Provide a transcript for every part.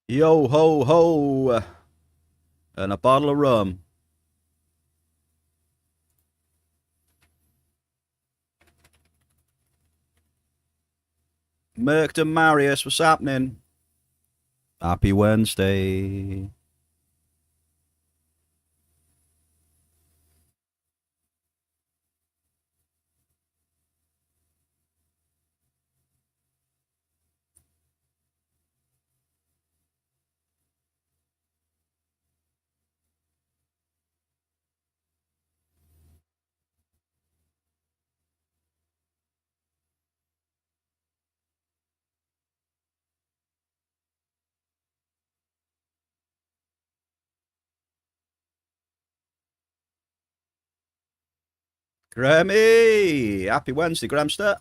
Yo ho ho, and a bottle of rum. Merkton Marius, what's happening? Happy Wednesday. Grammy! Happy Wednesday, Gramster.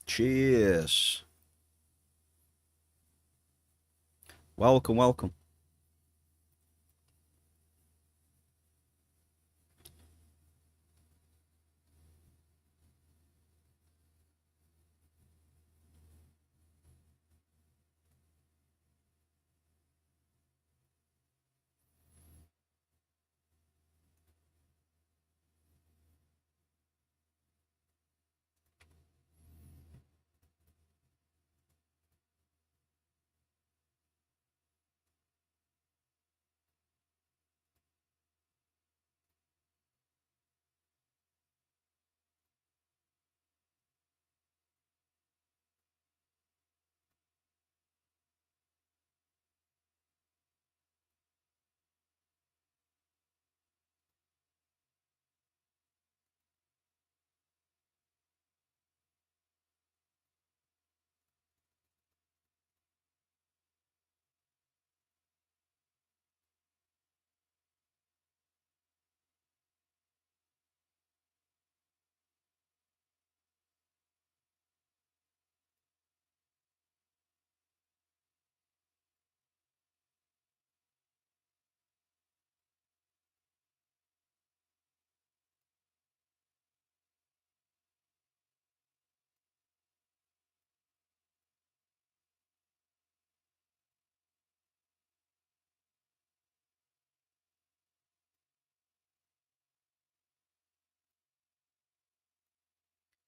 Cheers. Welcome, welcome.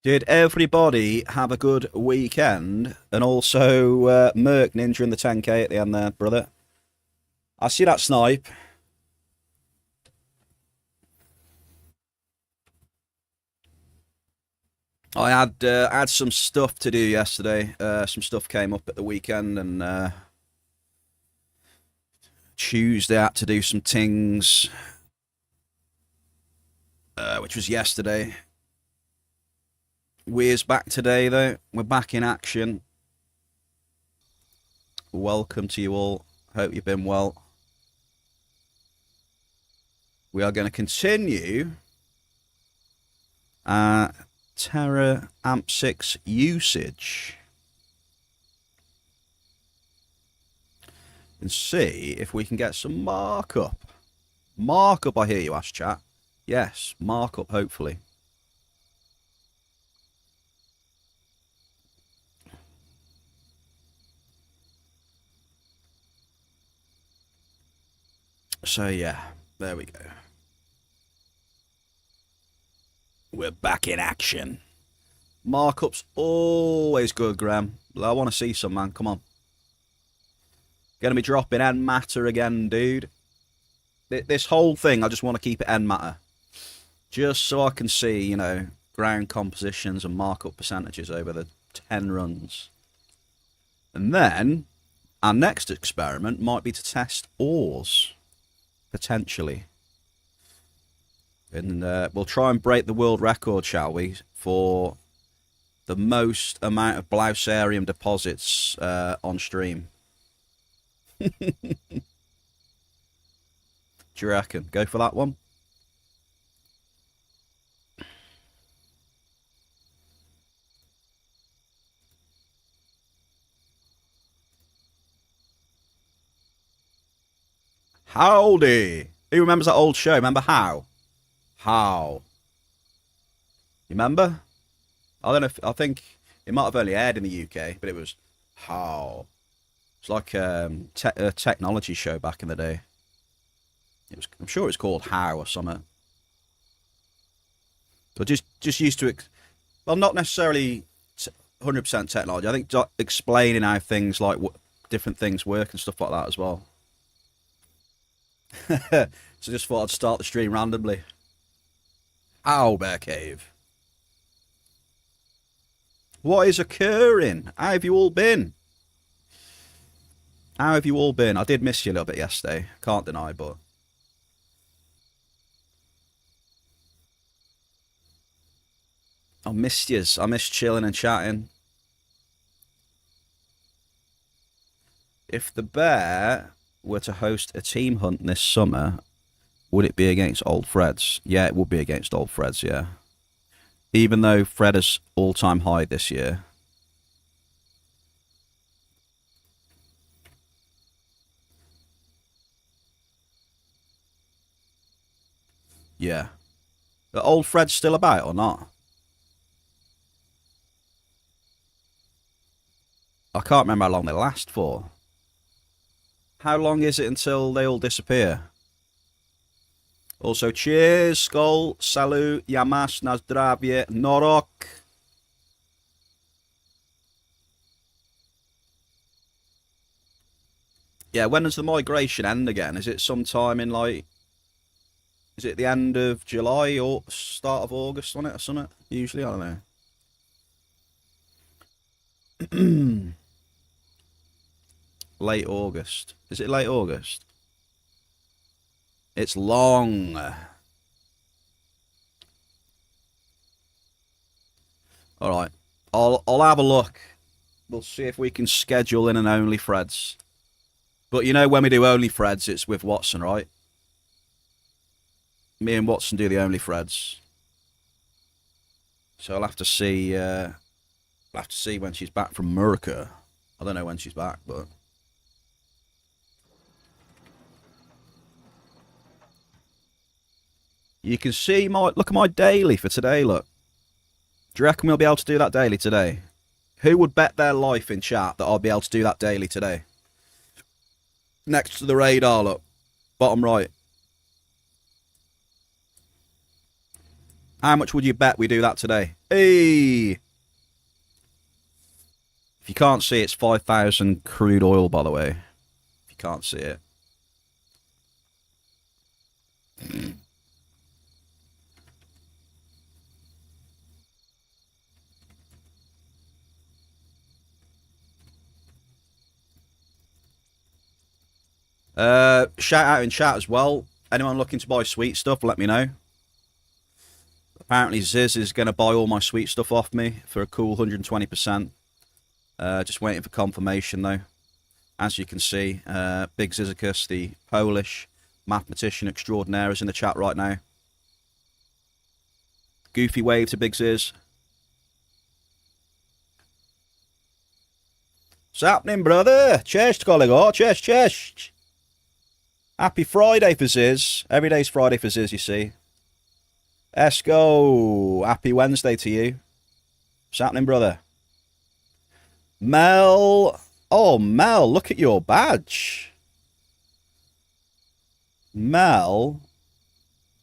Did everybody have a good weekend? And also, Merc Ninja in the 10k at the end there, brother. I see that snipe. I had some stuff to do yesterday. Some stuff came up at the weekend, and Tuesday I had to do some things, which was yesterday. Weir's back today, though. We're back in action. Welcome to you all. Hope you've been well. We are going to continue Terra AMP 6 usage and see if we can get some markup. Markup, I hear you ask, chat. Yes, markup, hopefully. So, yeah, there we go. We're back in action. Markup's always good, Graham. I want to see some, man. Come on. Gonna be dropping N matter again, dude. This whole thing, I just want to keep it N matter. Just so I can see, ground compositions and markup percentages over the 10 runs. And then, our next experiment might be to test ores. Potentially. And we'll try and break the world record, shall we, for the most amount of Blousarium deposits on stream. Do you reckon? Go for that one? Howdy! Who remembers that old show? Remember How? How? You remember? I don't know. I think it might have only aired in the UK, but it was How. It's like a technology show back in the day. I'm sure it's called How or something. But just used to, well, not necessarily 100% technology. I think explaining how things like different things work and stuff like that as well. So just thought I'd start the stream randomly. Owlbear Cave. What is occurring? How have you all been? How have you all been? I did miss you a little bit yesterday. Can't deny, but... I missed yous. I missed chilling and chatting. If the bear were to host a team hunt this summer, would it be against old Freds? Yeah, it would be against old Freds, yeah. Even though Fred is all-time high this year. Yeah. Are old Fred's still about or not? I can't remember how long they last for. How long is it until they all disappear? Also, cheers, skol, salut, yamas, na zdravie, norok. Yeah, when does the migration end again? Is it sometime in like... Is it the end of July or start of August on it or something? Usually, I don't know. Late August. Is it late August? It's long. Alright. I'll have a look. We'll see if we can schedule in an Only Freds. But you know when we do Only Freds, it's with Watson, right? Me and Watson do the Only Freds. So I'll have to see when she's back from America. I don't know when she's back, but... You can see look at my daily for today, look. Do you reckon we'll be able to do that daily today? Who would bet their life in chat that I'll be able to do that daily today? Next to the radar, look. Bottom right. How much would you bet we do that today? Hey! If you can't see, it's 5,000 crude oil, by the way. If you can't see it. Shout out in chat as well. Anyone looking to buy sweet stuff, let me know. Apparently Ziz is going to buy all my sweet stuff off me for a cool 120%. Just waiting for confirmation though. As you can see, Big Zizicus, the Polish mathematician extraordinaire, is in the chat right now. Goofy wave to Big Ziz. What's happening, brother? Cześć, kolego. Cześć, cześć. Happy Friday for Ziz. Every day's Friday for Ziz, you see. Let's go. Happy Wednesday to you. What's happening, brother? Mel. Oh, Mel, look at your badge. Mel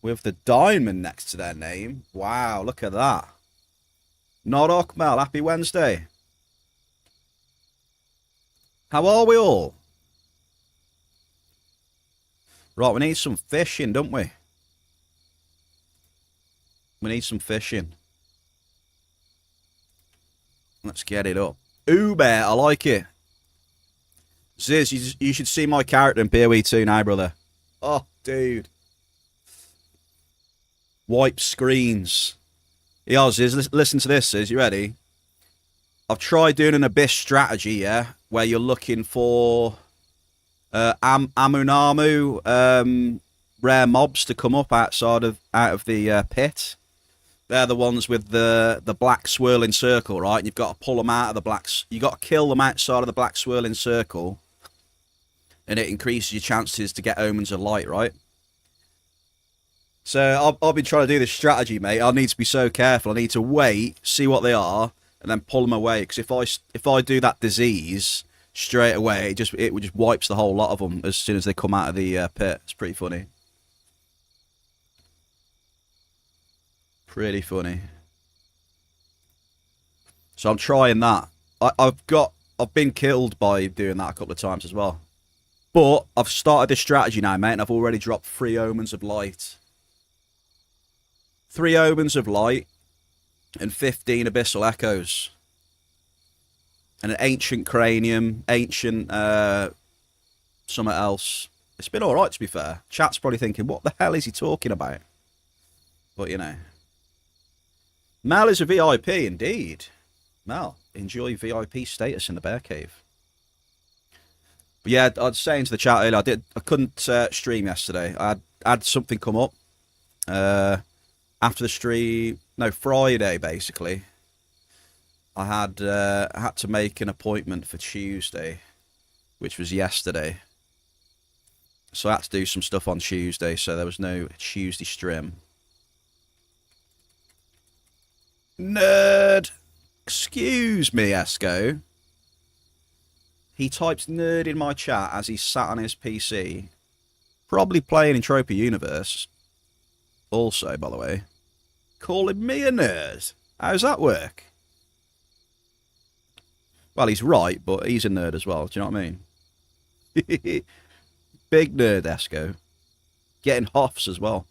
with the diamond next to their name. Wow, look at that. Norok, Mel. Happy Wednesday. How are we all? Right, we need some fishing, don't we? We need some fishing. Let's get it up. Uber, I like it. Ziz, you should see my character in PoE 2 now, brother. Oh, dude. Wipe screens. Yeah, Ziz, listen to this, Ziz. You ready? I've tried doing an Abyss strategy, yeah, where you're looking for Amunamu rare mobs to come up out of the pit. They're the ones with the black swirling circle, right? And you've got to pull them out of the blacks. You got to kill them outside of the black swirling circle, and it increases your chances to get omens of light, right? So I've been trying to do this strategy, mate. I need to be so careful. I need to wait, see what they are, and then pull them away. Because if I do that disease, straight away. It just wipes the whole lot of them as soon as they come out of the pit. It's pretty funny. Pretty funny. So I'm trying that. I've been killed by doing that a couple of times as well. But I've started this strategy now, mate, and I've already dropped 3 Omens of Light. 3 Omens of Light and 15 Abyssal Echoes. And an Ancient Cranium, Ancient something else. It's been alright, to be fair. Chat's probably thinking, what the hell is he talking about? But, you know. Mel is a VIP, indeed. Mel, enjoy VIP status in the Bear Cave. But yeah, I was saying to the chat earlier, I couldn't stream yesterday. I had something come up after the stream. No, Friday basically. I had to make an appointment for Tuesday, which was yesterday. So I had to do some stuff on Tuesday, so there was no Tuesday stream. Nerd! Excuse me, Esco. He types nerd in my chat as he's sat on his PC. Probably playing Entropia Universe. Also, by the way. Calling me a nerd. How's that work? Well, he's right, but he's a nerd as well. Do you know what I mean? Big nerd, Esco. Getting hoffs as well.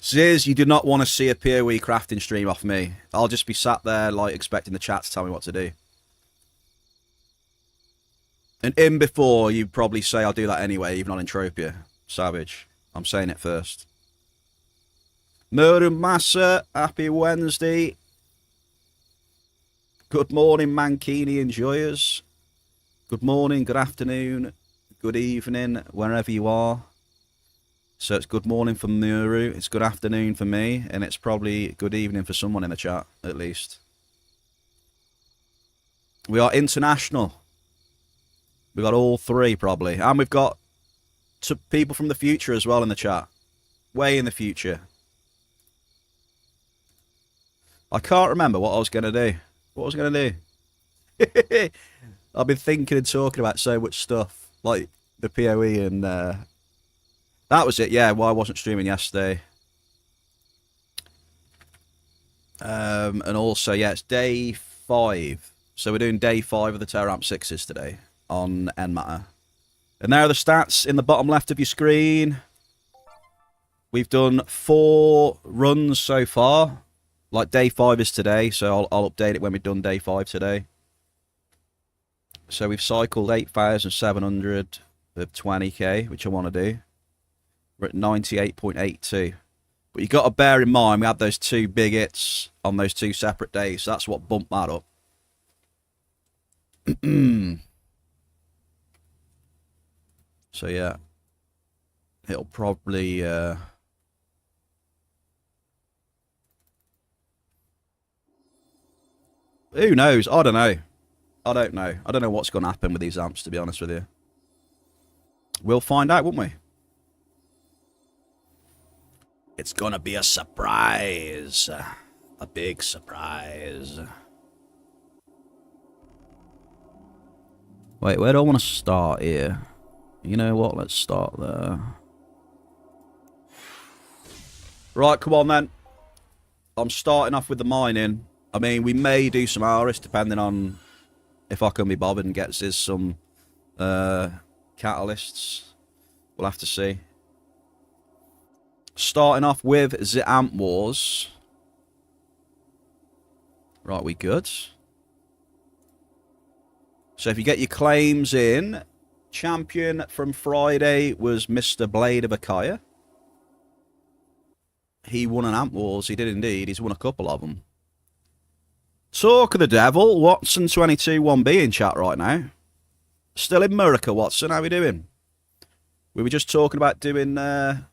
Ziz, you do not want to see a PoE crafting stream off me. I'll just be sat there, like, expecting the chat to tell me what to do. And in before, you'd probably say I'll do that anyway, even on Entropia. Savage. I'm saying it first. Murder Massa, happy Wednesday. Good morning, Mankini enjoyers. Good morning, good afternoon, good evening, wherever you are. So it's good morning for Muru, it's good afternoon for me, and it's probably good evening for someone in the chat, at least. We are international. We've got all 3, probably. And we've got people from the future as well in the chat. Way in the future. I can't remember what I was going to do. What was I going to do? I've been thinking and talking about so much stuff. Like the PoE and... that was it, yeah, why I wasn't streaming yesterday. And also, yeah, it's day 5. So we're doing day 5 of the Terra 6s today on Nmatter. And there are the stats in the bottom left of your screen. We've done 4 runs so far. Like day 5 is today, so I'll update it when we've done day 5 today. So we've cycled 8,700 of 20k, which I want to do. We're at 98.82. But you got to bear in mind, we had those 2 big hits on those 2 separate days. So that's what bumped that up. So yeah. It'll probably... who knows? I don't know. I don't know. I don't know what's going to happen with these amps, to be honest with you. We'll find out, won't we? It's gonna be a surprise. A big surprise. Wait, where do I want to start here? You know what? Let's start there. Right, come on then. I'm starting off with the mining. I mean, we may do some Aris, depending on if I can be bothered and gets us some catalysts. We'll have to see. Starting off with the Amp Wars. Right, we good? So if you get your claims in, champion from Friday was Mr. Blade of Akaya. He won an Amp Wars, he did indeed. He's won a couple of them. Talk of the devil, Watson 22 1B in chat right now. Still in America, Watson, how we doing? We were just talking about doing an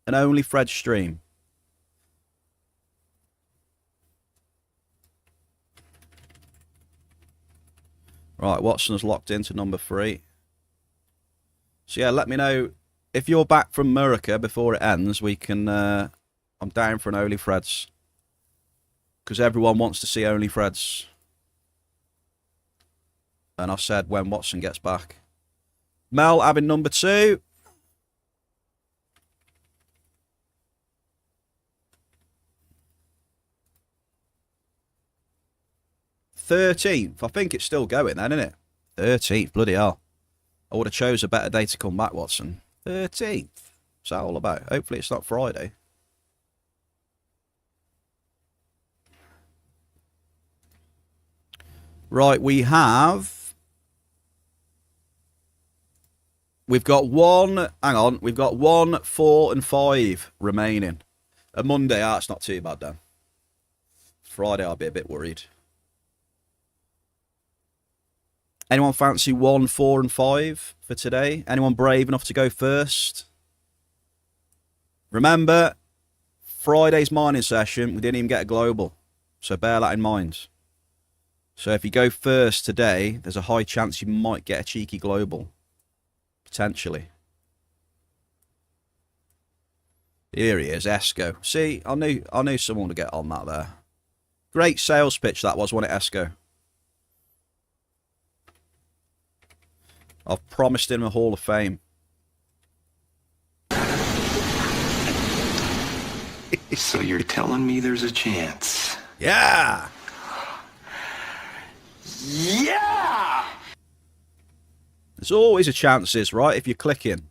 Only Fred stream. Right, Watson's locked into number 3. So yeah, let me know if you're back from America before it ends. We can. I'm down for an Only Freds because everyone wants to see Only Freds. And I said when Watson gets back. Mel having number 2. $13th. I think it's still going then, isn't it? 13th. Bloody hell. I would have chose a better day to come back, Watson. 13th. What's that all about? Hopefully it's not Friday. Right, we've got 1, 4 and 5 remaining. A Monday, it's not too bad then. Friday, I'll be a bit worried. Anyone fancy 1, 4 and 5 for today? Anyone brave enough to go first? Remember, Friday's mining session, we didn't even get a global. So bear that in mind. So if you go first today, there's a high chance you might get a cheeky global. Potentially. Here he is, Esco. See, I knew someone would get on that there. Great sales pitch that was, wasn't it, Esco? I've promised him a Hall of Fame. So you're telling me there's a chance? Yeah! Yeah! There's always a chances, right, if you're clicking.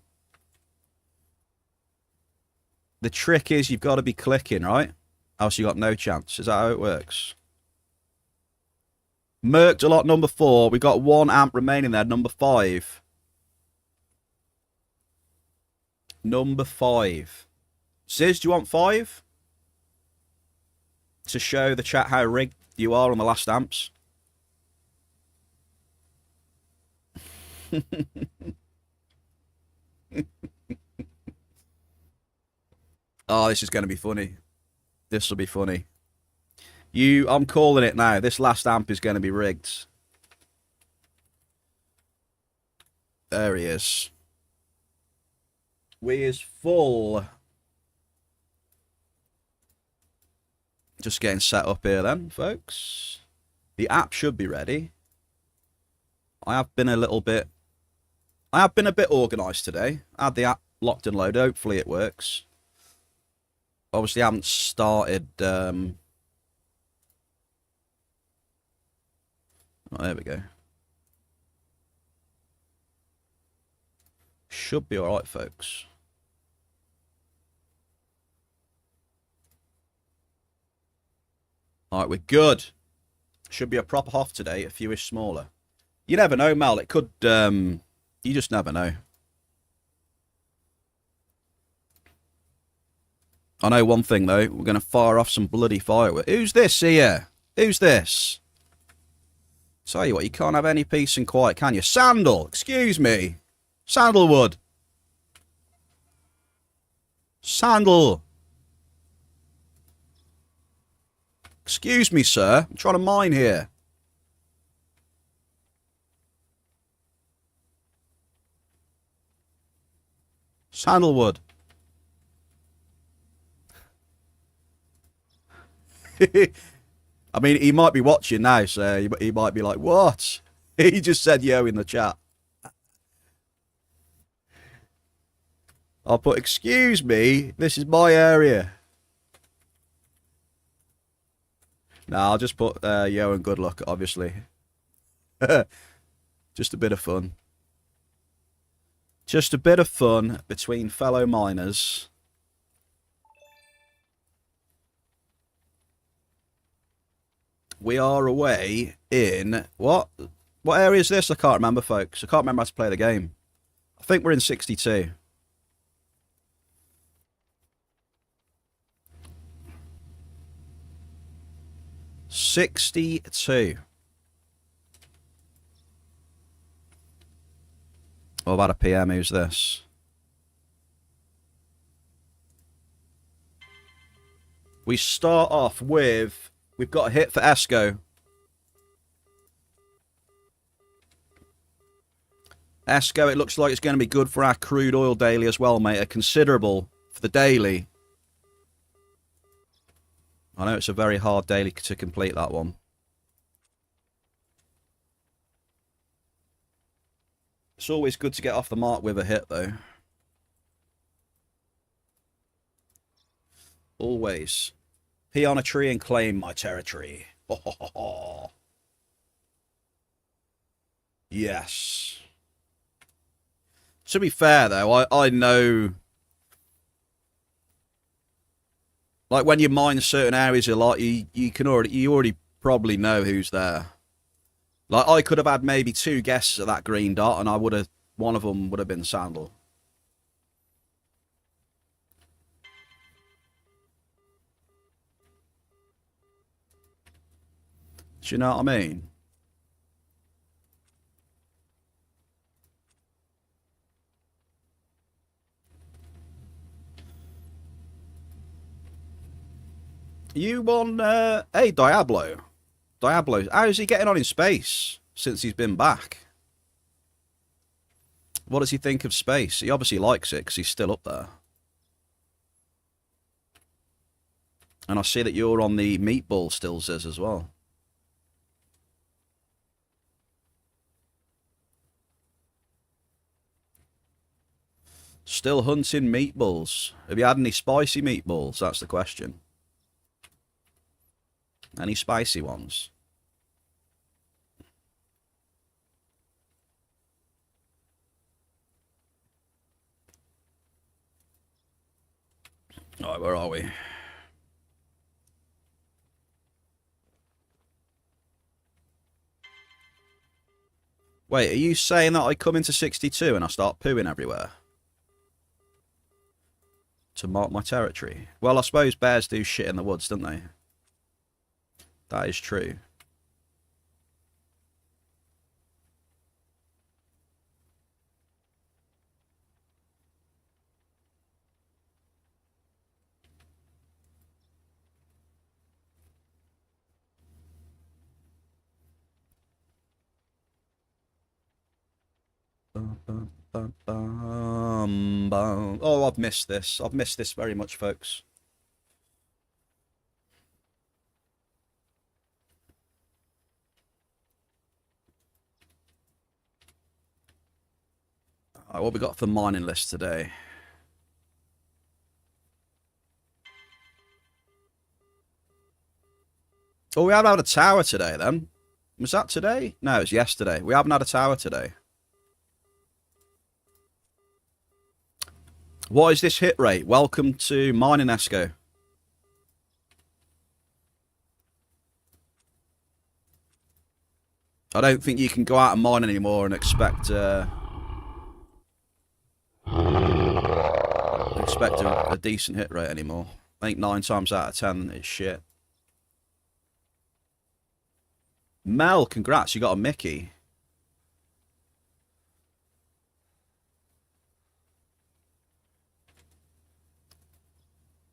The trick is you've got to be clicking, right? Else you got no chance. Is that how it works? Merked a lot, number 4. We got 1 amp remaining there, number 5. Number 5. Ziz, do you want 5? To show the chat how rigged you are on the last amps. Oh, this is going to be funny. This will be funny. I'm calling it now. This last amp is going to be rigged. There he is. We is full. Just getting set up here then, folks. The app should be ready. I have been a bit organised today. I had the app locked and loaded. Hopefully it works. Obviously I haven't started... Oh, there we go. Should be alright, folks. Alright, we're good. Should be a proper HOF today, a fewish smaller. You never know, Mel. It could... you just never know. I know one thing, though. We're going to fire off some bloody fireworks. Who's this here? Who's this? Tell you what, you can't have any peace and quiet, can you? Sandal! Excuse me. Sandalwood. Sandal. Excuse me, sir. I'm trying to mine here. Sandalwood. I mean, he might be watching now, so he might be like, what? He just said yo in the chat. I'll put, excuse me, this is my area. Nah, I'll just put yo and good luck, obviously. Just a bit of fun. Just a bit of fun between fellow miners. We are away in... What area is this? I can't remember, folks. I can't remember how to play the game. I think we're in 62. What about a PM? Who's this? We start off with... We've got a hit for Esco. Esco, it looks like it's going to be good for our crude oil daily as well, mate. A considerable for the daily. I know it's a very hard daily to complete that one. It's always good to get off the mark with a hit, though. Always. Pee on a tree and claim my territory. Ho, ho, ho, ho. Yes. To be fair, though, I know... Like, when you mine certain areas a lot, you already probably know who's there. Like, I could have had maybe 2 guesses at that green dot, and one of them would have been Sandal. Do you know what I mean? You won, hey, Diablo. Diablo, how's he getting on in space since he's been back? What does he think of space? He obviously likes it because he's still up there. And I see that you're on the meatball still, Ziz, as well. Still hunting meatballs. Have you had any spicy meatballs? That's the question. Any spicy ones? Alright, where are we? Wait, are you saying that I come into 62 and I start pooing everywhere? To mark my territory? Well, I suppose bears do shit in the woods, don't they? That is true. Oh, I've missed this. I've missed this very much, folks. Right, what we got for the mining list today? Oh, we haven't had a tower today, then. Was that today? No, it was yesterday. We haven't had a tower today. What is this hit rate? Welcome to Mining Esco. I don't think you can go out and mine anymore and expect a decent hit rate anymore. I think 9 times out of 10 it's shit. Mel, congrats, you got a Mickey.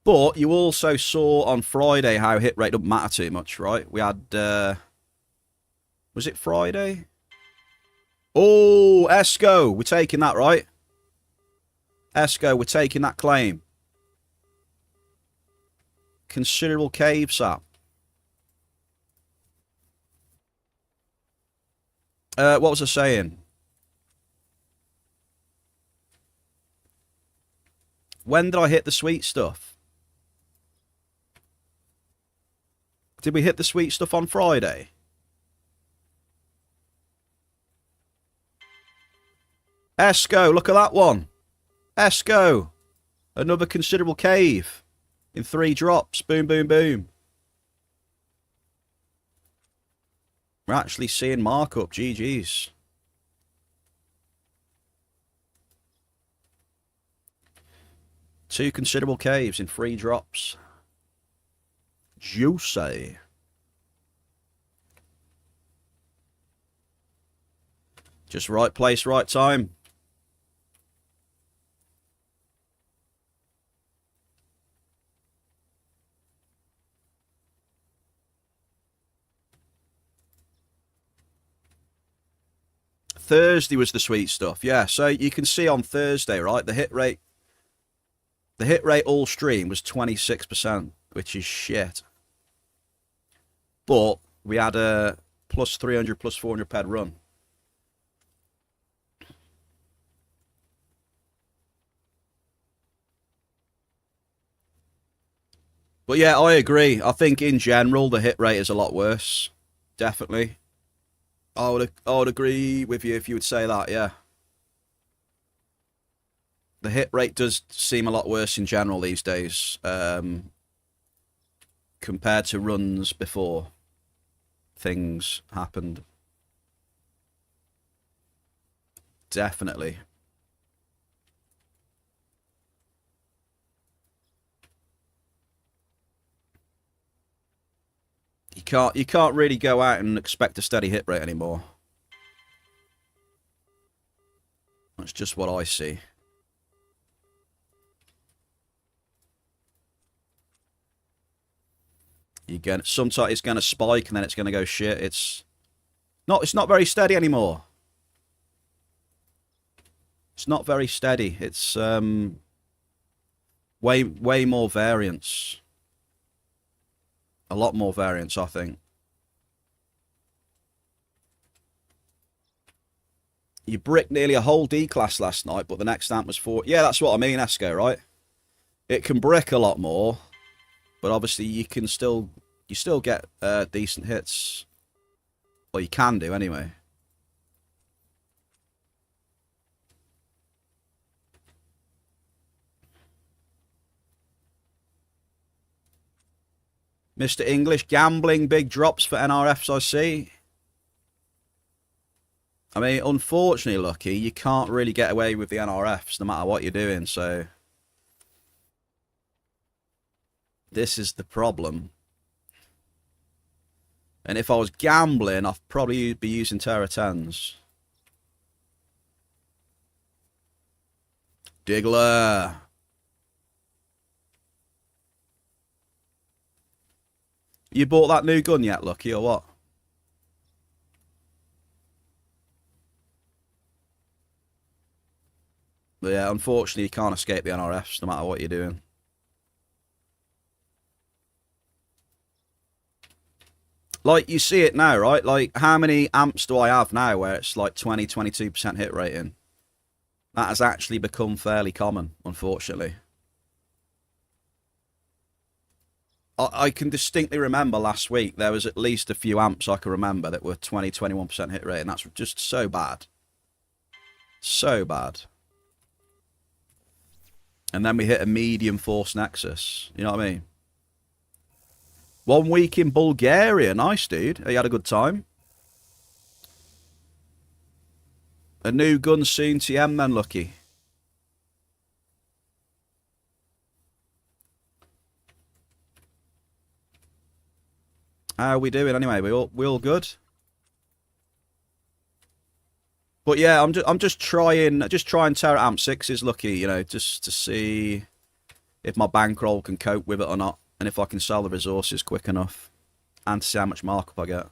But you also saw on Friday how hit rate doesn't matter too much, right? We had, was it Friday? Oh, Esco, we're taking that, right? Esco, we're taking that claim. Considerable cave sap. What was I saying? When did I hit the sweet stuff? Did we hit the sweet stuff on Friday? Esco, look at that one. Esco. Another considerable cave. In 3 drops. Boom, boom, boom. We're actually seeing markup. GG's. Two considerable caves in 3 drops. Juicy. Just right place, right time. Thursday was the sweet stuff. Yeah, so you can see on Thursday, right, the hit rate all stream was 26%, which is shit. But we had a plus 300, plus 400 PED run. But yeah, I agree. I think in general the hit rate is a lot worse. Definitely. I would agree with you if you would say that, yeah. The hit rate does seem a lot worse in general these days, compared to runs before things happened. Definitely. You can't really go out and expect a steady hit rate anymore. That's just what I see. Sometimes it's gonna spike and then it's gonna go shit. It's not very steady anymore. It's not very steady. It's way more variance. A lot more variance, I think. You bricked nearly a whole D class last night, but the next amp was 4. Yeah, that's what I mean, Esco, right? It can brick a lot more, but obviously you still get decent hits. Well, you can do anyway. Mr. English, gambling, big drops for NRFs, I see. I mean, unfortunately, Lucky, you can't really get away with the NRFs no matter what you're doing, so this is the problem. And if I was gambling, I'd probably be using Terra 10s. Diggler. You bought that new gun yet, Lucky, or what? But yeah, unfortunately, you can't escape the NRFs no matter what you're doing. Like, you see it now, right? Like, how many amps do I have now where it's like 20, 22% hit rating? That has actually become fairly common, unfortunately. I can distinctly remember last week there was at least a few amps I can remember that were 20, 21% hit rate, and that's just so bad. So bad. And then we hit a medium force nexus. You know what I mean? 1 week in Bulgaria. Nice, dude. You had a good time. A new gun soon, TM then, Lucky. How are we doing anyway? We all good? But yeah, I'm just trying Terra Amp 6's, Lucky, you know, just to see if my bankroll can cope with it or not, and if I can sell the resources quick enough, and to see how much markup I get.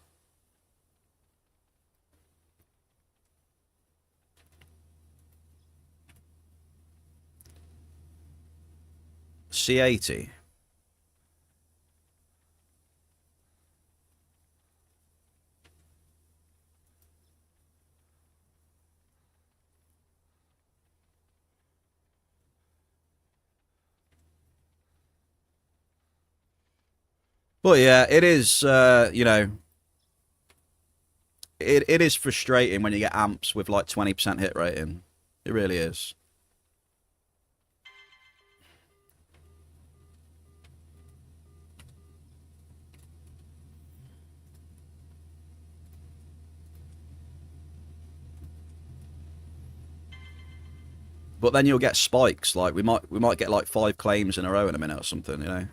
C80. But yeah, it is, you know, it is frustrating when you get amps with like 20% hit rating. It really is. But then you'll get spikes. Like we might get like 5 claims in a row in a minute or something, you know.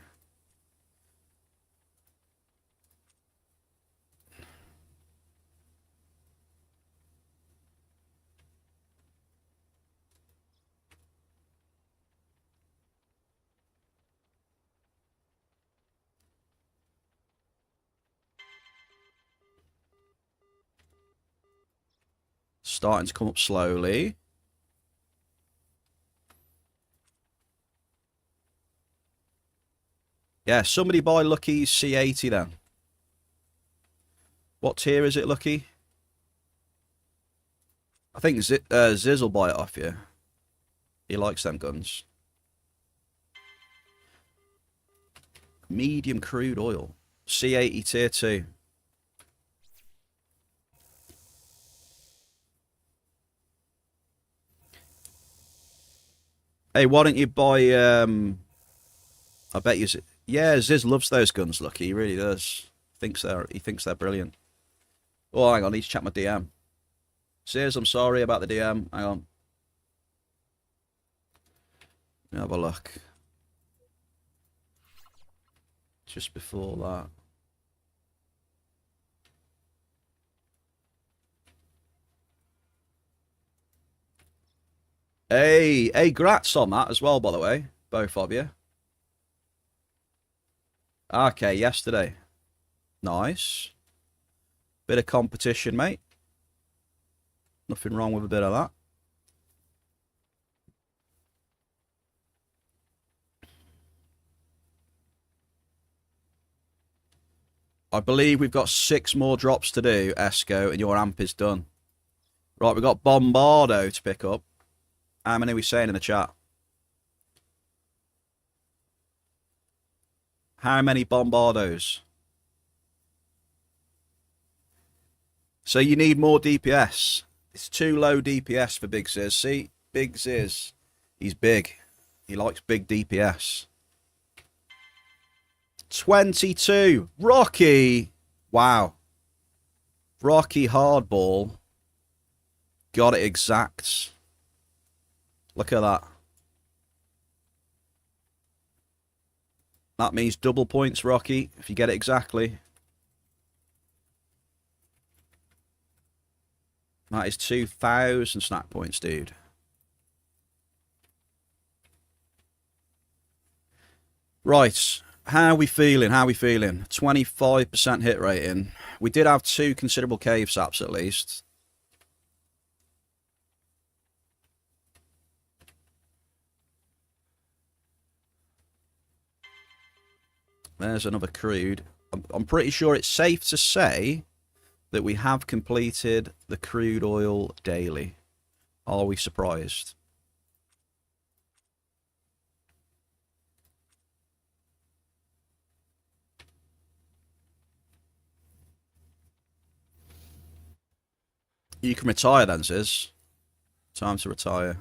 Starting to come up slowly. Yeah, somebody buy Lucky's C80 then. What tier is it, Lucky? I think Ziz will buy it off you. He likes them guns. Medium crude oil. C80 tier 2. Hey, why don't you buy, I bet you... Yeah, Ziz loves those guns, Lucky. He really does. He thinks they're brilliant. Oh, hang on, he's checked my DM. Ziz, I'm sorry about the DM. Hang on. Let me have a look. Just before that. Hey, grats on that as well, by the way. Both of you. Okay, yesterday. Nice. Bit of competition, mate. Nothing wrong with a bit of that. I believe we've got 6 more drops to do, Esco, and your amp is done. Right, we've got Bombardo to pick up. How many are we saying in the chat? How many Bombardos? So you need more DPS. It's too low DPS for Big Ziz. See, Big Ziz, he's big. He likes big DPS. 22. Rocky. Wow. Rocky Hardball. Got it exact. Look at that. That means double points, Rocky, if you get it exactly. That is 2,000 snack points, dude. Right. How are we feeling? 25% hit rating. We did have 2 considerable cave saps at least. There's another crude. I'm pretty sure it's safe to say that we have completed the crude oil daily. Are we surprised? You can retire then, Ziz. Time to retire.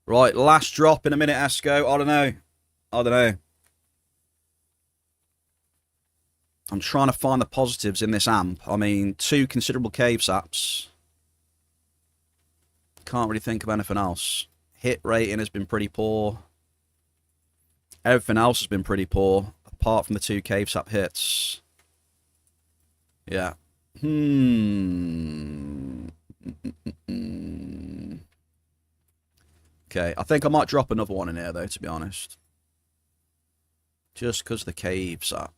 Right, last drop in a minute, Esco. I don't know. I'm trying to find the positives in this amp. I mean, 2 considerable cave saps. Can't really think of anything else. Hit rating has been pretty poor. Everything else has been pretty poor, apart from the 2 cave sap hits. Yeah. Okay, I think I might drop another one in here, though, to be honest. Just because of the cave sap.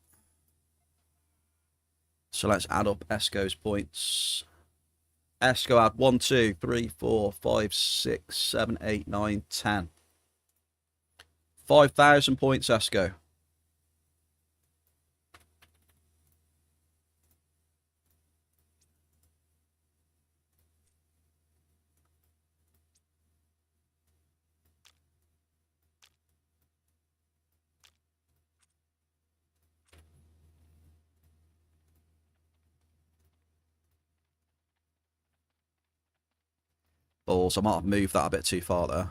So let's add up Esco's points. Esco had 1, 2, 3, 4, 5, 6, 7, 8, 9, 10. 5,000 points, Esco. Balls, I might have moved that a bit too far there.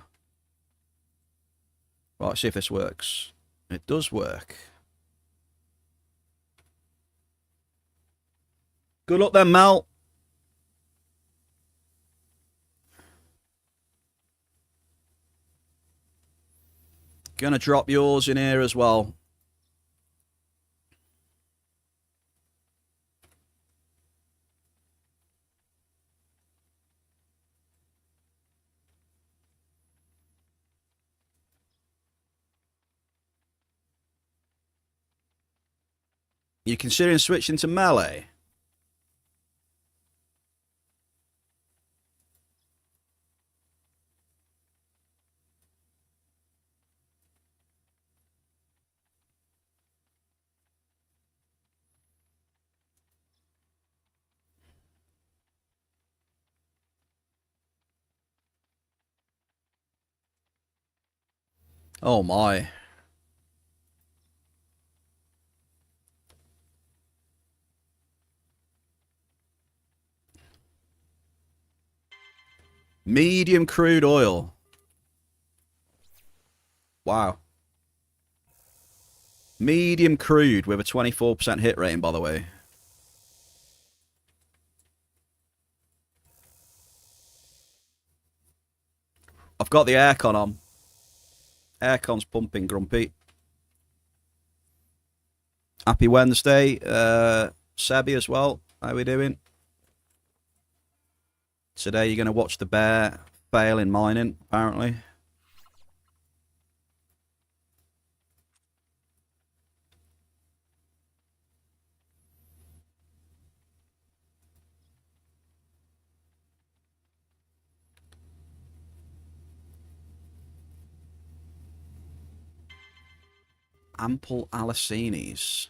Right, see if this works. It does work. Good luck then, Mel. Gonna drop yours in here as well. You considering switching to melee? Oh my. Medium crude oil. Wow. Medium crude with a 24% hit rating, by the way. I've got the aircon on. Aircon's pumping, Grumpy. Happy Wednesday. Sebi as well. How we doing? Today you're going to watch the bear fail in mining, apparently. Ample Alicinis.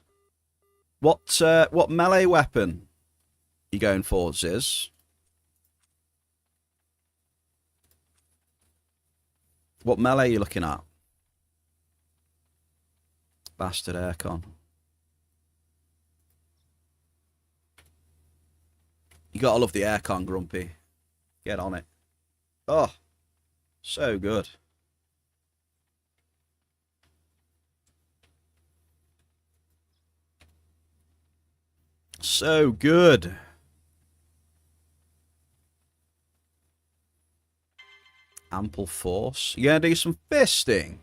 What melee weapon you going for, Ziz? What melee are you looking at? Bastard aircon. You gotta love the aircon, Grumpy. Get on it. Oh, so good. So good. Ample force. You gonna do some fisting?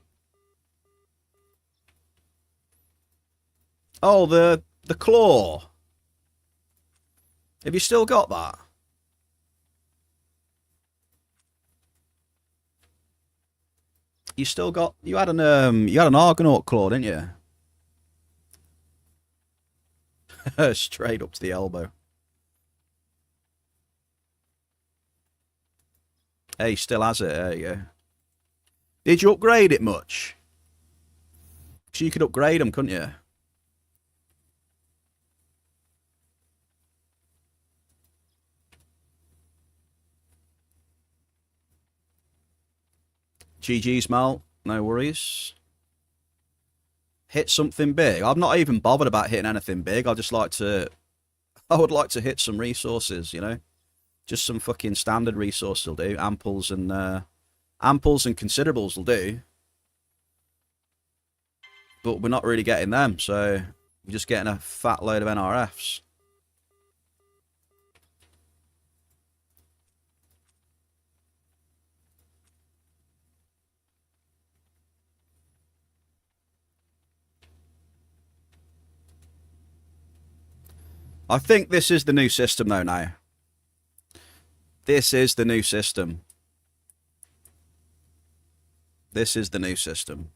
Oh, the claw. Have you still got that? You still got, you had an Argonaut claw, didn't you? Straight up to the elbow. Hey, he still has it. There you go. Did you upgrade it much? So you could upgrade them, couldn't you? GG's, Mal. No worries. Hit something big. I'm not even bothered about hitting anything big. I would like to hit some resources, you know? Just some fucking standard resources will do. Amples and considerables will do. But we're not really getting them, so we're just getting a fat load of NRFs. I think this is the new system, though, now. This is the new system. This is the new system.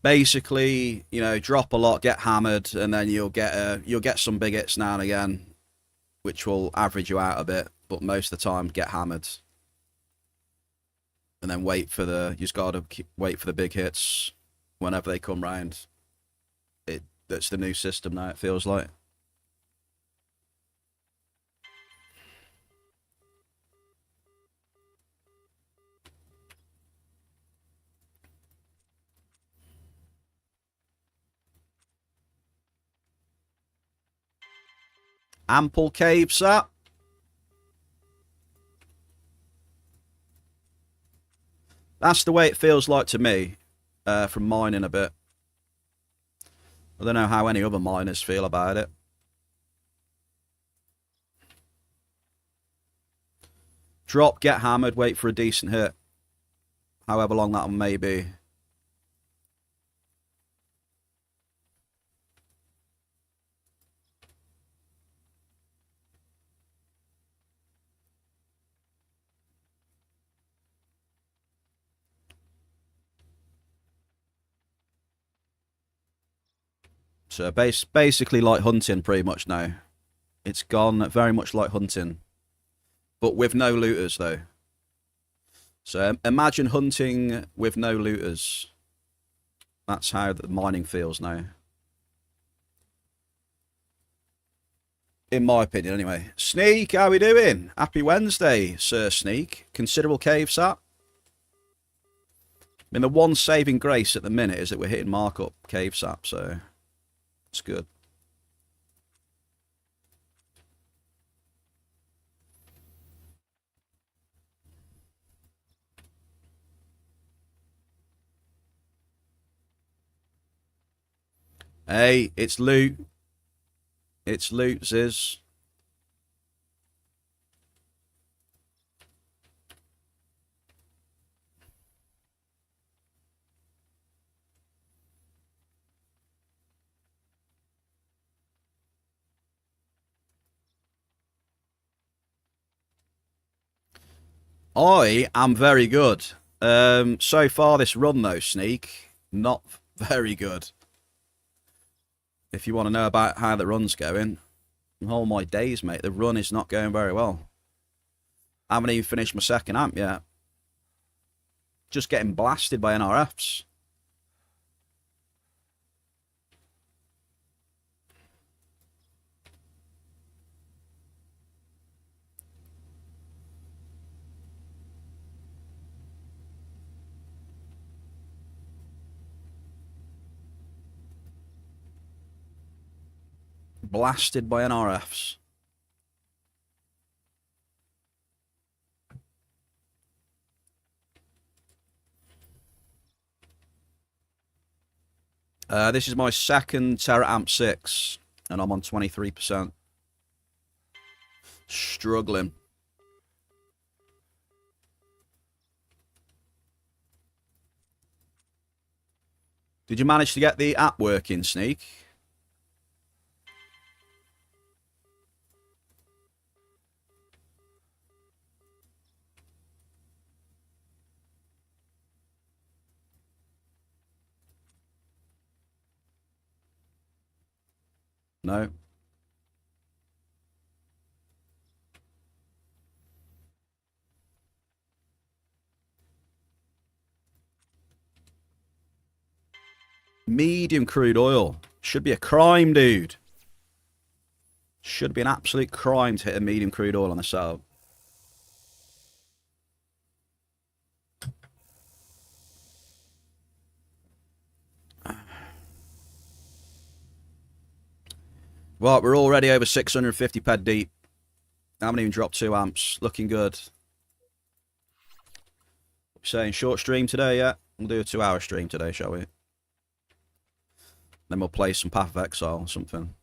Basically, you know, drop a lot, get hammered, and then you'll get some big hits now and again, which will average you out a bit, but most of the time get hammered. And then you just gotta wait for the big hits whenever they come round. That's the new system now, it feels like. Ample cave sap. That's the way it feels like to me, from mining a bit. I don't know how any other miners feel about it. Drop, get hammered, wait for a decent hit. However long that may be. So basically like hunting pretty much now. It's gone very much like hunting. But with no looters though. So imagine hunting with no looters. That's how the mining feels now. In my opinion, anyway. Sneak, how we doing? Happy Wednesday, Sir Sneak. Considerable cave sat. I mean, the one saving grace at the minute is that we're hitting markup cave sap, so it's good. Hey, it's loot. It's loot, Ziz. I am very good. So far this run though, Sneak, not very good. If you want to know about how the run's going, oh my days, mate, the run is not going very well. I haven't even finished my second amp yet. Just getting blasted by NRFs. Blasted by NRFs. This is my second Terra Amp 6, and I'm on 23%. Struggling. Did you manage to get the app working, Sneak? No. Medium crude oil. Should be a crime, dude. Should be an absolute crime to hit a medium crude oil on a setup. Well, we're already over 650 PED deep. I haven't even dropped 2 amps. Looking good. Saying short stream today, yeah? We'll do a 2-hour stream today, shall we? Then we'll play some Path of Exile or something.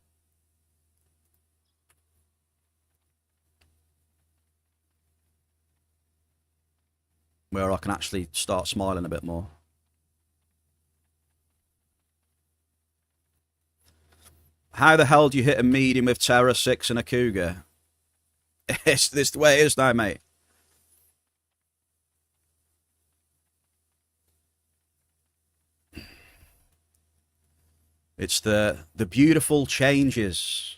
Where I can actually start smiling a bit more. How the hell do you hit a medium with Terra 6 and a Cougar? It's this the way it is now, mate. It's the beautiful changes.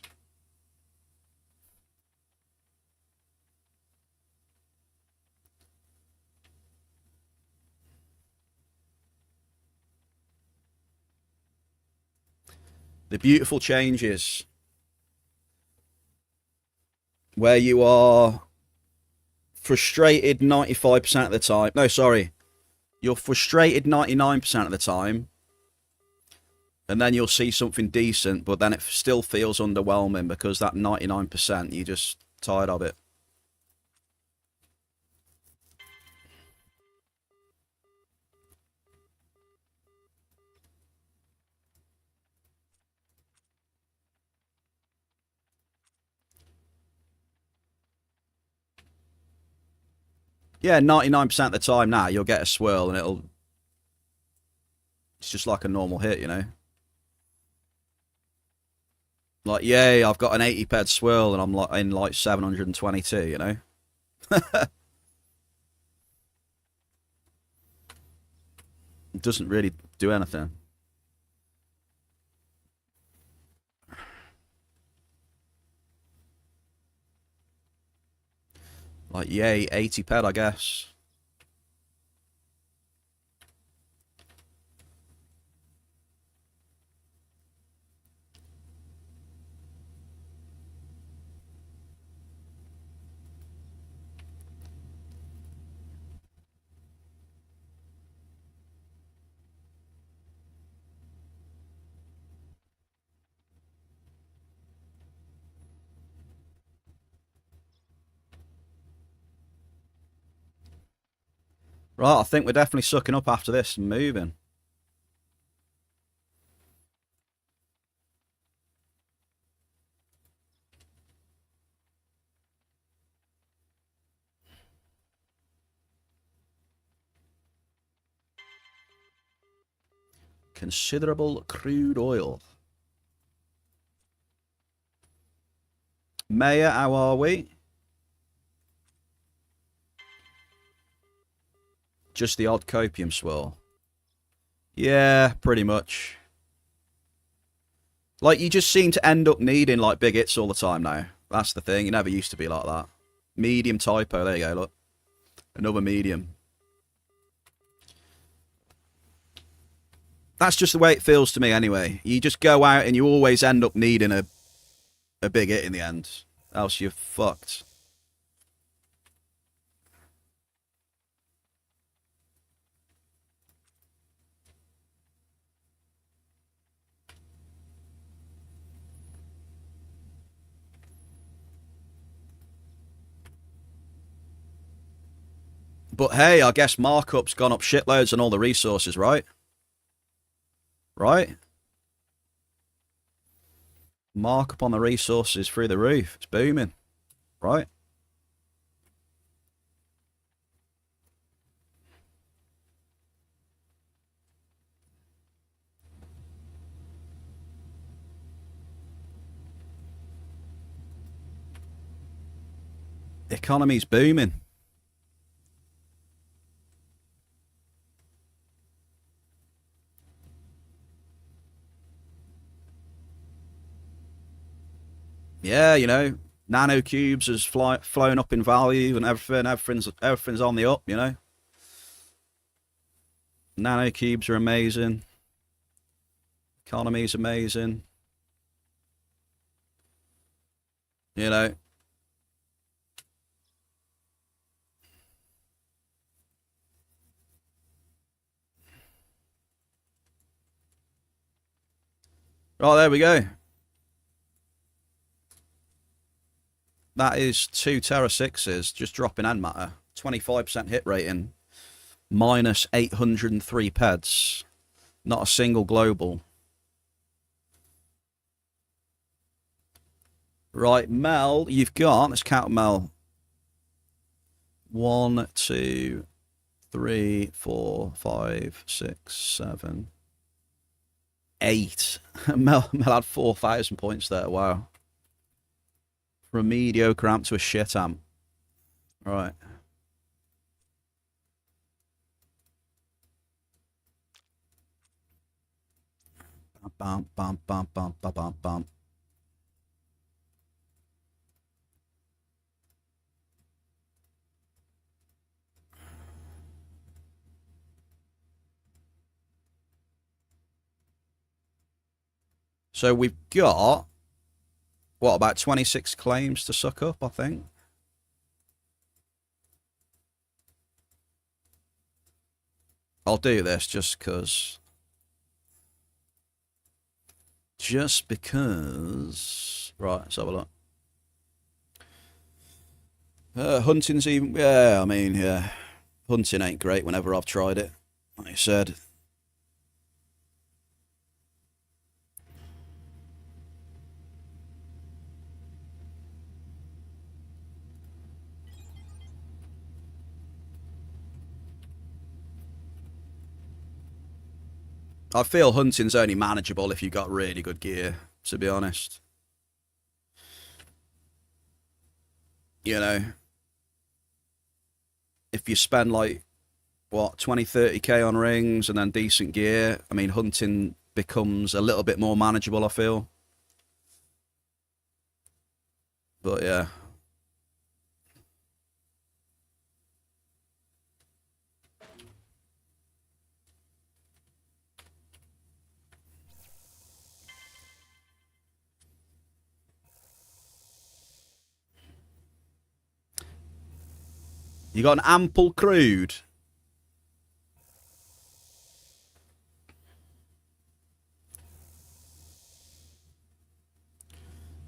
The beautiful changes. Where you are frustrated 95% of the time. No, sorry. You're frustrated 99% of the time. And then you'll see something decent, but then it still feels underwhelming because that 99%, you're just tired of it. Yeah, 99% of the time now, you'll get a swirl and it's just like a normal hit, you know? Like, yay, I've got an 80 PED swirl and I'm like in like 722, you know? It doesn't really do anything. Like, yay, 80 PED, I guess. Right, I think we're definitely sucking up after this and moving. Considerable crude oil. Maya, how are we? Just the odd copium swirl. Yeah, pretty much. Like, you just seem to end up needing, like, big hits all the time now. That's the thing. It never used to be like that. Medium typo. There you go, look. Another medium. That's just the way it feels to me anyway. You just go out and you always end up needing a big hit in the end. Else you're fucked. But hey, I guess markup's gone up shitloads on all the resources, right? Right? Markup on the resources through the roof. It's booming. Right? The economy's booming. Yeah, you know, nanocubes has flown up in value and everything. Everything's on the up, you know. Nanocubes are amazing. Economy's amazing. You know. Right, there we go. That is 2 Terra 6s just dropping antimatter. 25% hit rating. Minus 803 PEDs. Not a single global. Right, Mel, you've got, let's count Mel. 1, 2, 3, 4, 5, 6, 7, 8. Mel had 4,000 points there. Wow. From a mediocre amp to a shit amp. Right. Bum, bum, bum, bum, bum, bum, bum. So we've got, what, about 26 claims to suck up, I think. I'll do this just because. Just because. Right, let's have a look. Hunting's even. Yeah, I mean, yeah. Hunting ain't great whenever I've tried it. Like I said. I feel hunting's only manageable if you've got really good gear, to be honest. You know, if you spend like, what, 20, 30k on rings and then decent gear, I mean, hunting becomes a little bit more manageable, I feel. But yeah. You got an ample crude.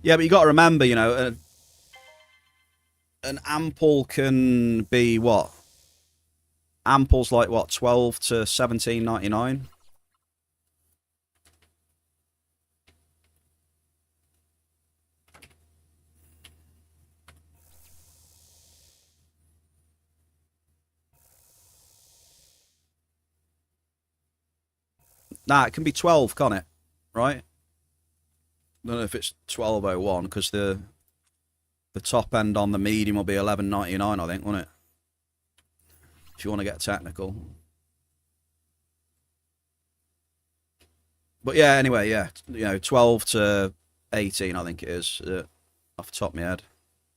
Yeah, but you got to remember, you know, an ample can be what? Ample's like, what, 12 to 17.99? Nah, it can be 12, can't it? Right? I don't know if it's 12.01 because the top end on the medium will be 11.99, I think, won't it? If you want to get technical. But yeah, anyway, yeah, 12 to 18, I think it is, off the top of my head.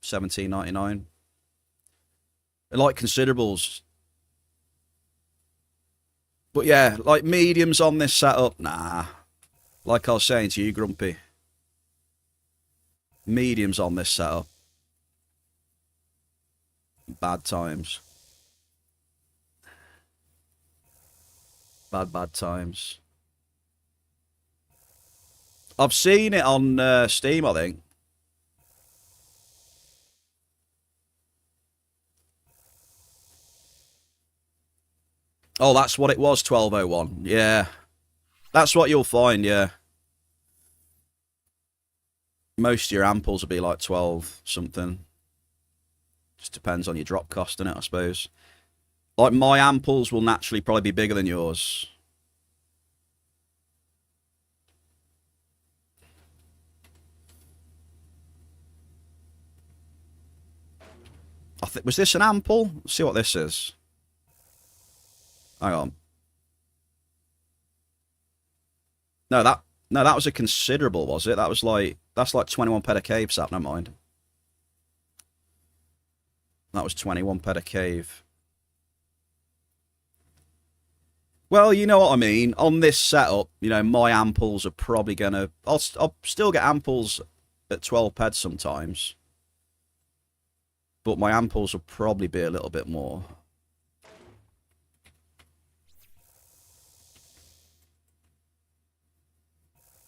17.99. Like considerables. But yeah, like mediums on this setup, nah. Like I was saying to you, Grumpy. Mediums on this setup. Bad times. Bad times. I've seen it on Steam, I think. Oh, that's what it was, 12.01. Yeah. That's what you'll find, yeah. Most of your amples will be like 12 something. Just depends on your drop cost, innit, I suppose. Like, my amples will naturally probably be bigger than yours. I think, was this an ample? Let's see what this is. Hang on. No, that was a considerable, was it? That's like 21 ped a cave sap, never mind. That was 21 ped a cave. Well, you know what I mean. On this setup, my amples are probably gonna. I'll still get amples at 12 ped sometimes, but my amples will probably be a little bit more.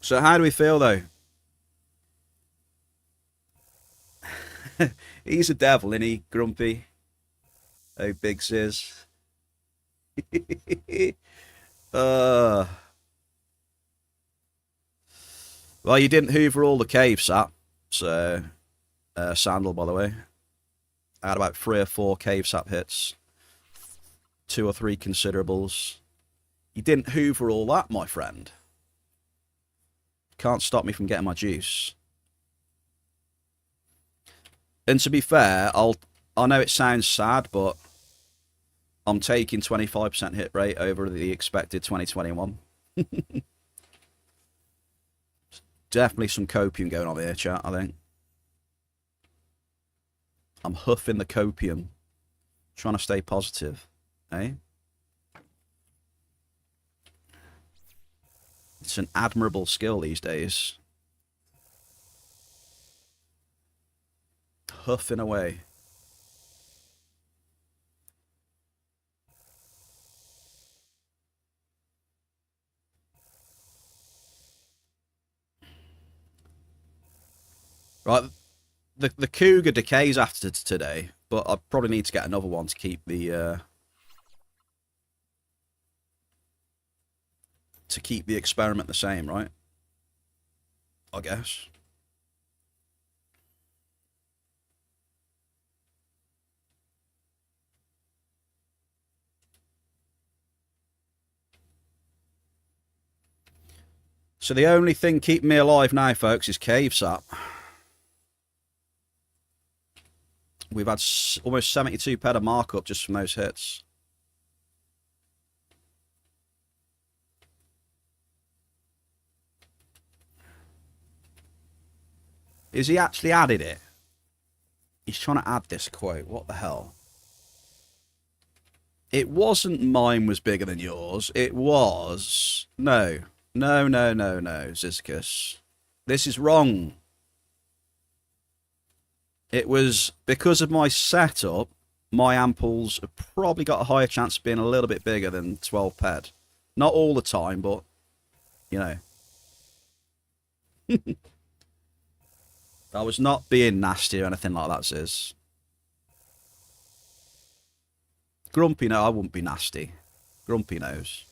So how do we feel though? He's a devil, isn't he, Grumpy? Oh, Biggs is. Well, you didn't hoover all the cave sap, so Sandal, by the way. I had about 3 or 4 cave sap hits, 2 or 3 considerables. You didn't hoover all that, my friend. Can't stop me from getting my juice. And to be fair, I know it sounds sad, but I'm taking 25% hit rate over the expected 2021. Definitely some copium going on here, chat, I think. I'm huffing the copium. Trying to stay positive. Eh? It's an admirable skill these days. Huffing away. Right, the cougar decays after today, but I probably need to get another one to keep the experiment the same, right? I guess. So the only thing keeping me alive now, folks, is cave sap. We've had almost 72 ped of markup just from those hits. Is he actually added it? He's trying to add this quote. What the hell? It wasn't mine was bigger than yours. It was... No, Zizkus. This is wrong. It was because of my setup, my amples have probably got a higher chance of being a little bit bigger than 12 ped. Not all the time, but, I was not being nasty or anything like that, Ziz. Grumpy, no, I wouldn't be nasty. Grumpy knows.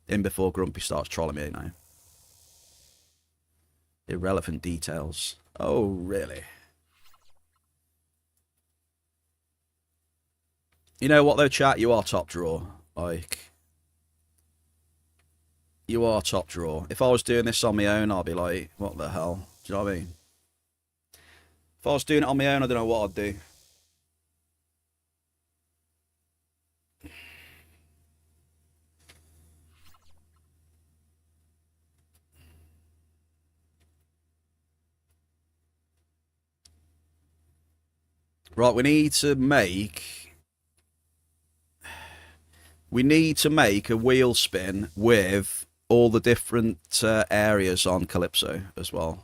In before Grumpy starts trolling me, you know. Irrelevant details. Oh, really? You know what, though, chat? You are top drawer. Like, you are top drawer. If I was doing this on my own, I'd be like, what the hell? Do you know what I mean? If I was doing it on my own, I don't know what I'd do. Right, we need to make a wheel spin with all the different areas on Calypso as well.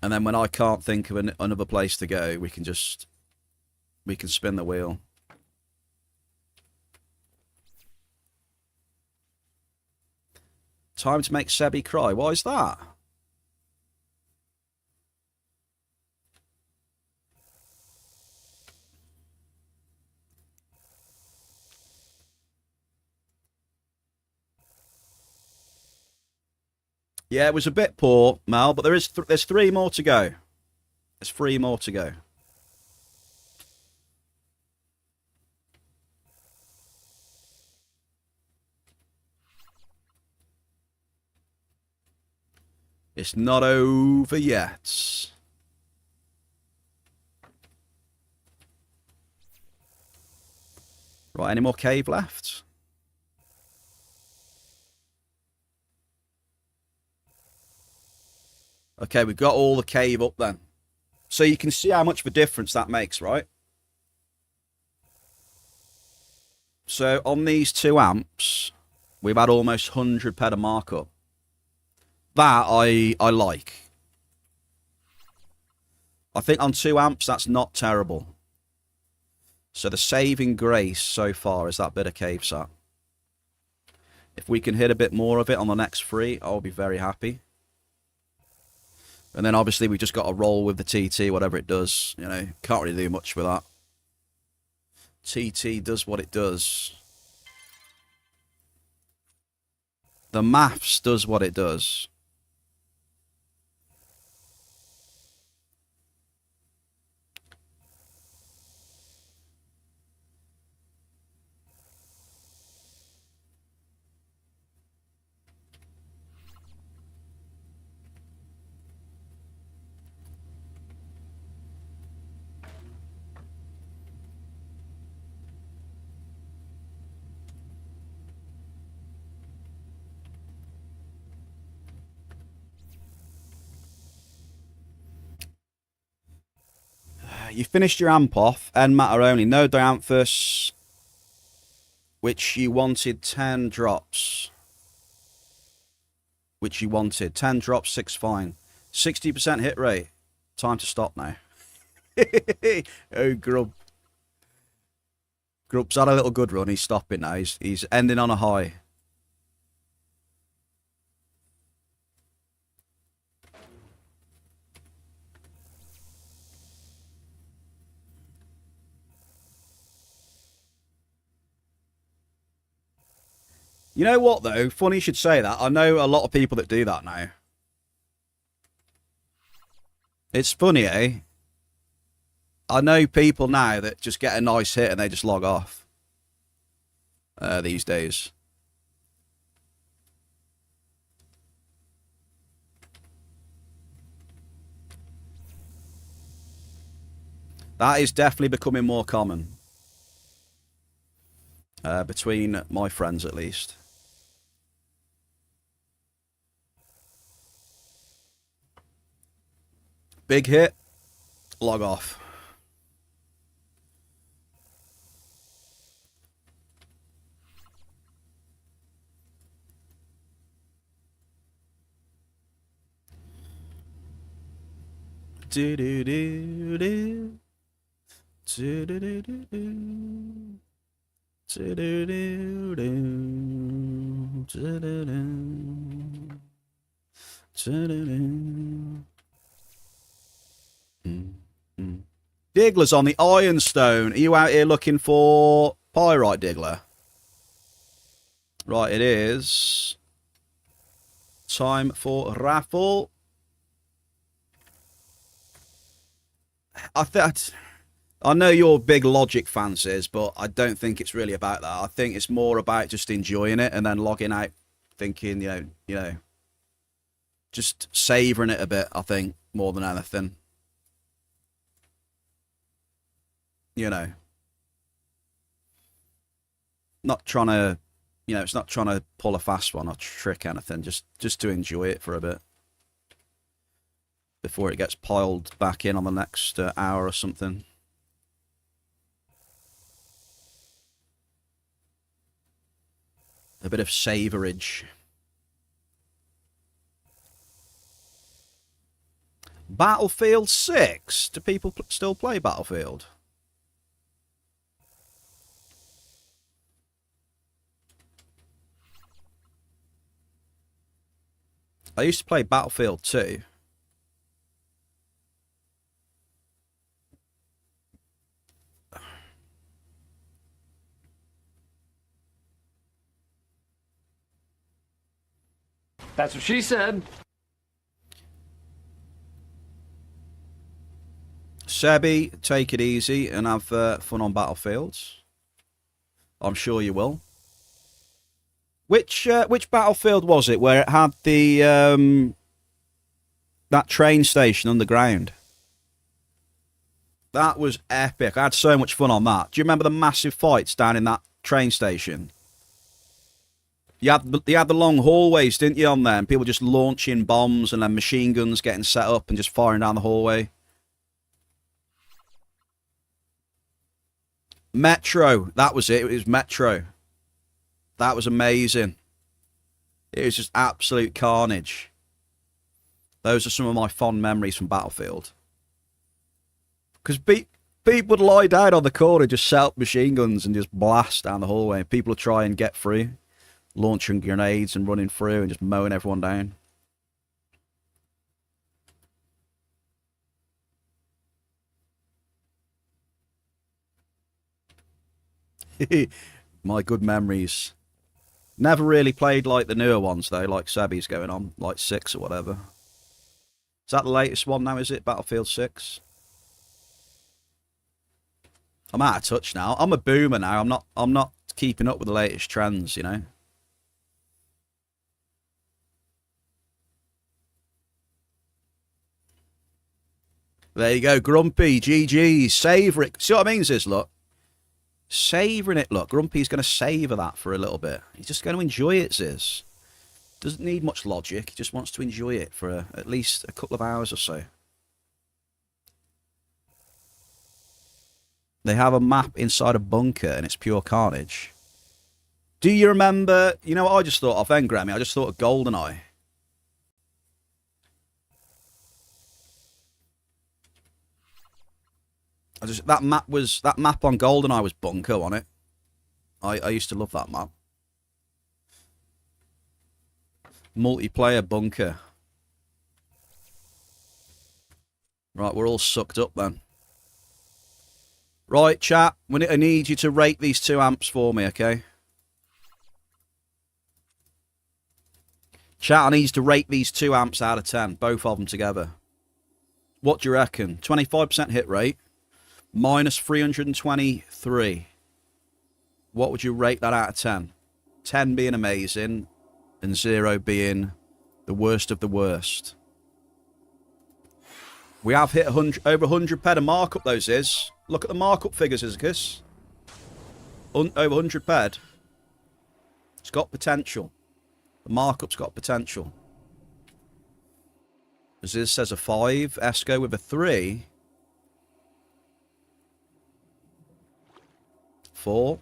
And then when I can't think of another place to go, we can spin the wheel. Time to make Sebi cry. Why is that? Yeah, it was a bit poor, Mal, but there's 3 more to go. There's 3 more to go. It's not over yet. Right, any more cave left? Okay, we've got all the cave up then. So you can see how much of a difference that makes, right? So on these 2 amps, we've had almost 100 PED of markup. That I like. I think on 2 amps, that's not terrible. So the saving grace so far is that bit of cave sat. If we can hit a bit more of it on the next 3, I'll be very happy. And then obviously we just got to roll with the TT, whatever it does. You know, can't really do much with that. TT does what it does. The maths does what it does. You finished your amp off, end matter only, no dianthus, which you wanted 10 drops. Which you wanted 10 drops, 6 fine, 60% hit rate. Time to stop now. Oh, Grub. Grub's had a little good run. He's stopping now. He's ending on a high. You know what, though? Funny you should say that. I know a lot of people that do that now. It's funny, eh? I know people now that just get a nice hit and they just log off. These days. That is definitely becoming more common. Between my friends, at least. Big hit, log off. Do do do do. Do do do do do. Do do do do. Do do do. Do do do. Diggler's on the Ironstone. Are you out here looking for pyrite, Diggler? Right, it is time for raffle. I know you're big Logic fans, but I don't think it's really about that. I think it's more about just enjoying it and then logging out, thinking, you know, just savouring it a bit. I think more than anything, you know, not trying to, you know, it's not trying to pull a fast one or trick anything. Just to enjoy it for a bit before it gets piled back in on the next hour or something. A bit of savourage. Battlefield 6? Do people still play Battlefield? I used to play Battlefield 2. That's what she said. Sebi, take it easy and have fun on Battlefields. I'm sure you will. Which Battlefield was it where it had the that train station underground? That was epic. I had so much fun on that. Do you remember the massive fights down in that train station? You had the long hallways, didn't you, on there? And people just launching bombs and then machine guns getting set up and just firing down the hallway. Metro, that was it. It was Metro. That was amazing. It was just absolute carnage. Those are some of my fond memories from Battlefield. Because people would lie down on the corner, just set up machine guns and just blast down the hallway. People would try and get through, launching grenades and running through and just mowing everyone down. My good memories. Never really played like the newer ones though, like Sebi's going on, like 6 or whatever. Is that the latest one now, is it? Battlefield 6? I'm out of touch now. I'm a boomer now. I'm not keeping up with the latest trends, you know. There you go, Grumpy, GG's, savour it. See what I mean, is look. Savouring it, look. Grumpy's going to savour that for a little bit. He's just going to enjoy it, Ziz. Doesn't need much logic. He just wants to enjoy it for at least a couple of hours or so. They have a map inside a bunker and it's pure carnage. Do you remember, you know what I just thought of then, Grammy? I just thought of GoldenEye. That map on GoldenEye was bunker, wasn't it? I used to love that map. Multiplayer bunker. Right, we're all sucked up then. Right, chat. I need you to rate these 2 amps for me, okay? Chat, I need you to rate these 2 amps out of 10. Both of them together. What do you reckon? 25% hit rate. Minus 323. What would you rate that out of 10? 10 being amazing and 0 being the worst of the worst. We have hit over 100 PED of markup, those is. Look at the markup figures, Izacus. Over 100 PED. It's got potential. The markup's got potential. Aziz says a 5. Esco with a 3. 4.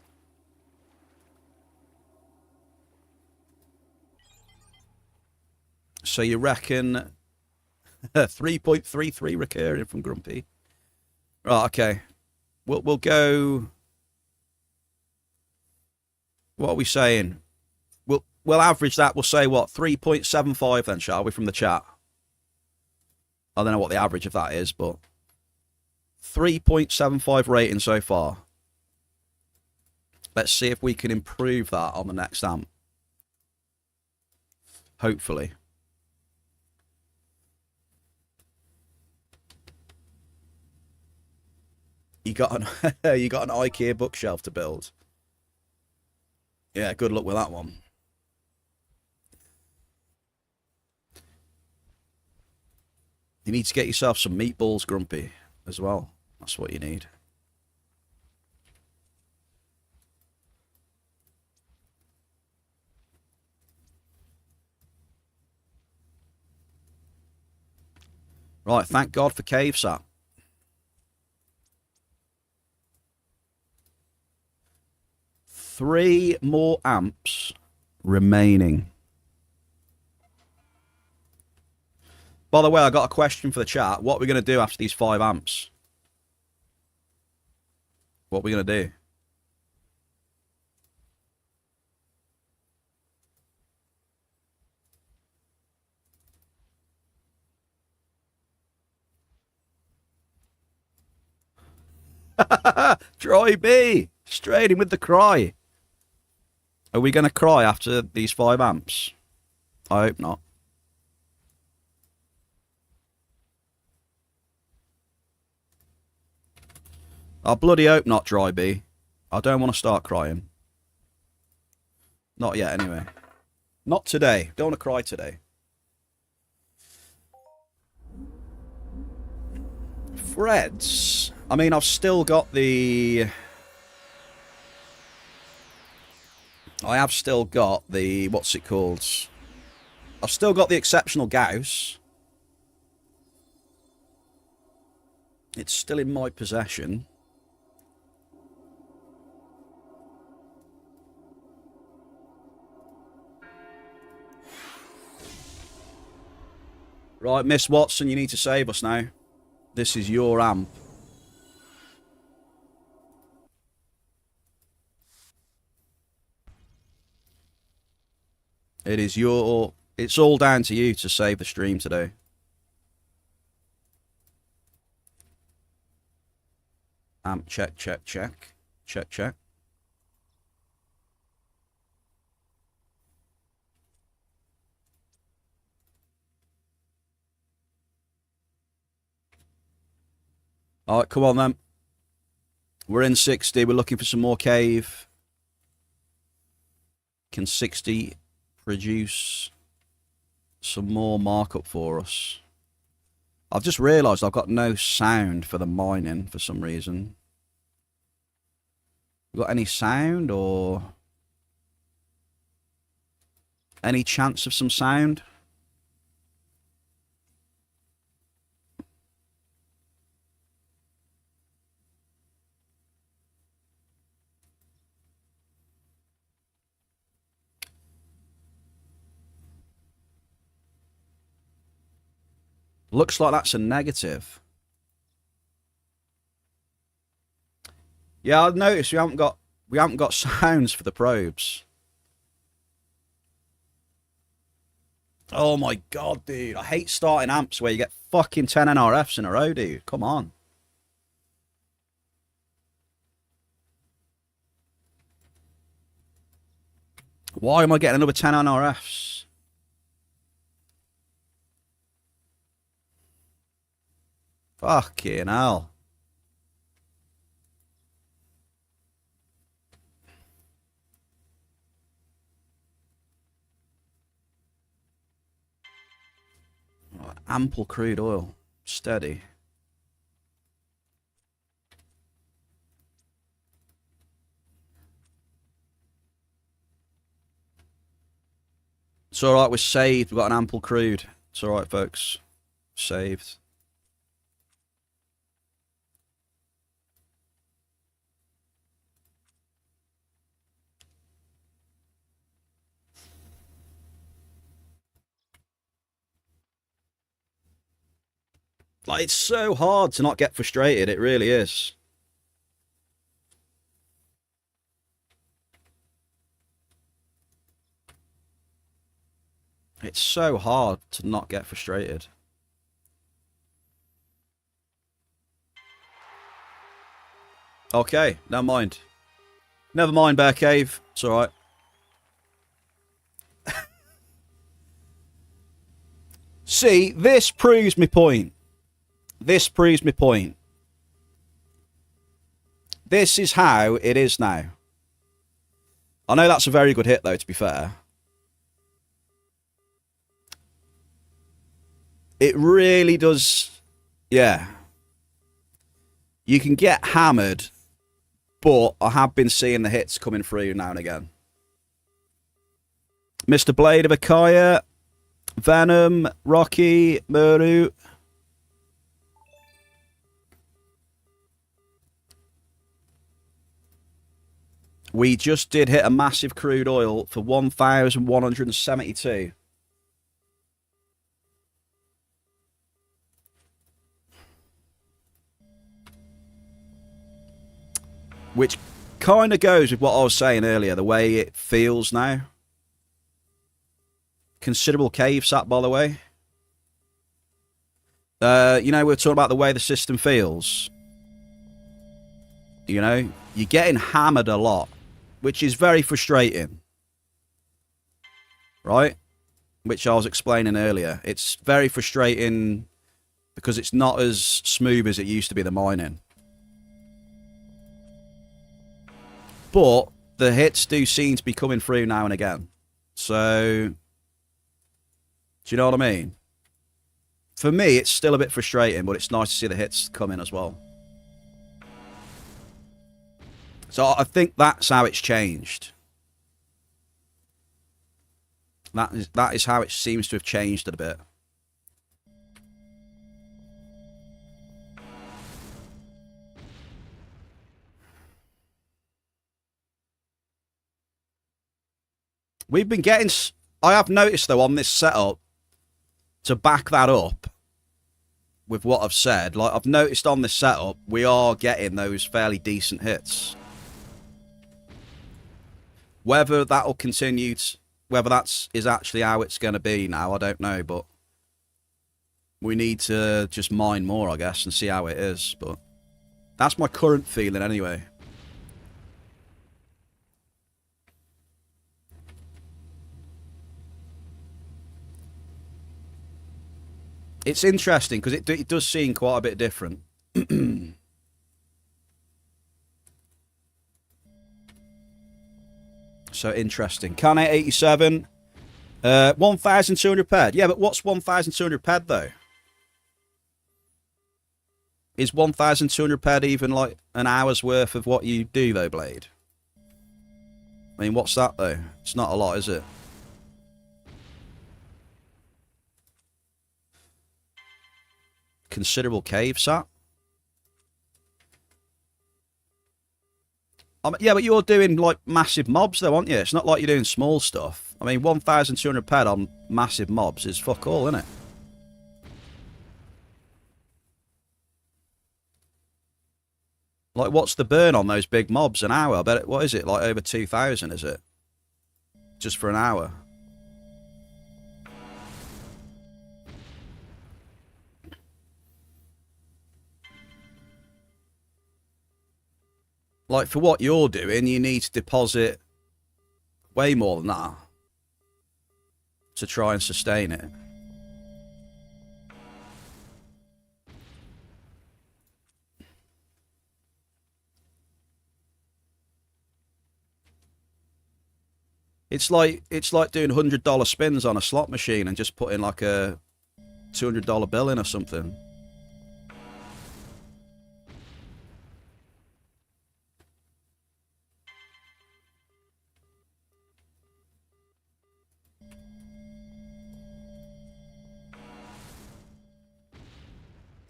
So you reckon 3.33 recurring from Grumpy? Right, okay. We'll go. What are we saying? We'll average that. We'll say what, 3.75 then, shall we, from the chat? I don't know what the average of that is, but 3.75 rating so far. Let's see if we can improve that on the next amp. Hopefully. You got an you got an IKEA bookshelf to build. Yeah, good luck with that one. You need to get yourself some meatballs, Grumpy, as well. That's what you need. Right, thank God for Cave Sat. Three more amps remaining. By the way, I got a question for the chat. What are we going to do after these 5 amps? What are we going to do? Troy B, straight in with the cry. Are we going to cry after these 5 amps? I hope not. I bloody hope not, Dry B. I don't want to start crying. Not yet, anyway. Not today. Don't want to cry today. Freds. I mean, I've still got the... I have still got the... What's it called? I've still got the exceptional Gauss. It's still in my possession. Right, Miss Watson, you need to save us now. This is your amp. It is your... It's all down to you to save the stream today. Amp check, check, check. Check, check. Alright, come on then. We're in 60. We're looking for some more cave. Can 60 produce some more markup for us? I've just realised I've got no sound for the mining for some reason. Got any sound or any chance of some sound? Looks like that's a negative. Yeah, I've noticed we haven't got sounds for the probes. Oh my god, dude. I hate starting amps where you get fucking 10 NRFs in a row, dude. Come on. Why am I getting another 10 NRFs? Fucking hell. Ample crude oil. Steady. It's alright, we're saved. We've got an ample crude. It's alright, folks. Saved. Like, it's so hard to not get frustrated. It really is. It's so hard to not get frustrated. Okay, never mind. Never mind, Bear Cave. It's alright. See, this proves my point. This proves my point. This is how it is now. I know that's a very good hit, though, to be fair. It really does... Yeah. You can get hammered, but I have been seeing the hits coming through now and again. Mr. Blade of Akaya, Venom, Rocky, Muru. We just did hit a massive crude oil for 1,172. Which kind of goes with what I was saying earlier, the way it feels now. Considerable cave sat, by the way. You know, we were talking about the way the system feels. You know, you're getting hammered a lot, which is very frustrating. Right? Which I was explaining earlier. It's very frustrating because it's not as smooth as it used to be, the mining. But the hits do seem to be coming through now and again. So, do you know what I mean? For me, it's still a bit frustrating, but it's nice to see the hits come in as well. So I think that's how it's changed. That is how it seems to have changed a bit. We've been getting... I have noticed, though, on this setup, to back that up with what I've said, like, I've noticed on this setup, we are getting those fairly decent hits. Whether that'll continue, whether is actually how it's going to be now, I don't know, but we need to just mine more, I guess, and see how it is, but that's my current feeling anyway. It's interesting because it does seem quite a bit different. So interesting. Kane 87. 1,200 PED. Yeah, but what's 1,200 PED though? Is 1,200 PED even like an hour's worth of what you do though, Blade? I mean, what's that though? It's not a lot, is it? Considerable cave sat. Yeah, but you're doing like massive mobs though, aren't you? It's not like you're doing small stuff. I mean, 1,200 PED on massive mobs is fuck all, isn't it? Like, what's the burn on those big mobs? An hour? I bet it, what is it? Like over 2,000, is it? Just for an hour. Like, for what you're doing, you need to deposit way more than that to try and sustain it. It's like doing $100 spins on a slot machine and just putting like a $200 bill in or something.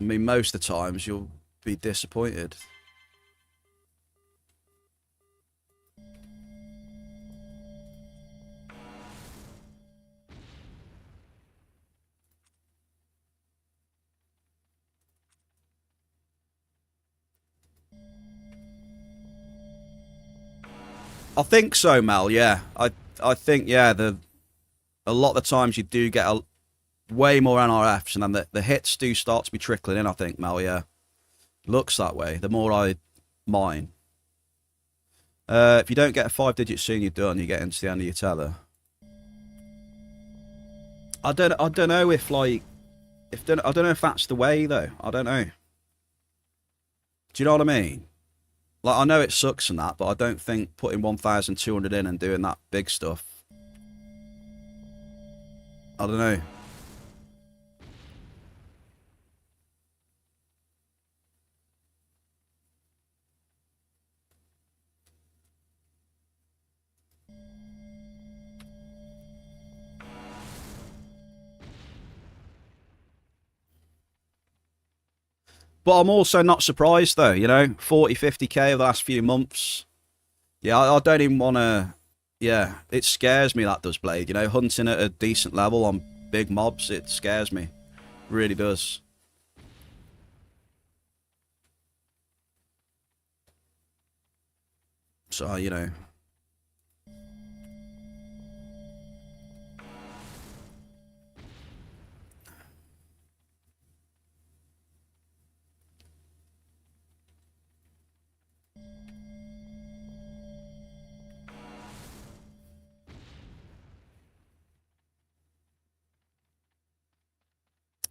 I mean, most of the times you'll be disappointed. I think so, Mel. Yeah, I think yeah. A lot of the times you do get way more NRFs, and then the hits do start to be trickling in. I think, Mel. Yeah, looks that way. The more I mine. If you don't get a 5-digit soon, you're done. You get into the end of your tether. I don't know if like, I don't know if that's the way though. I don't know. Do you know what I mean? Like, I know it sucks and that, but I don't think putting 1,200 in and doing that big stuff. I don't know. But I'm also not surprised though, you know, 40, 50k over the last few months. Yeah, I don't even want to, yeah, it scares me that does Blade, you know, hunting at a decent level on big mobs, it scares me. It really does. So, you know.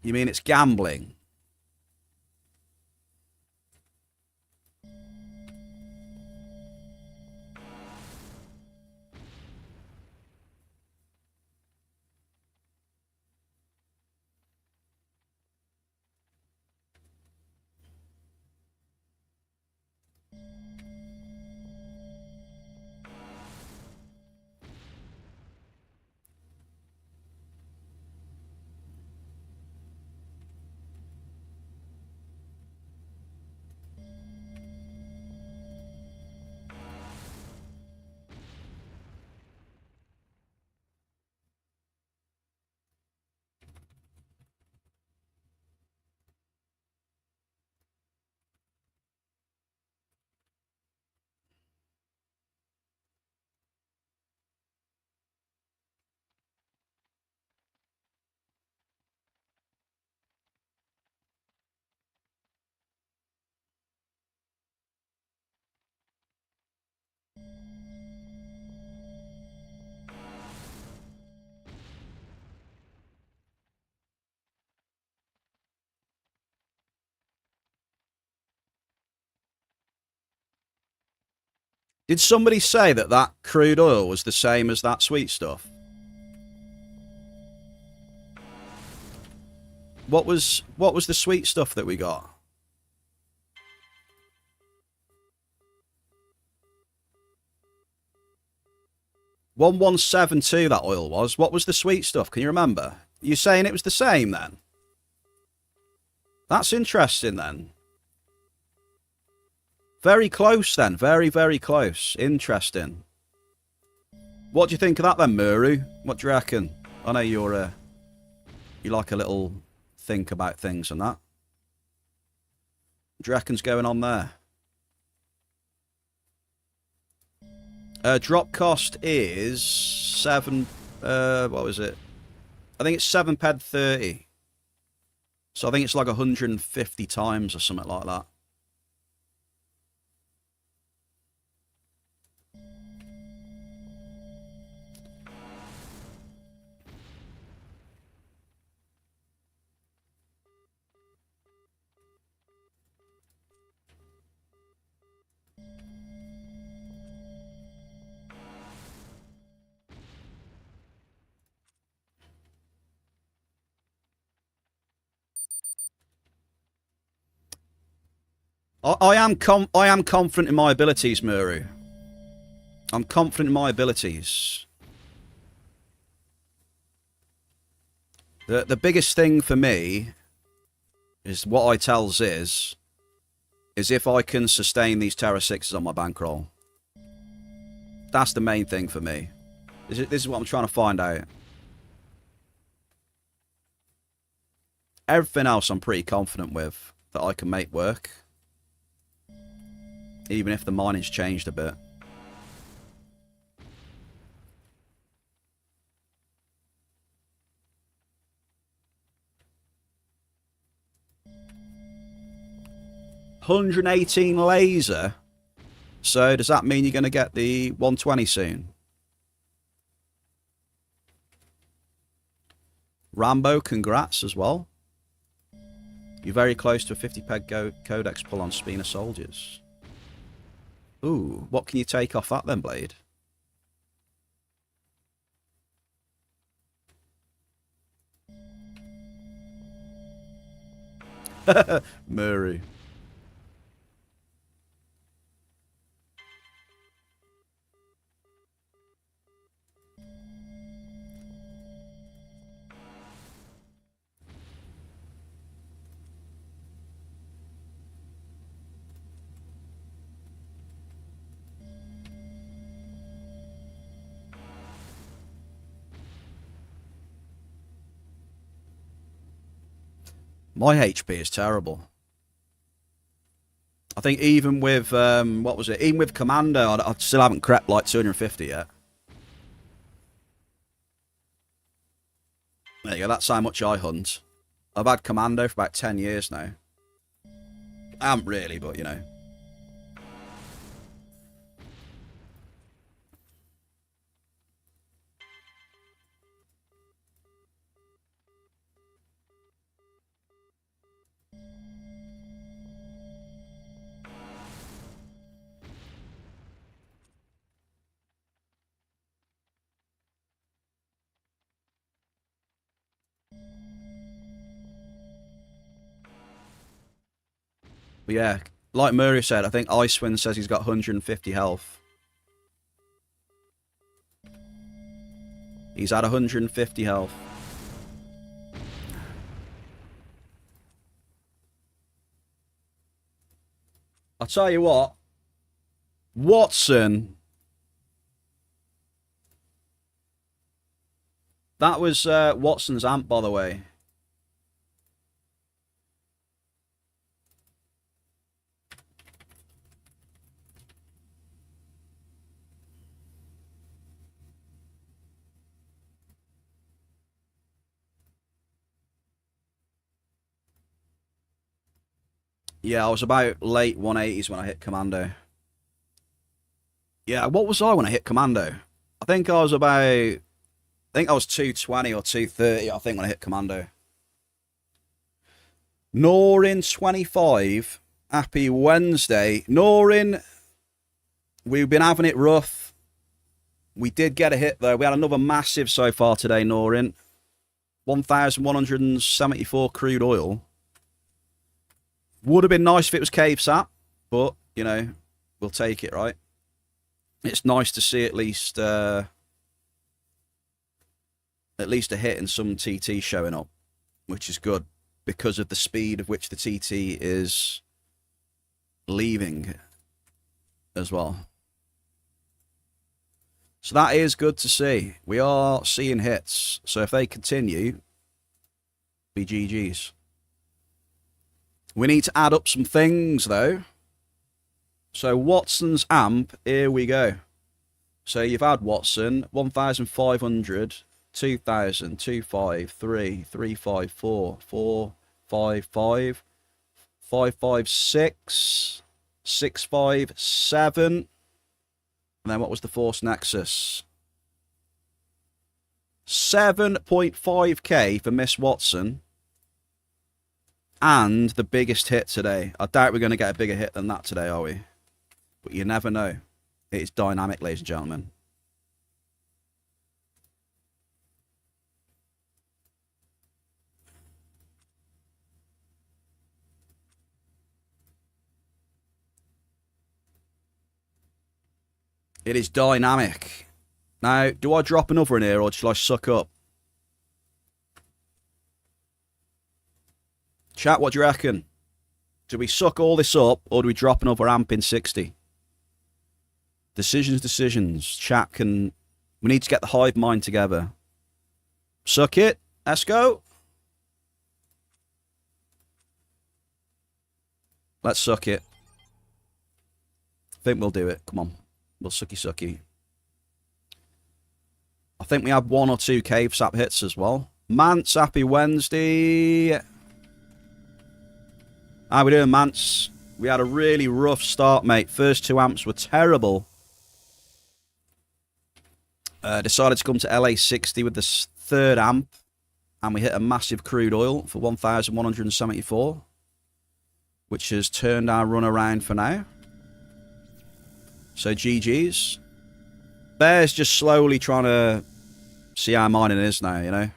You mean it's gambling? Did somebody say that that crude oil was the same as that sweet stuff? What was the sweet stuff that we got? 1172 that oil was. What was the sweet stuff? Can you remember? You're saying it was the same then? That's interesting then. Very close then. Very, very close. Interesting. What do you think of that then, Muru? What do you reckon? I know you're you like a little think about things and that. What do you reckon's going on there? Drop cost is 7... what was it? I think it's 7 PED 30. So I think it's like 150 times or something like that. I am confident in my abilities, Muru. I'm confident in my abilities. The biggest thing for me is what I tell Ziz is if I can sustain these Terra 6s on my bankroll. That's the main thing for me. This is what I'm trying to find out. Everything else I'm pretty confident with that I can make work. Even if the mining's changed a bit. $118 laser. So does that mean you're going to get the 120 soon? Rambo, congrats as well. You're very close to a 50 peg codex pull on Spina soldiers. Ooh, what can you take off that then, Blade? Murray. My HP is terrible. I think even with, what was it? Even with Commando, I still haven't crept like 250 yet. There you go, that's how much I hunt. I've had Commando for about 10 years now. I haven't really, but you know. But yeah, like Murray said, I think Icewind says he's got 150 health. He's at 150 health. I'll tell you what. Watson. That was Watson's amp, by the way. Yeah, I was about late 180s when I hit Commando. Yeah, what was I when I hit Commando? I think I was 220 or 230, I think, when I hit Commando. Norin25, happy Wednesday. Norin, we've been having it rough. We did get a hit, though. We had another massive so far today, Norin. 1,174 crude oil. Would have been nice if it was cave sap, but, you know, we'll take it, right? It's nice to see at least a hit and some TT showing up, which is good because of the speed of which the TT is leaving as well. So that is good to see. We are seeing hits. So if they continue, be GG's. We need to add up some things, though. So Watson's amp, here we go. So you've had Watson, 1,500, 2,000, 253, 354, 455, 556, 657. And then what was the Force Nexus? 7.5k for Miss Watson. And the biggest hit today. I doubt we're going to get a bigger hit than that today, are we? But you never know. It is dynamic, ladies and gentlemen. It is dynamic. Now, do I drop another in here or shall I suck up? Chat, what do you reckon? Do we suck all this up or do we drop another amp in 60? Decisions. Chat can... We need to get the hive mind together. Suck it. Let's go. Let's suck it. I think we'll do it. Come on. We'll sucky. I think we have 1 or 2 cave sap hits as well. Mance, happy Wednesday. How we doing, Mance? We had a really rough start, mate. First 2 amps were terrible. Decided to come to LA60 with the 3rd amp. And we hit a massive crude oil for 1,174. Which has turned our run around for now. So GG's. Bear's just slowly trying to see how mining is now, you know.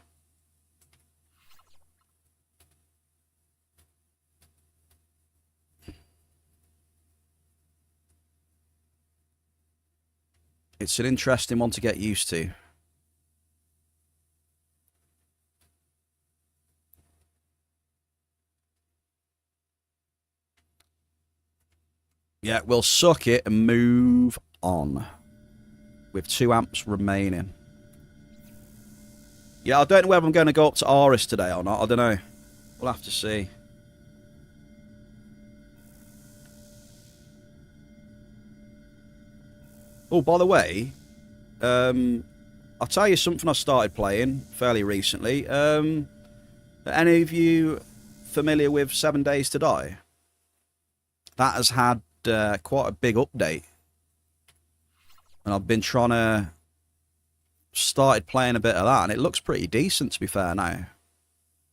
It's an interesting one to get used to. Yeah, we'll suck it and move on. With 2 amps remaining. Yeah, I don't know whether I'm going to go up to Aris today or not. I don't know. We'll have to see. Oh, by the way, I'll tell you something I started playing fairly recently. Are any of you familiar with 7 Days to Die? That has had quite a big update. And I've been trying to... started playing a bit of that, and it looks pretty decent, to be fair, now.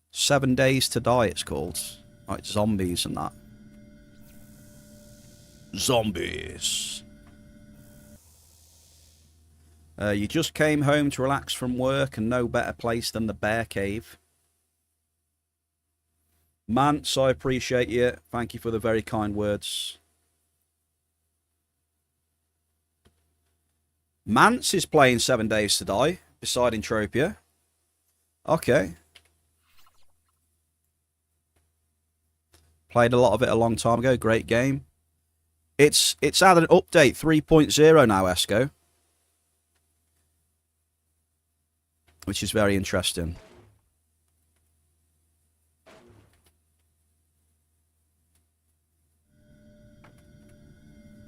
7 Days to Die, it's called. Like zombies and that. Zombies. You just came home to relax from work, and no better place than the Bear Cave. Mance, I appreciate you. Thank you for the very kind words. Mance is playing 7 Days to Die beside Entropia. Okay. Played a lot of it a long time ago. Great game. It's had an update 3.0 now, Esco. Which is very interesting.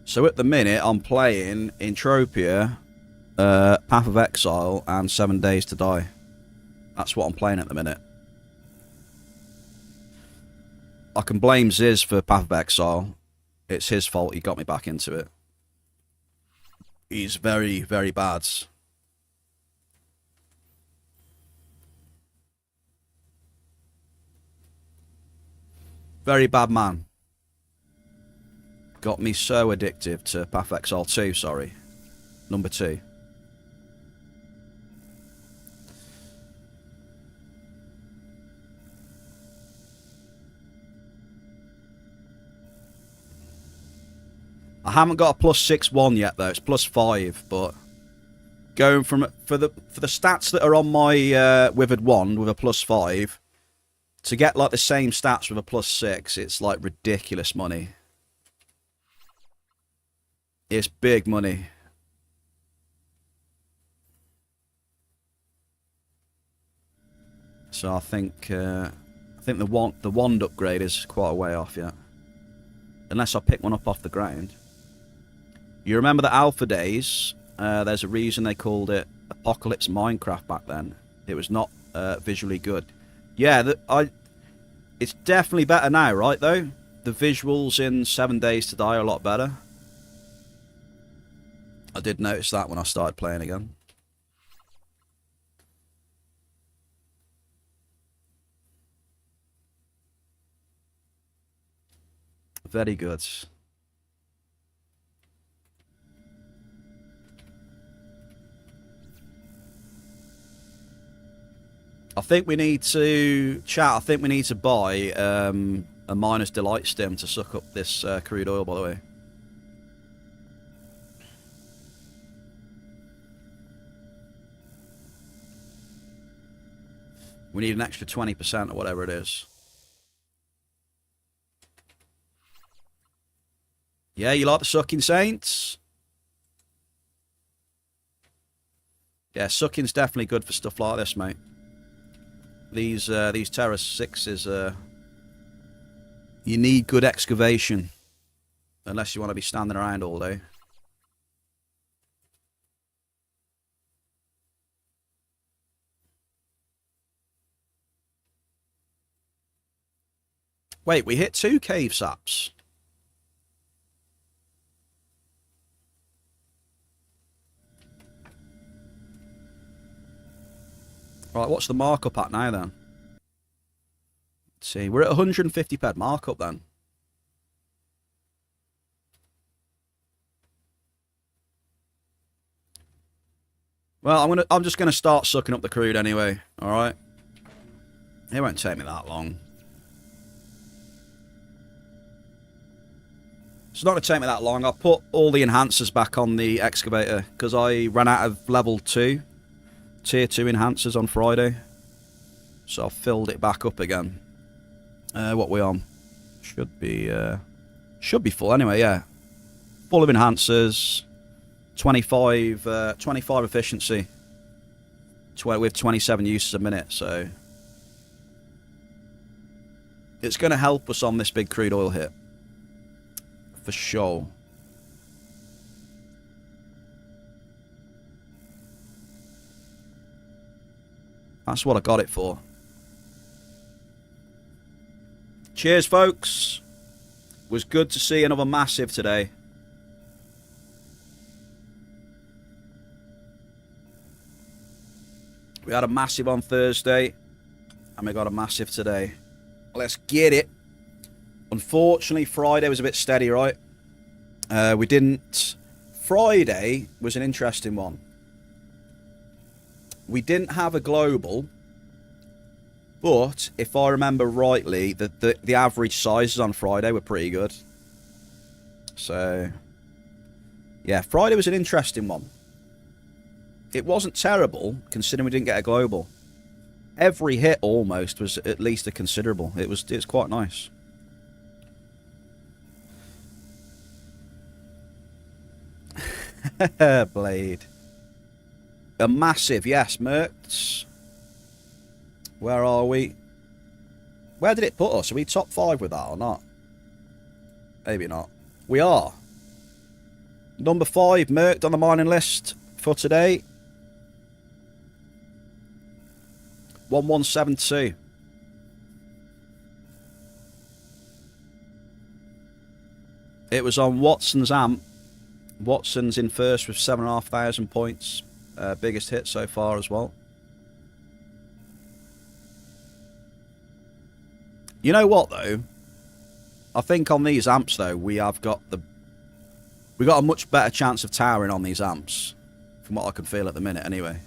So at the minute, I'm playing Entropia, Path of Exile, and 7 Days to Die. That's what I'm playing at the minute. I can blame Ziz for Path of Exile. It's his fault. He got me back into it. He's very, very bad. Very bad man. Got me so addictive to Path of Exile 2, sorry. Number 2. I haven't got a +6-1 yet though. It's +5, but going from for the stats that are on my Withered 1 with a +5 to get like the same stats with a +6, it's like ridiculous money. It's big money. So I think the wand upgrade is quite a way off yet. Unless I pick one up off the ground. You remember the alpha days? There's a reason they called it Apocalypse Minecraft back then. It was not visually good. Yeah, it's definitely better now, right, though? The visuals in 7 Days to Die are a lot better. I did notice that when I started playing again. Very good. I think we need to... Chat, I think we need to buy a Miner's Delight stem to suck up this crude oil, by the way. We need an extra 20% or whatever it is. Yeah, you like the sucking, Saints? Yeah, sucking's definitely good for stuff like this, mate. These Terra 6s, you need good excavation. Unless you want to be standing around all day. Wait, we hit 2 cave saps. Right, what's the markup at now then? Let's see, we're at 150 PED markup then. Well, I'm just gonna start sucking up the crude anyway. All right. It won't take me that long. It's not going to take me that long. I put all the enhancers back on the excavator because I ran out of level 2, tier 2 enhancers on Friday. So I filled it back up again. What we on? Should be full anyway, yeah. Full of enhancers, 25 efficiency, with 27 uses a minute, so it's going to help us on this big crude oil hit. For sure. That's what I got it for. Cheers, folks. Was good to see another massive today. We had a massive on Thursday, and we got a massive today. Let's get it. Unfortunately, Friday was a bit steady, right? We didn't... Friday was an interesting one. We didn't have a global, but if I remember rightly, the average sizes on Friday were pretty good. So, yeah, Friday was an interesting one. It wasn't terrible, considering we didn't get a global. Every hit almost was at least a considerable. It's quite nice. Blade. A massive, yes, Mercs. Where are we? Where did it put us? Are we top 5 with that or not? Maybe not. We are. Number 5, Mercked on the mining list for today. 1172. It was on Watson's amp. Watson's in first with 7,500 points. Biggest hit so far as well. You know what though? I think on these amps though, we got a much better chance of towering on these amps, from what I can feel at the minute anyway.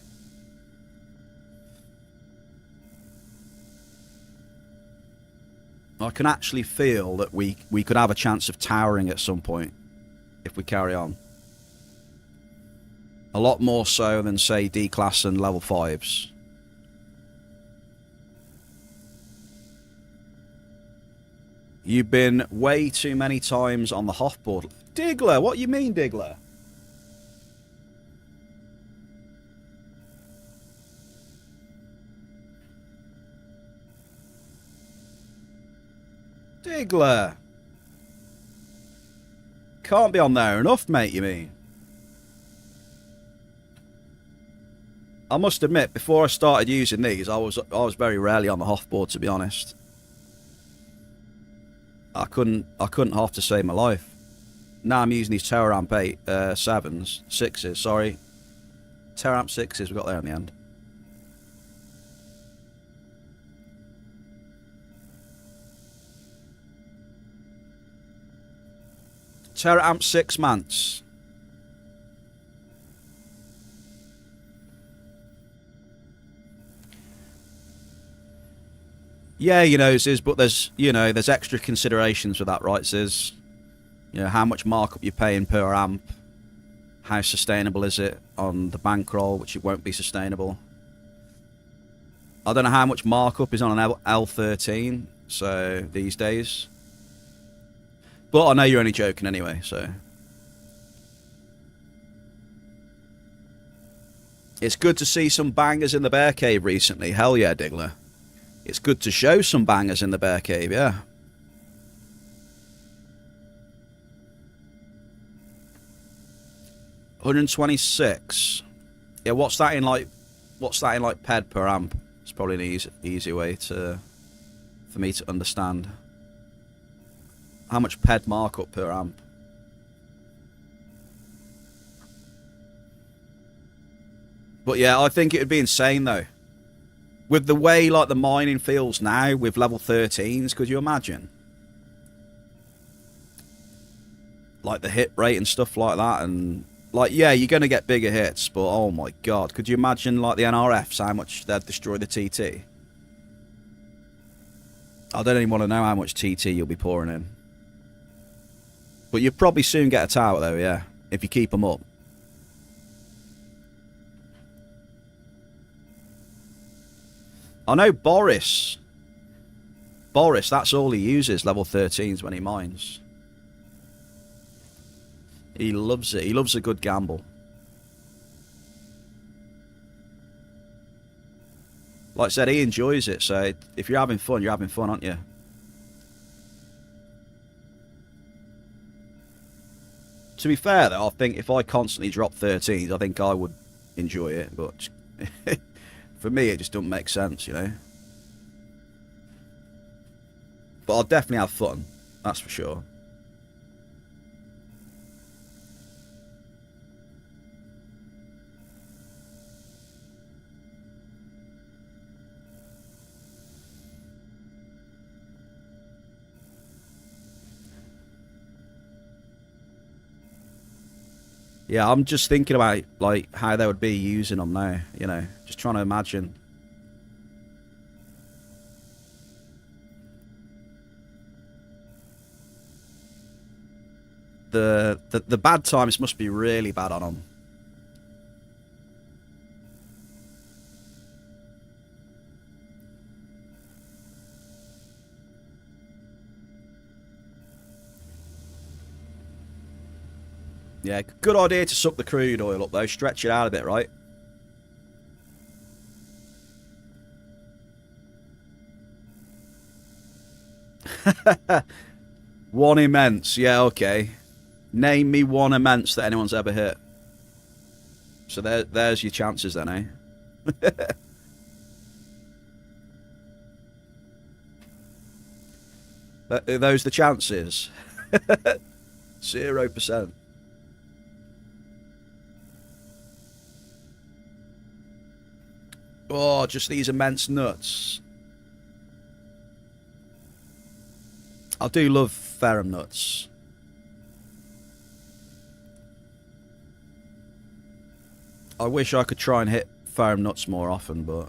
I can actually feel that we could have a chance of towering at some point if we carry on. A lot more so than, say, D-Class and level 5s. You've been way too many times on the Hoffboard. Diggler, what you mean, Diggler? Diggler. Can't be on there enough, mate, you mean? I must admit, before I started using these, I was very rarely on the Hoffboard, to be honest. I couldn't Hoff to save my life. Now I'm using these Terra Amp 6s, sorry. Terra Amp 6s we got there in the end. Terra Amp 6 Mance. Yeah, you know, Ziz, but there's extra considerations with that, right, Ziz? You know, how much markup you're paying per amp, how sustainable is it on the bankroll, which it won't be sustainable. I don't know how much markup is on an L13, so these days. But I know you're only joking anyway, so. It's good to see some bangers in the bear cave recently. Hell yeah, Diggler. It's good to show some bangers in the bear cave, yeah. $126. Yeah, what's that in like PED per amp? It's probably an easy way for me to understand. How much PED markup per amp? But yeah, I think it would be insane though. With the way like the mining feels now with level 13s, could you imagine? Like the hit rate and stuff like that, and like, yeah, you're going to get bigger hits, but oh my god, could you imagine like the NRFs, how much they'd destroy the TT? I don't even want to know how much TT you'll be pouring in. But you'll probably soon get a tower though, yeah, if you keep them up. I know Boris, that's all he uses, level 13s when he mines. He loves it. He loves a good gamble. Like I said, he enjoys it, so if you're having fun, aren't you? To be fair though, I think if I constantly drop 13s, I think I would enjoy it, but for me it just doesn't make sense, you know? But I'll definitely have fun, that's for sure. Yeah, I'm just thinking about like how they would be using them now, you know, just trying to imagine. The bad times must be really bad on them. Yeah, good idea to suck the crude oil up though, stretch it out a bit, right? One immense, yeah, okay. Name me one immense that anyone's ever hit. So there's your chances then, eh? Are those the chances? 0%. Oh, just these immense nuts. I do love ferrum nuts. I wish I could try and hit ferrum nuts more often, but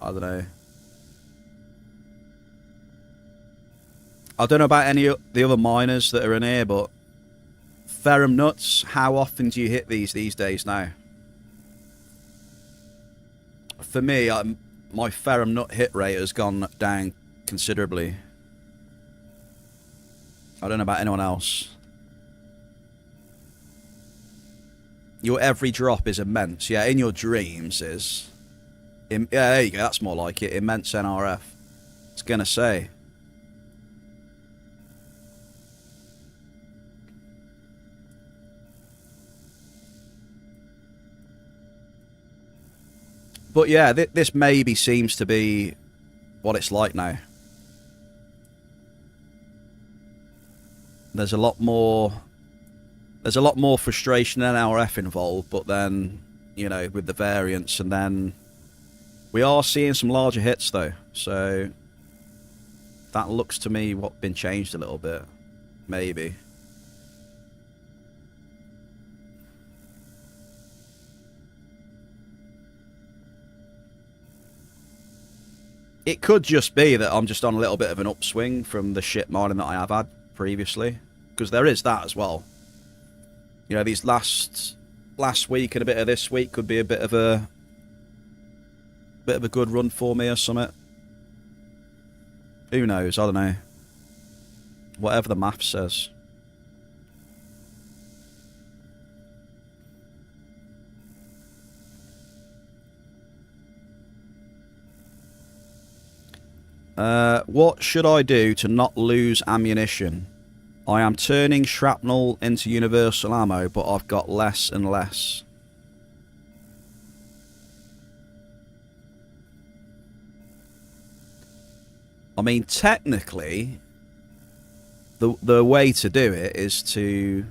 I don't know. I don't know about any of the other miners that are in here, but ferrum nuts, how often do you hit these days now? For me, my ferrum nut hit rate has gone down considerably. I don't know about anyone else. Your every drop is immense. Yeah, in your dreams is... yeah, there you go. That's more like it. Immense NRF. I was going to say. But yeah, this maybe seems to be what it's like now. There's a lot more frustration and NRF involved, but then, you know, with the variants, and then we are seeing some larger hits though, so that looks to me what's been changed a little bit, maybe. It could just be that I'm just on a little bit of an upswing from the shit mining that I have had previously, because there is that as well. You know, these last week and a bit of this week could be a bit of a good run for me or something. Who knows? I don't know. Whatever the math says. What should I do to not lose ammunition? I am turning shrapnel into universal ammo, but I've got less and less. I mean, technically, the way to do it is to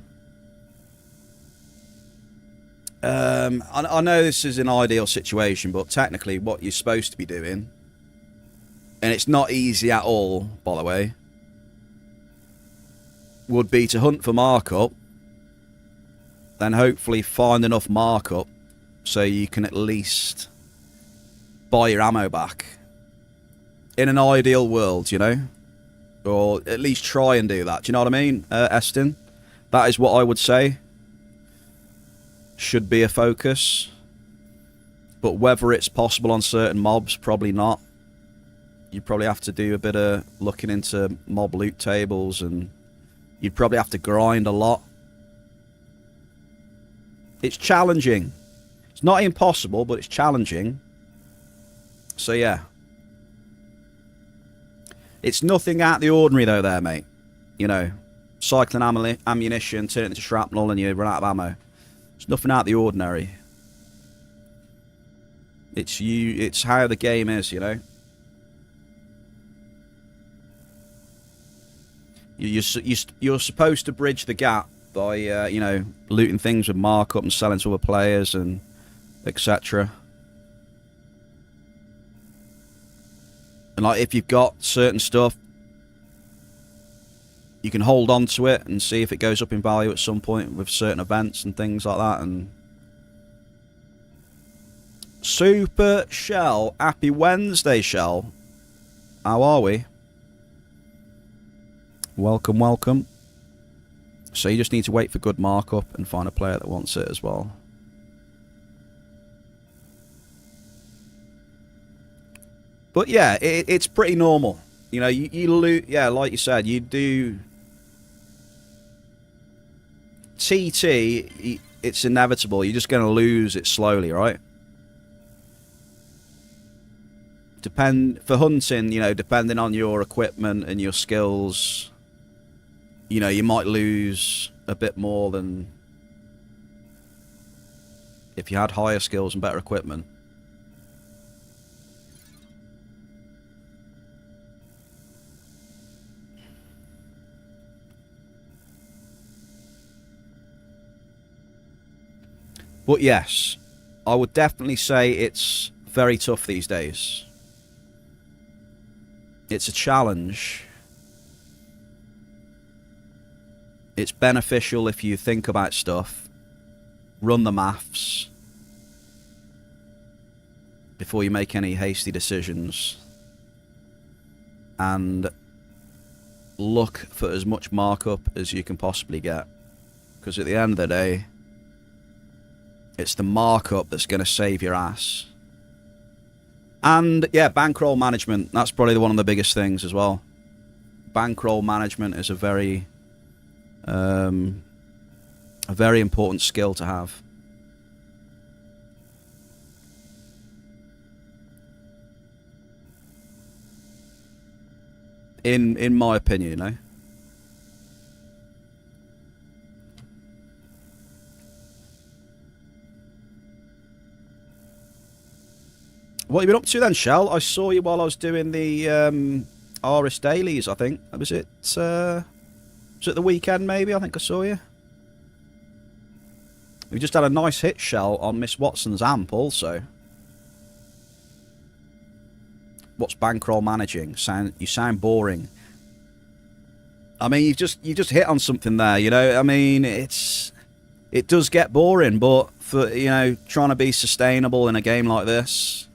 I know this is an ideal situation, but technically what you're supposed to be doing, and it's not easy at all, by the way, would be to hunt for markup, then hopefully find enough markup so you can at least buy your ammo back. In an ideal world, you know? Or at least try and do that. Do you know what I mean, Eston? That is what I would say. Should be a focus. But whether it's possible on certain mobs, probably not. You probably have to do a bit of looking into mob loot tables, and you'd probably have to grind a lot. It's challenging. It's not impossible, but it's challenging. So yeah. It's nothing out of the ordinary though there, mate. You know, cycling ammunition, turn it into shrapnel and you run out of ammo. It's nothing out of the ordinary. It's how the game is, you know. You're supposed to bridge the gap by, you know, looting things with markup and selling to other players and etc. And like, if you've got certain stuff, you can hold on to it and see if it goes up in value at some point with certain events and things like that. And Super Shell, happy Wednesday, Shell. How are we? Welcome, welcome. So you just need to wait for good markup and find a player that wants it as well. But yeah, it's pretty normal. You know, you loot, yeah, like you said, you do TT, it's inevitable. You're just going to lose it slowly, right? For hunting, you know, depending on your equipment and your skills, you know, you might lose a bit more than if you had higher skills and better equipment. But yes, I would definitely say it's very tough these days. It's a challenge. It's beneficial if you think about stuff, run the maths before you make any hasty decisions, and look for as much markup as you can possibly get. Because at the end of the day, it's the markup that's going to save your ass. And yeah, bankroll management, that's probably one of the biggest things as well. Bankroll management is a very important skill to have. In my opinion, you know. What have you been up to then, Shell? I saw you while I was doing the Aris dailies, I think. Was it the weekend, maybe? I think I saw you. We just had a nice hit, Shell, on Miss Watson's amp also. What's bankroll managing? You sound boring. I mean, you just hit on something there, you know. I mean, it does get boring, but for, you know, trying to be sustainable in a game like this,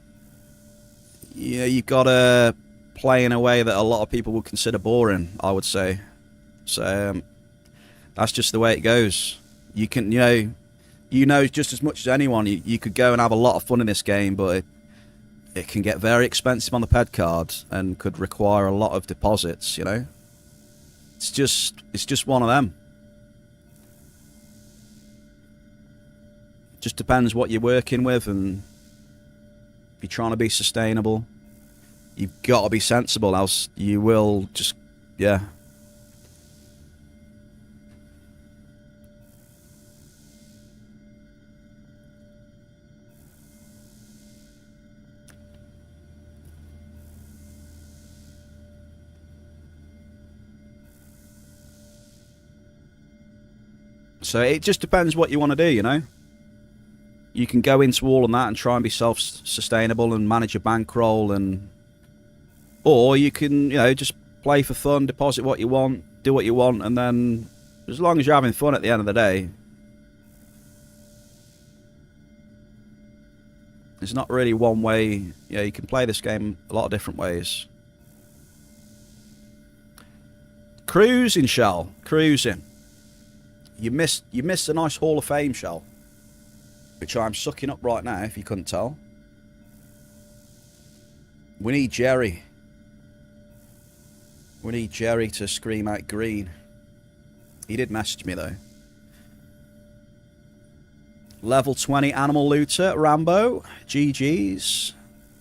yeah, you've got to play in a way that a lot of people would consider boring, I would say. So that's just the way it goes. You can, you know just as much as anyone, you could go and have a lot of fun in this game, but it can get very expensive on the PED card and could require a lot of deposits, you know. It's just one of them. Just depends what you're working with, and if you're trying to be sustainable, you've got to be sensible, else you will just, yeah. So it just depends what you want to do, you know. you can go into all of that and try and be self-sustainable and manage your bankroll, or you can, you know, just play for fun, deposit what you want, do what you want, and then as long as you're having fun at the end of the day, it's not really one way. You know, you can play this game a lot of different ways. Cruising, Shell. Cruising. You missed a nice Hall of Fame, Shell, which I'm sucking up right now, if you couldn't tell. We need Jerry. We need Jerry to scream out green. He did message me, though. Level 20 Animal Looter, Rambo. GG's.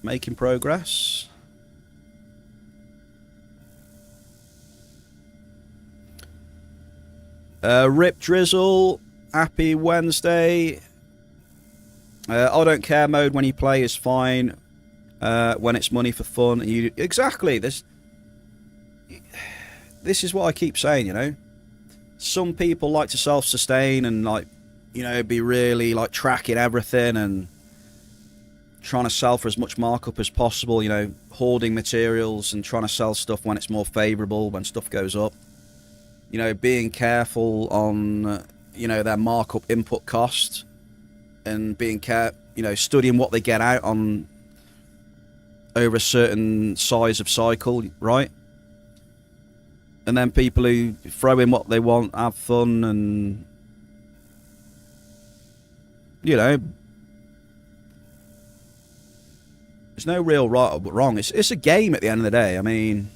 Making progress. Rip Drizzle. Happy Wednesday. I don't care mode when you play is fine. When it's money for fun. Exactly. This is what I keep saying, you know. Some people like to self-sustain and, like, you know, be really, like, tracking everything and trying to sell for as much markup as possible, you know, hoarding materials and trying to sell stuff when it's more favourable, when stuff goes up. You know, being careful on, you know, their markup input cost and being you know, studying what they get out on over a certain size of cycle, right? And then people who throw in what they want, have fun, and, you know, there's no real right or wrong. It's a game at the end of the day. I mean,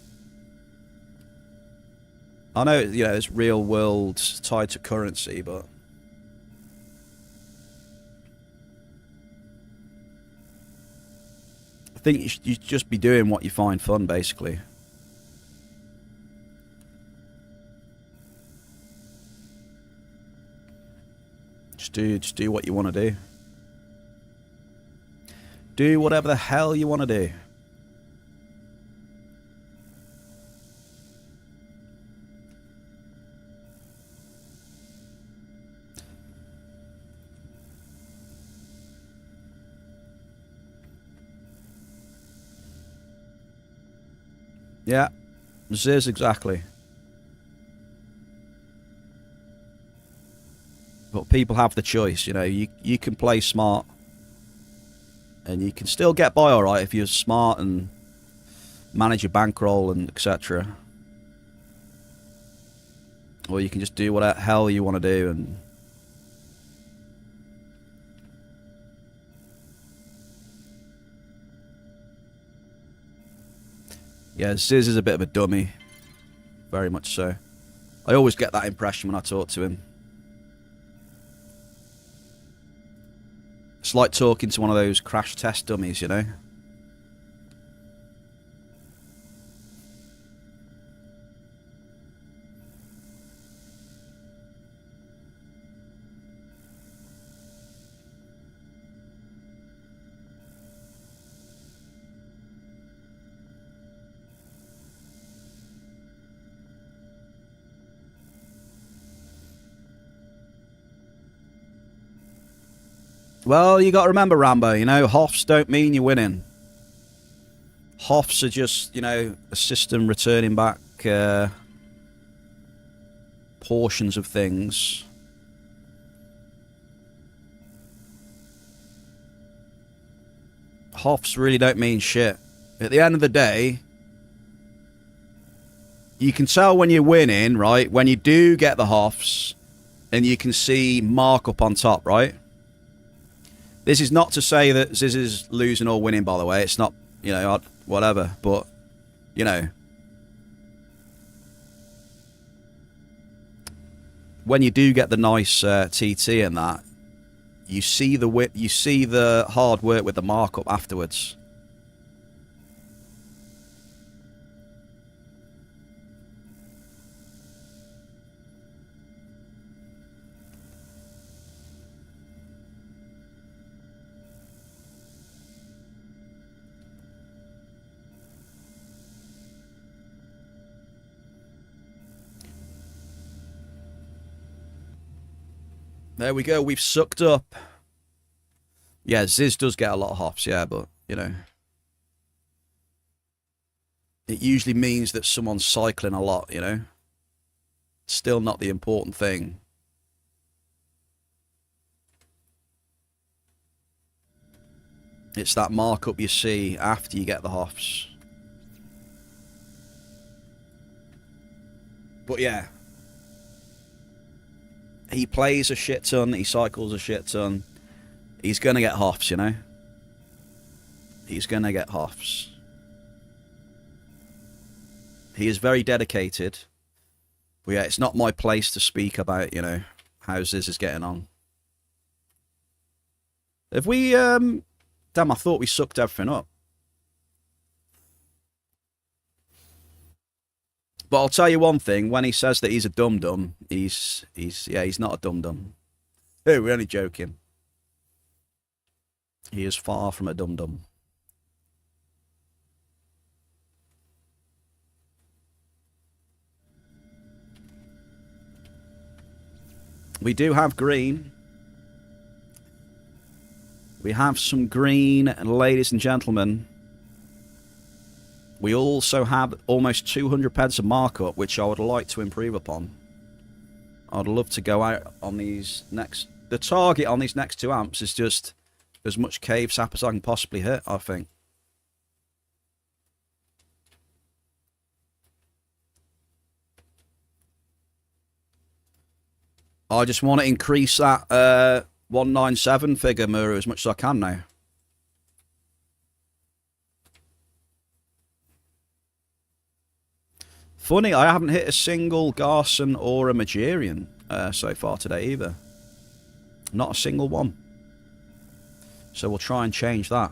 I know, you know, it's real world tied to currency, but I think you should just be doing what you find fun, basically. Just do what you want to do. Do whatever the hell you want to do. Yeah, Ziz, exactly. But people have the choice, you know. You can play smart, and you can still get by all right if you're smart and manage your bankroll and etc. Or you can just do what the hell you want to do and yeah, Ziz is a bit of a dummy. Very much so. I always get that impression when I talk to him. It's like talking to one of those crash test dummies, you know? Well, you got to remember, Rambo, you know, Hoffs don't mean you're winning. Hoffs are just, you know, a system returning back portions of things. Hoffs really don't mean shit. At the end of the day, you can tell when you're winning, right? When you do get the Hoffs, and you can see markup on top, right? This is not to say that Ziz is losing or winning, by the way. It's not, you know, whatever. But, you know, when you do get the nice TT and that, you see the hard work with the markup afterwards. There we go, we've sucked up Yeah, Ziz does get a lot of hops, yeah, but, you know, it usually means that someone's cycling a lot, you know. Still not the important thing. It's that markup you see after you get the hops. But yeah, he plays a shit ton, he cycles a shit ton. He's going to get hops, you know. He's going to get hops. He is very dedicated. But yeah, it's not my place to speak about, you know, how Ziz is getting on. Have we, damn, I thought we sucked everything up. But I'll tell you one thing, when he says that he's a dum-dum, he's not a dum-dum. Hey, we're only joking. He is far from a dum-dum. We do have green. We have some green, ladies and gentlemen. We also have almost 200 PEDs of markup, which I would like to improve upon. I'd love to go out on these next... The target on these next 2 amps is just as much cave sap as I can possibly hit, I think. I just want to increase that 197 figure, Muru, as much as I can now. Funny, I haven't hit a single Garson or a Magerian so far today either. Not a single one. So we'll try and change that.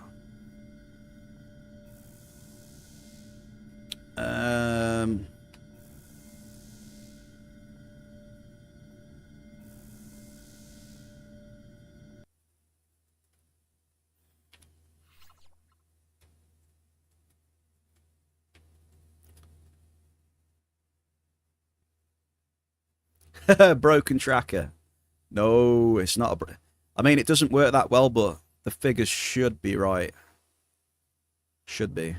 Broken tracker. No, it's not a... I mean, it doesn't work that well, but the figures should be right. Should be.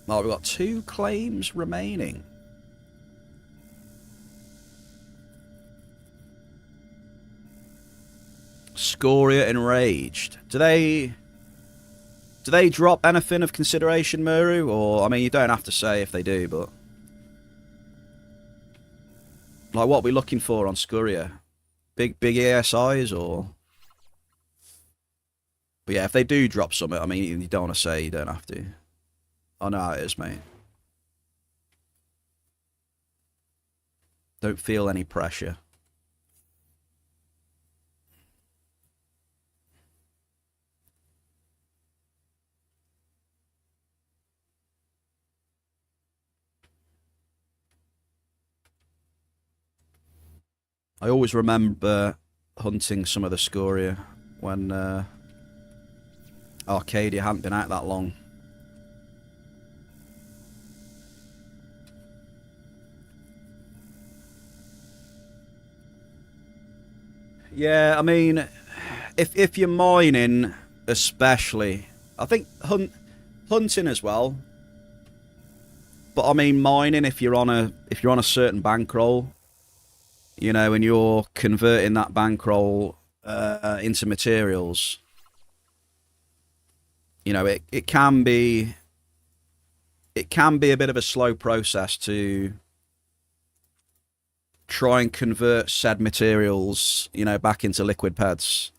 Oh, we've got 2 claims remaining. Scoria Enraged. Do they drop anything of consideration, Muru? Or, I mean, you don't have to say if they do, but... Like, what are we looking for on Scoria? Big ASIs, or... But yeah, if they do drop something, I mean, you don't want to say, you don't have to. I know how it is, mate. Don't feel any pressure. I always remember hunting some of the Scoria when Arcadia hadn't been out that long. Yeah, I mean, if you're mining, especially, I think hunting as well. But I mean, mining, if you're on a certain bankroll, you know, and you're converting that bankroll into materials, you know, it can be a bit of a slow process to try and convert said materials, you know, back into liquid PEDs.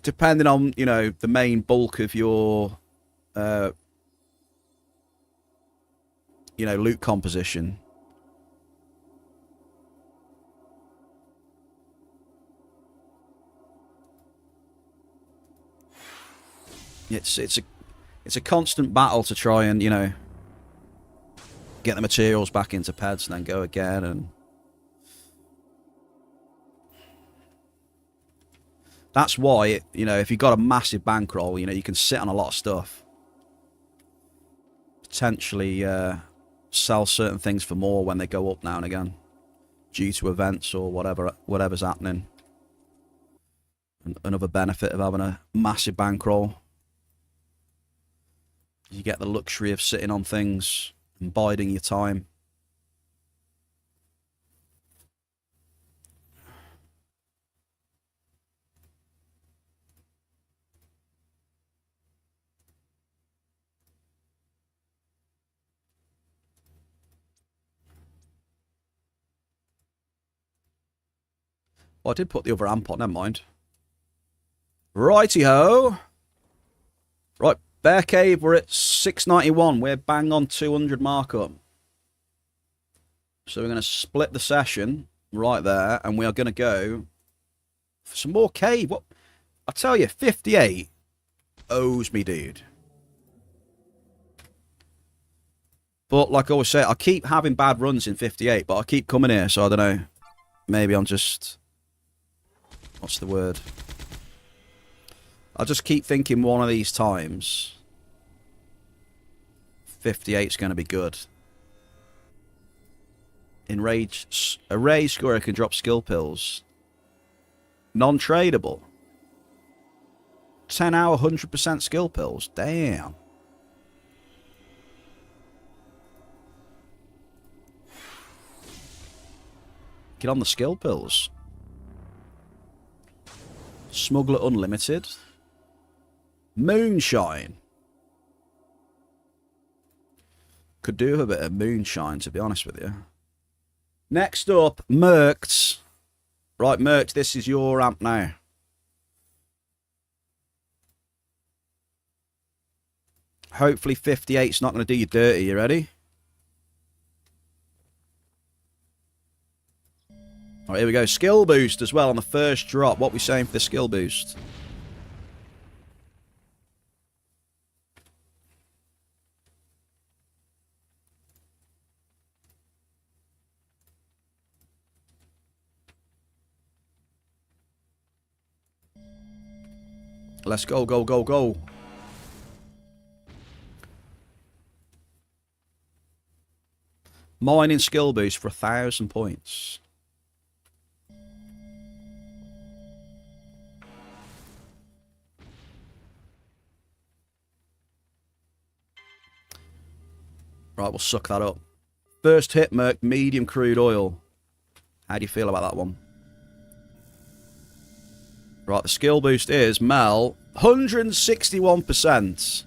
Depending on, you know, the main bulk of your, you know, loot composition. It's a constant battle to try and, you know, get the materials back into PEDs and then go again. And that's why, you know, if you've got a massive bankroll, you know, you can sit on a lot of stuff. potentially sell certain things for more when they go up now and again, due to events or whatever's happening. Another benefit of having a massive bankroll. You get the luxury of sitting on things and biding your time. Oh, I did put the other amp on, never mind. Righty-ho. Right, Bear Cave, we're at 691. We're bang on 200 markup. So we're going to split the session right there, and we are going to go for some more cave. What? I tell you, 58 owes me, dude. But like I always say, I keep having bad runs in 58, but I keep coming here, so I don't know. Maybe I'm just... What's the word? I just keep thinking one of these times 58's going to be good. A rage scorer can drop skill pills. Non-tradable. 10 hour 100% skill pills. Damn. Get on the skill pills. Smuggler Unlimited. Moonshine. Could do with a bit of moonshine, to be honest with you. Next up, Merked. Right, Merked, this is your amp now. Hopefully 58's not going to do you dirty. You ready? Alright, here we go. Skill boost as well on the first drop. What are we saying for the skill boost? Let's go, go, go, go. Mining skill boost for 1,000 points. Right, we'll suck that up. First hit, Merc, medium crude oil. How do you feel about that one? Right, the skill boost is, Mel, 161%.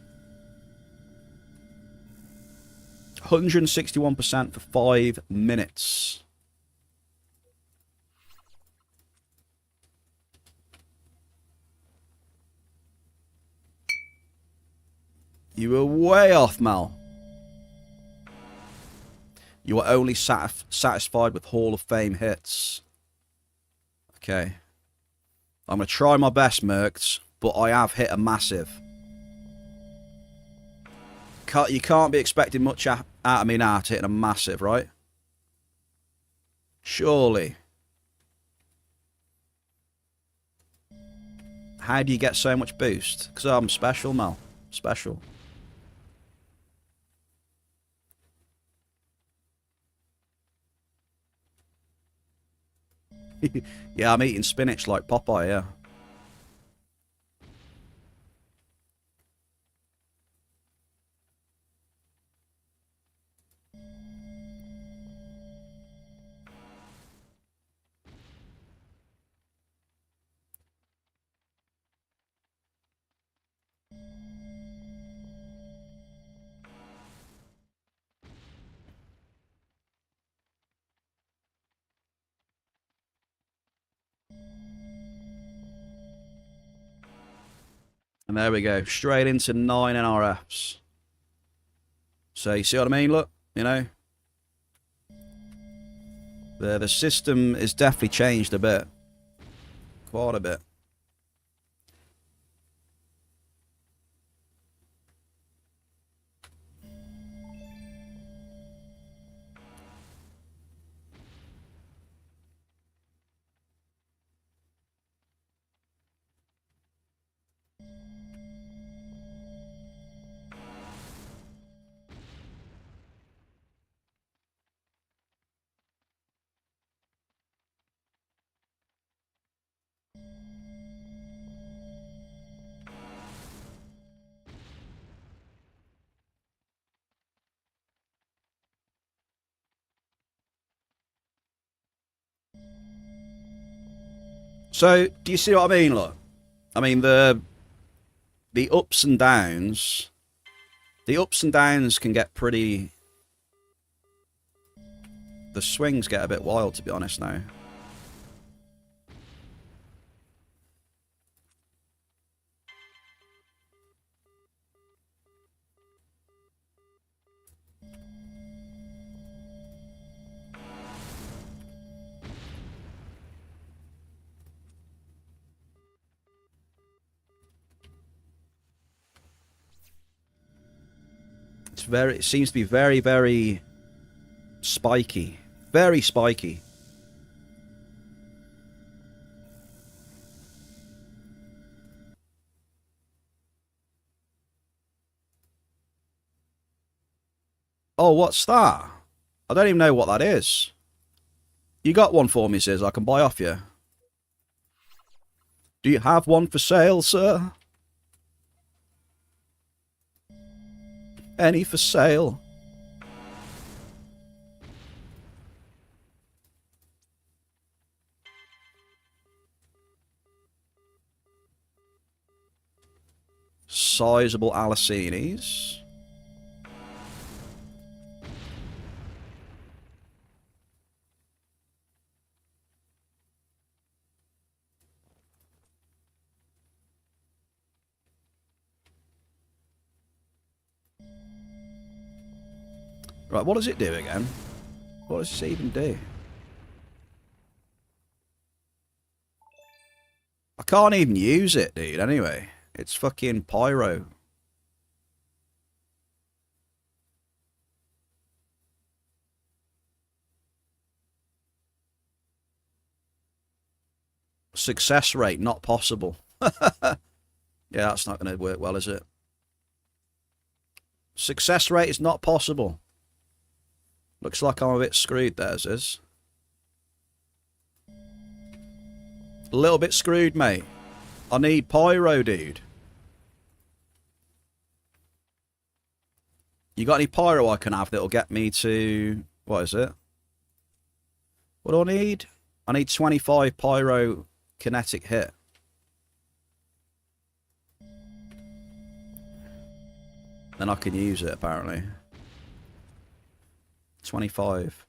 161% for 5 minutes. You were way off, Mel. You are only satisfied with Hall of Fame hits. Okay. I'm going to try my best, Mercs, but I have hit a massive. You can't be expecting much out of me now to hit a massive, right? Surely. How do you get so much boost? Because I'm special, Mel. Special. Yeah, I'm eating spinach like Popeye, yeah. And there we go. Straight into 9 NRFs. So, you see what I mean? Look, you know. The system has definitely changed a bit. Quite a bit. So, do you see what I mean? Look, I mean the ups and downs. The ups and downs can get pretty. The swings get a bit wild, to be honest. Now. It seems to be very, very spiky. Very spiky. Oh, what's that? I don't even know what that is. You got one for me, sis. I can buy off you. Do you have one for sale, sir? Any for sale? Sizable Alicinis. Right, what does it do again? What does this even do? I can't even use it, dude, anyway. It's fucking pyro. Success rate, not possible. Yeah, that's not going to work well, is it? Success rate is not possible. Looks like I'm a bit screwed there, Ziz. A little bit screwed, mate. I need pyro, dude. You got any pyro I can have that'll get me to... What is it? What do I need? I need 25 pyro kinetic hit. Then I can use it, apparently. 25.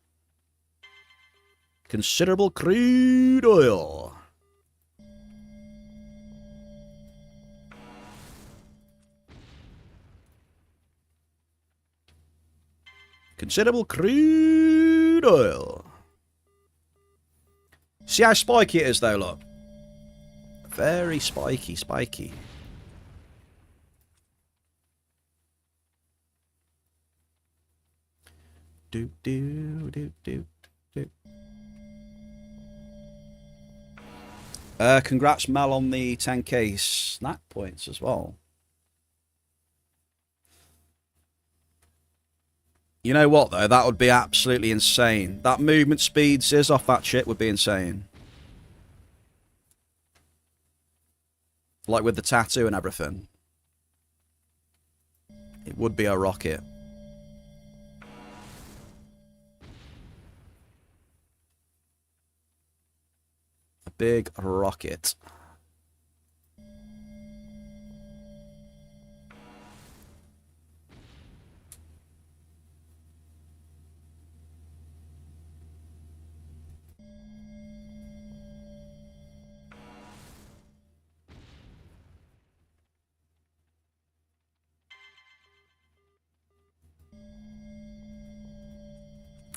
Considerable crude oil. Considerable crude oil. See how spiky it is, though, look. Very spiky, spiky. Do, do, do, do, do. Congrats, Mel, on the 10k snap points as well. You know what, though? That would be absolutely insane. That movement speed, Ziz, off that shit would be insane. Like with the tattoo and everything. It would be a rocket. A big rocket.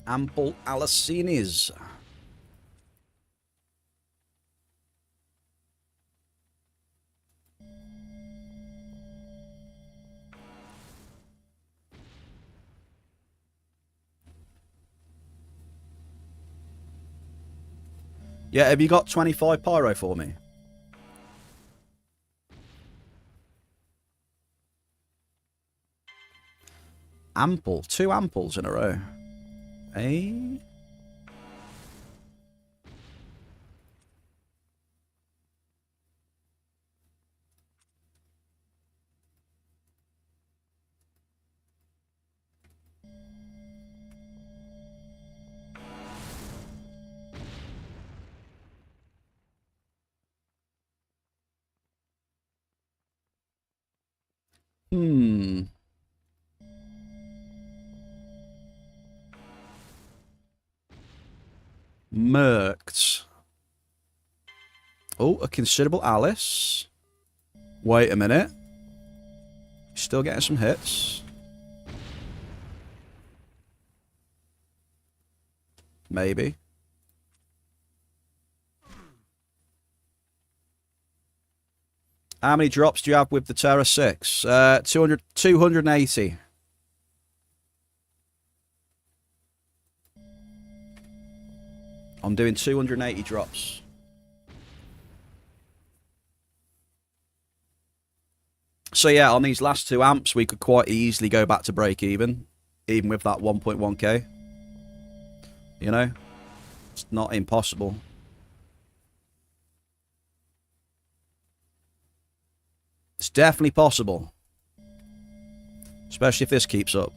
Ample Alicinis. Yeah, have you got 25 pyro for me? Ample. 2 amples in a row. Eh? Merked. Oh, a considerable Alice. Wait a minute. Still getting some hits. Maybe. How many drops do you have with the Terra 6? 280. I'm doing 280 drops. So yeah, on these last 2 amps, we could quite easily go back to break even with that 1.1k. You know? It's not impossible. It's definitely possible. Especially if this keeps up.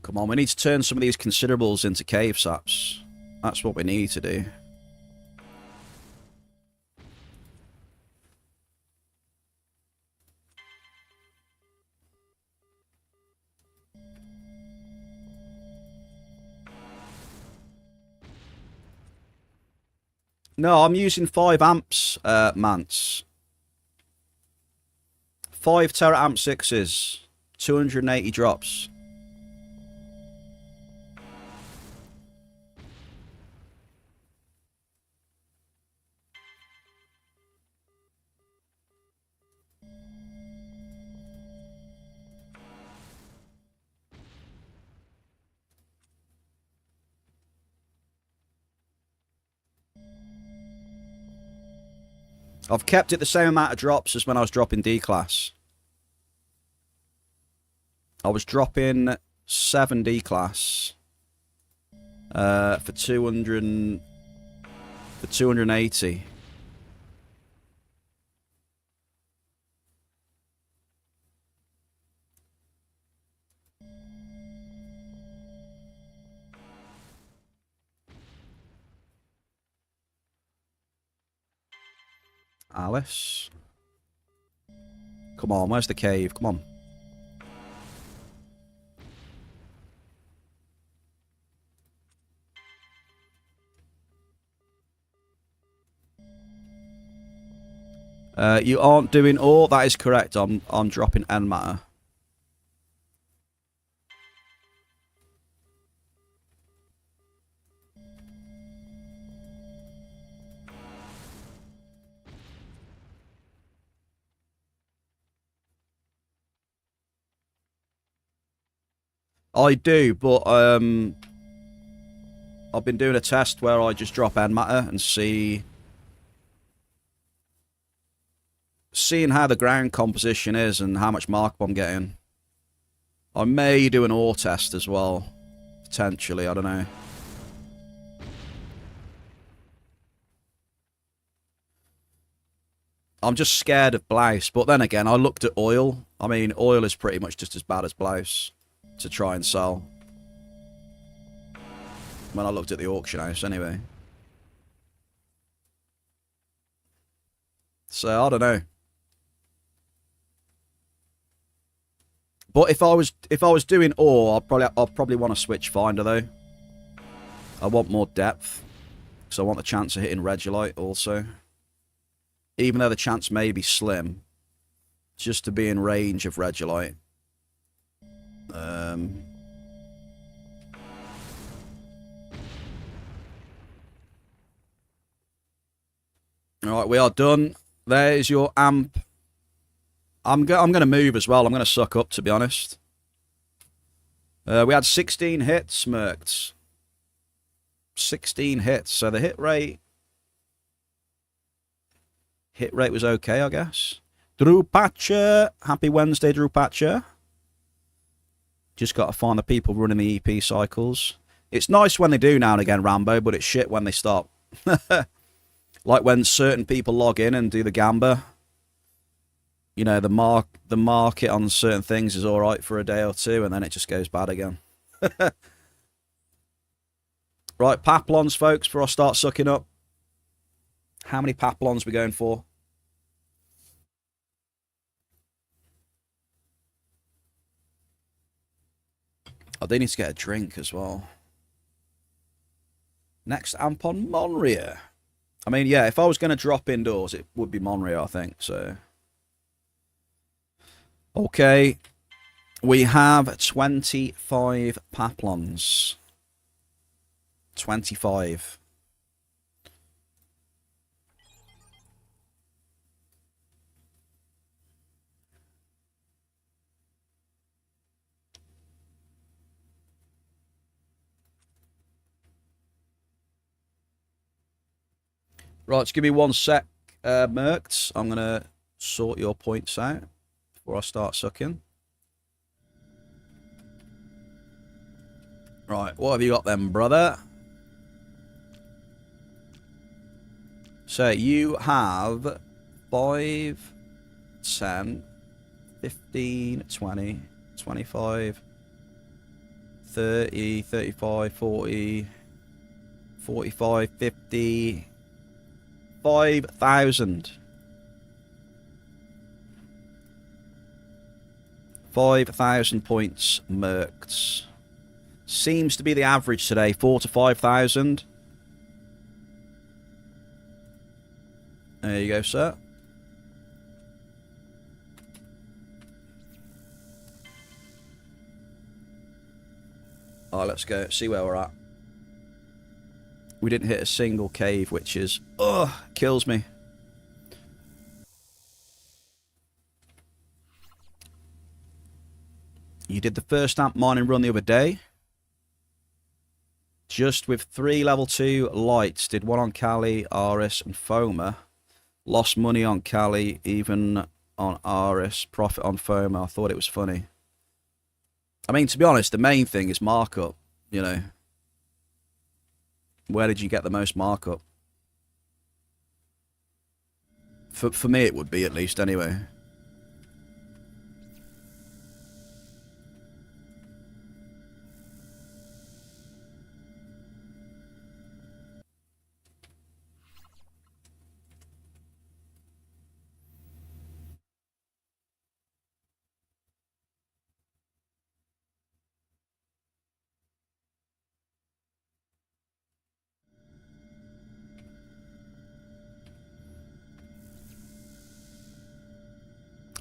Come on, we need to turn some of these considerables into cave saps. That's what we need to do. No, I'm using 5 amps, Mance. 5 Terra amp 6s. 280 drops. I've kept it the same amount of drops as when I was dropping D-Class. I was dropping 7 D-Class for 280. Alice. Come on, where's the cave? Come on. You aren't doing all. That is correct. I'm dropping N matter. I do, but I've been doing a test where I just drop N matter and seeing how the ground composition is and how much markup I'm getting. I may do an ore test as well, potentially. I don't know. I'm just scared of blouse, but then again, I looked at oil. I mean, oil is pretty much just as bad as blouse to try and sell. When I looked at the auction house, anyway. So I don't know. But if I was doing ore, I'll probably want to switch finder though. I want more depth, so I want the chance of hitting regolite also. Even though the chance may be slim, just to be in range of regolite. Alright, we are done. There's your amp. I'm going to move as well. I'm going to suck up, to be honest. We had 16 hits, Merked. 16 hits. So the hit rate was okay, I guess. Drew Patcher. Happy Wednesday, Drew Patcher. Just got to find the people running the EP cycles. It's nice when they do now and again, Rambo, but it's shit when they stop. Like when certain people log in and do the gamba. You know, the market on certain things is all right for a day or two, and then it just goes bad again. Right, Paplons, folks, before I start sucking up. How many Paplons we going for? I do need to get a drink as well. Next amp on Monria. I mean, yeah, if I was going to drop indoors, it would be Monria, I think, so. Okay. We have 25 Paplons. 25. Right, just give me 1 sec, Mercs. I'm going to sort your points out before I start sucking. Right, what have you got then, brother? So you have 5, 10, 15, 20, 25, 30, 35, 40, 45, 50, 5,000. 5,000 points merked. Seems to be the average today, 4,000 to 5,000. There you go, sir. Alright, let's go. See where we're at. We didn't hit a single cave, which is... ugh, kills me. You did the first amp mining run the other day. Just with 3 level 2 lights. Did one on Kali, Aris, and Foma. Lost money on Kali, even on Aris. Profit on Foma. I thought it was funny. I mean, to be honest, the main thing is markup, you know. Where did you get the most markup? For me, it would be, at least, anyway.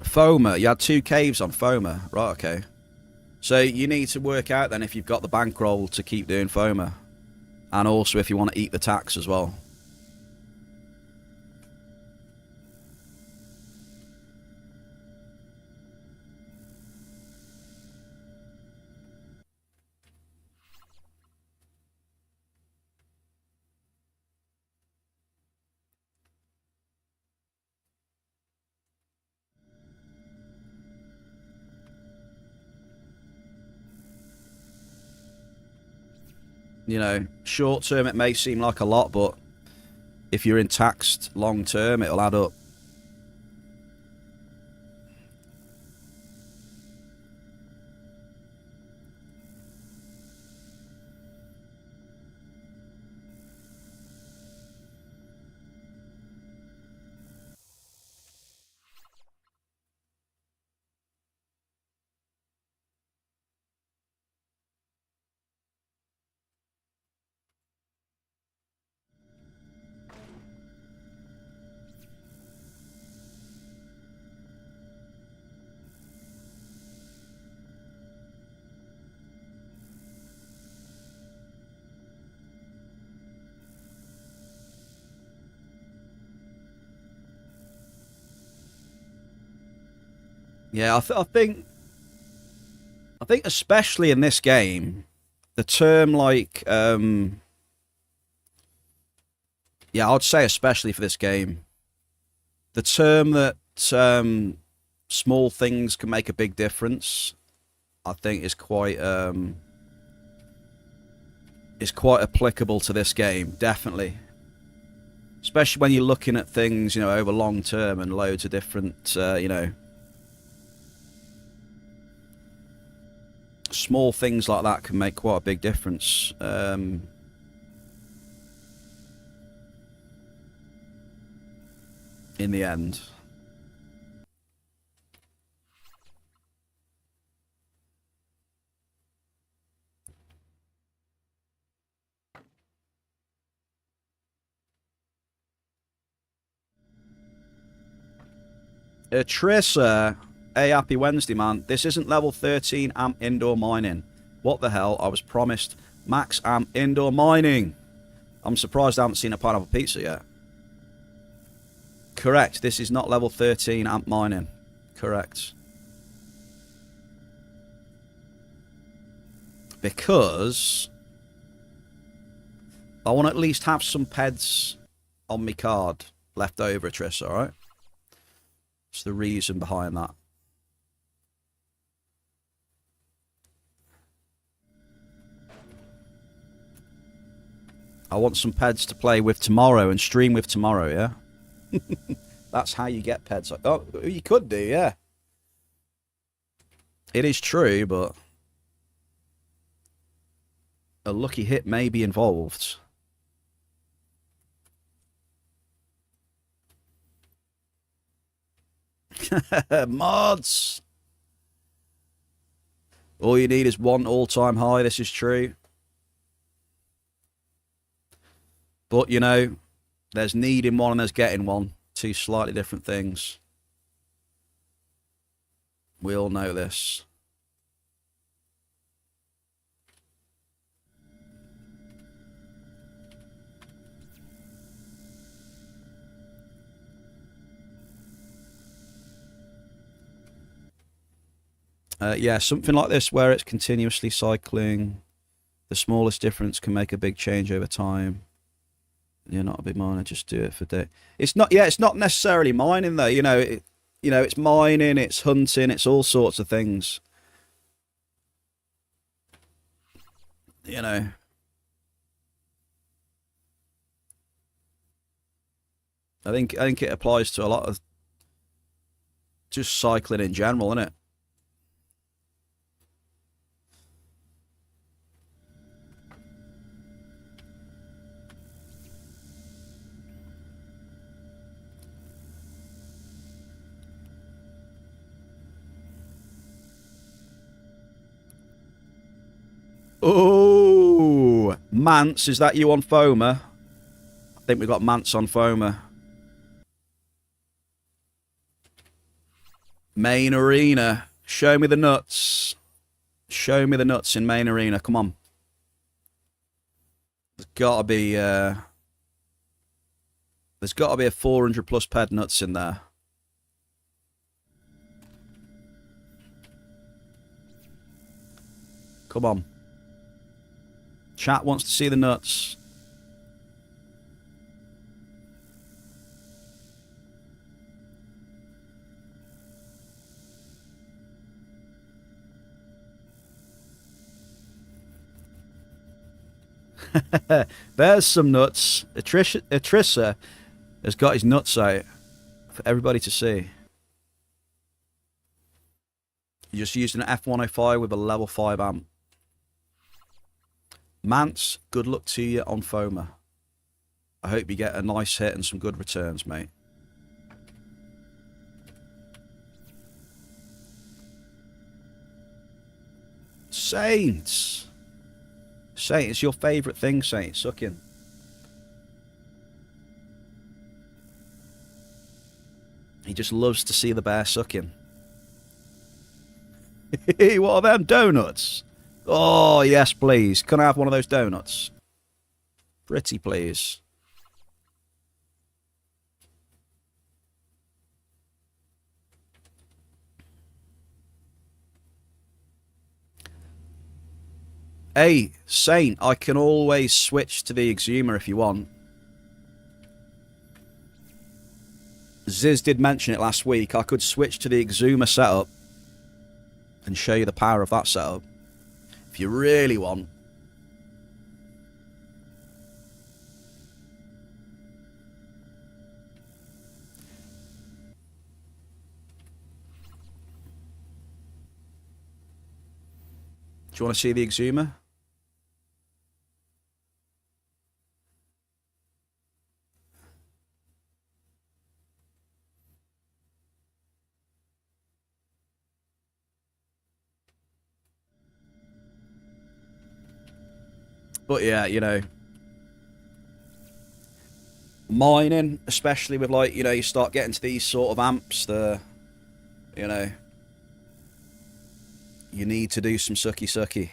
Foma, you had 2 caves on Foma. Right, okay. So you need to work out then if you've got the bankroll to keep doing Foma. And also if you want to eat the tax as well. You know, short term it may seem like a lot, but if you're in taxed long term, it'll add up. Yeah, I think especially in this game, the term like yeah, I'd say especially for this game, the term that small things can make a big difference I think is quite applicable to this game, definitely. Especially when you're looking at things, you know, over long term and loads of different, you know, small things like that can make quite a big difference. In the end. Trissa, hey, happy Wednesday, man. This isn't level 13 amp indoor mining. What the hell? I was promised max amp indoor mining. I'm surprised I haven't seen a pineapple pizza yet. Correct. This is not level 13 amp mining. Correct. Because I want to at least have some PEDs on my card left over, Triss, alright? That's the reason behind that. I want some PEDs to play with tomorrow and stream with tomorrow, yeah? That's how you get PEDs. Oh, you could do, yeah. It is true, but a lucky hit may be involved. Mods! All you need is one all-time high, this is true. But, you know, there's needing one and there's getting one. Two slightly different things. We all know this. Yeah, something like this where it's continuously cycling. The smallest difference can make a big change over time. You're not a big miner, just do it for day. It's not, yeah, it's not necessarily mining though. You know, it's mining, it's hunting, it's all sorts of things. You know. I think it applies to a lot of just cycling in general, isn't it? Oh, Mance, is that you on Foma? I think we got Mance on Foma. Main arena. Show me the nuts. Show me the nuts in main arena. Come on. There's got to be a 400 plus PED nuts in there. Come on. Chat wants to see the nuts. There's some nuts. Trissa has got his nuts out for everybody to see. You just used an F105 with a level 5 amp. Mance, good luck to you on Foma. I hope you get a nice hit and some good returns, mate. Saints! Saint, it's your favourite thing, Saint, sucking. He just loves to see the bear sucking. What are them donuts? Oh, yes, please. Can I have one of those donuts? Pretty please. Hey, Saint, I can always switch to the Exuma if you want. Ziz did mention it last week. I could switch to the Exuma setup. and show you the power of that setup. If you really want. Do you want to see the exhumer? But yeah, you know, mining, especially with like, you know, you start getting to these sort of amps, you know, you need to do some sucky sucky.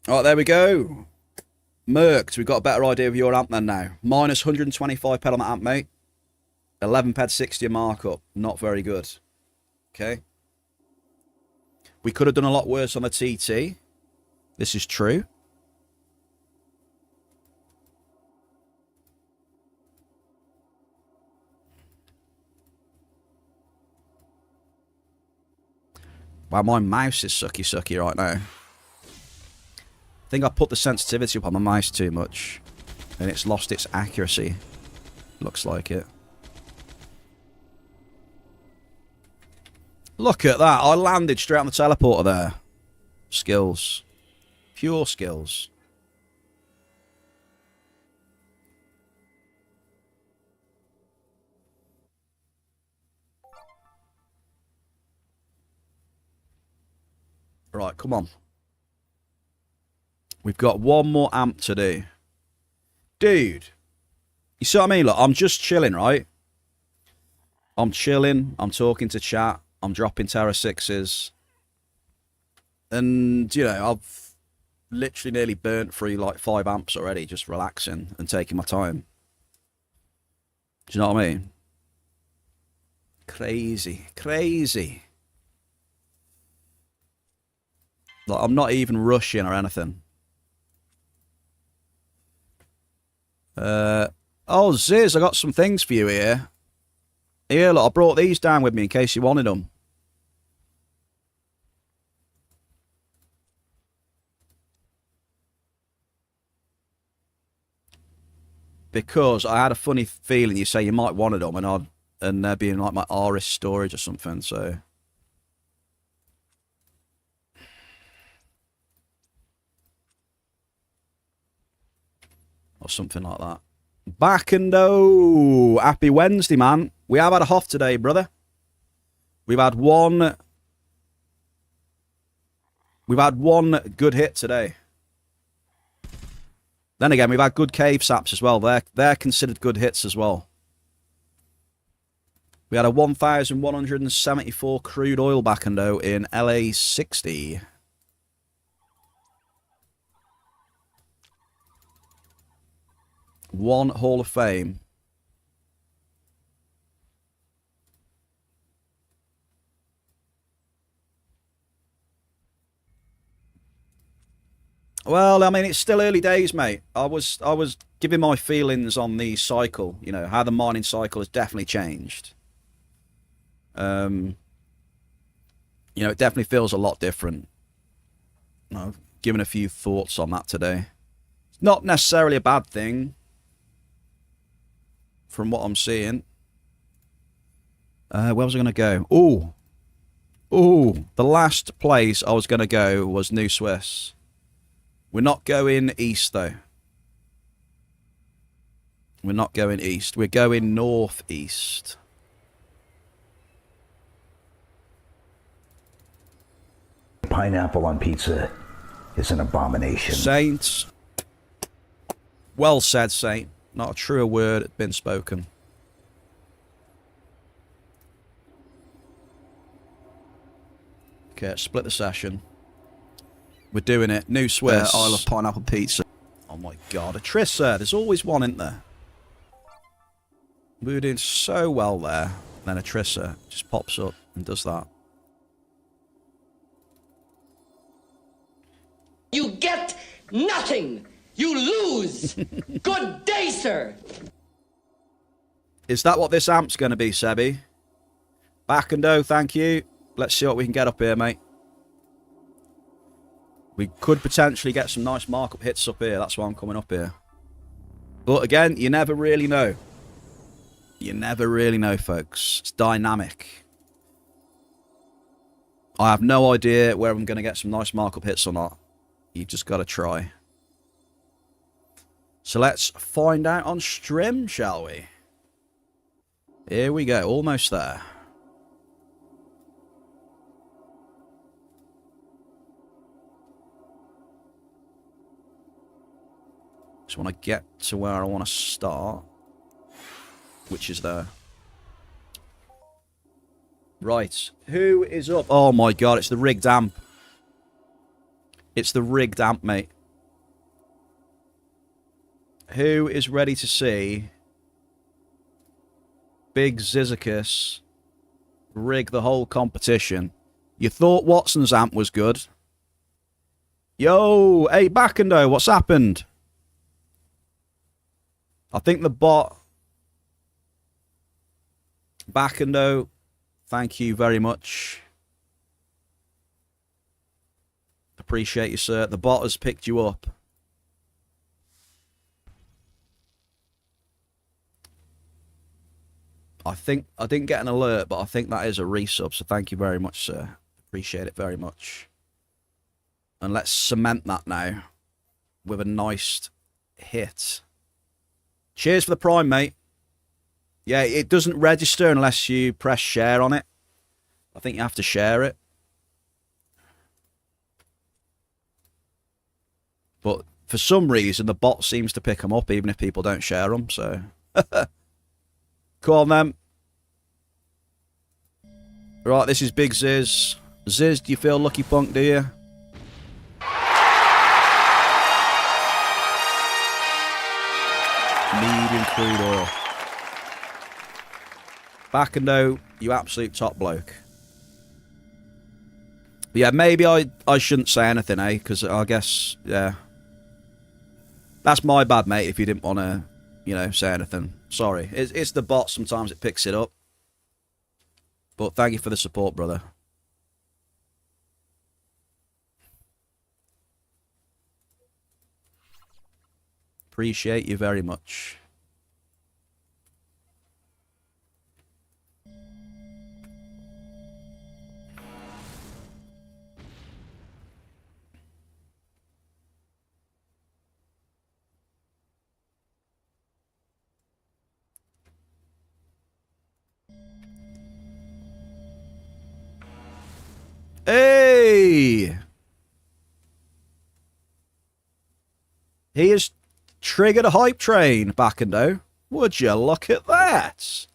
All right, there we go. Merked, we've got a better idea of your amp then now. Minus 125 ped on the amp, mate. 11 ped 60 markup. Not very good. Okay. We could have done a lot worse on the TT. This is true. Wow, my mouse is sucky right now. I think I put the sensitivity up on my mouse too much. And it's lost its accuracy. Looks like it. Look at that. I landed straight on the teleporter there. Skills. Pure skills. Right, come on. We've got one more amp to do. Dude. You see what I mean? Look, I'm just chilling, right? I'm chilling. I'm talking to chat. I'm dropping Terra 6s. And, you know, I've literally nearly burnt through like 5 amps already, just relaxing and taking my time. Do you know what I mean? Crazy. Crazy. Like, I'm not even rushing or anything. Oh, Ziz, I got some things for you here. Here, look, I brought these down with me in case you wanted them. Because I had a funny feeling you say you might wanted them, and they're being like my Aris storage or something, so. Or something like that. Back and oh, happy Wednesday, man. We have had a Hoff today, brother. We've had one good hit today. Then again, we've had good cave saps as well. They're considered good hits as well. We had a 1,174 crude oil back and oh in LA 60. One Hall of Fame. Well, I mean, it's still early days, mate. I was giving my feelings on the cycle, you know, how the mining cycle has definitely changed. You know, it definitely feels a lot different. I've given a few thoughts on that today. It's not necessarily a bad thing, from what I'm seeing. Where was I going to go? The last place I was going to go was New Swiss. We're not going east, though. We're not going east. We're going northeast. Pineapple on pizza is an abomination. Saints. Well said, Saint. Not a truer word had been spoken. Okay, let's split the session. We're doing it. New Swiss. I love pineapple pizza. Oh my god. A Trissa. There's always one, isn't there? We were doing so well there. Then a Trissa just pops up and does that. You get nothing. You lose. Good day, sir. Is that what this amp's going to be, Sebi? Back and do, thank you. Let's see what we can get up here, mate. We could potentially get some nice markup hits up here. That's why I'm coming up here. But again, you never really know. You never really know, folks. It's dynamic. I have no idea where I'm going to get some nice markup hits or not. You've just got to try. So let's find out on stream, shall we? Here we go. Almost there. Just want to get to where I want to start, which is there. Right, who is up? Oh my god, it's the rigged amp. It's the rigged amp, mate. Who is ready to see Big Zizicus rig the whole competition? You thought Watson's amp was good? Yo, hey Backendo, what's happened? I think the bot... Backendo, thank you very much. Appreciate you, sir. The bot has picked you up. I think I didn't get an alert, but I think that is a resub, so thank you very much, sir. Appreciate it very much. And let's cement that now with a nice hit. Cheers for the prime, mate. Yeah, it doesn't register unless you press share on it. I think you have to share it. But for some reason, the bot seems to pick them up even if people don't share them, so... Come on, then. Right, this is Big Ziz. Ziz, do you feel lucky punk, do you? Medium crude oil. Backendo, you absolute top bloke. But yeah, maybe I shouldn't say anything, eh? Because I guess, yeah. That's my bad, mate, if you didn't want to, you know, say anything. Sorry. It's the bot, sometimes it picks it up. But thank you for the support, brother. Appreciate you very much. Hey! He has triggered a hype train, Backendo. Would you look at that?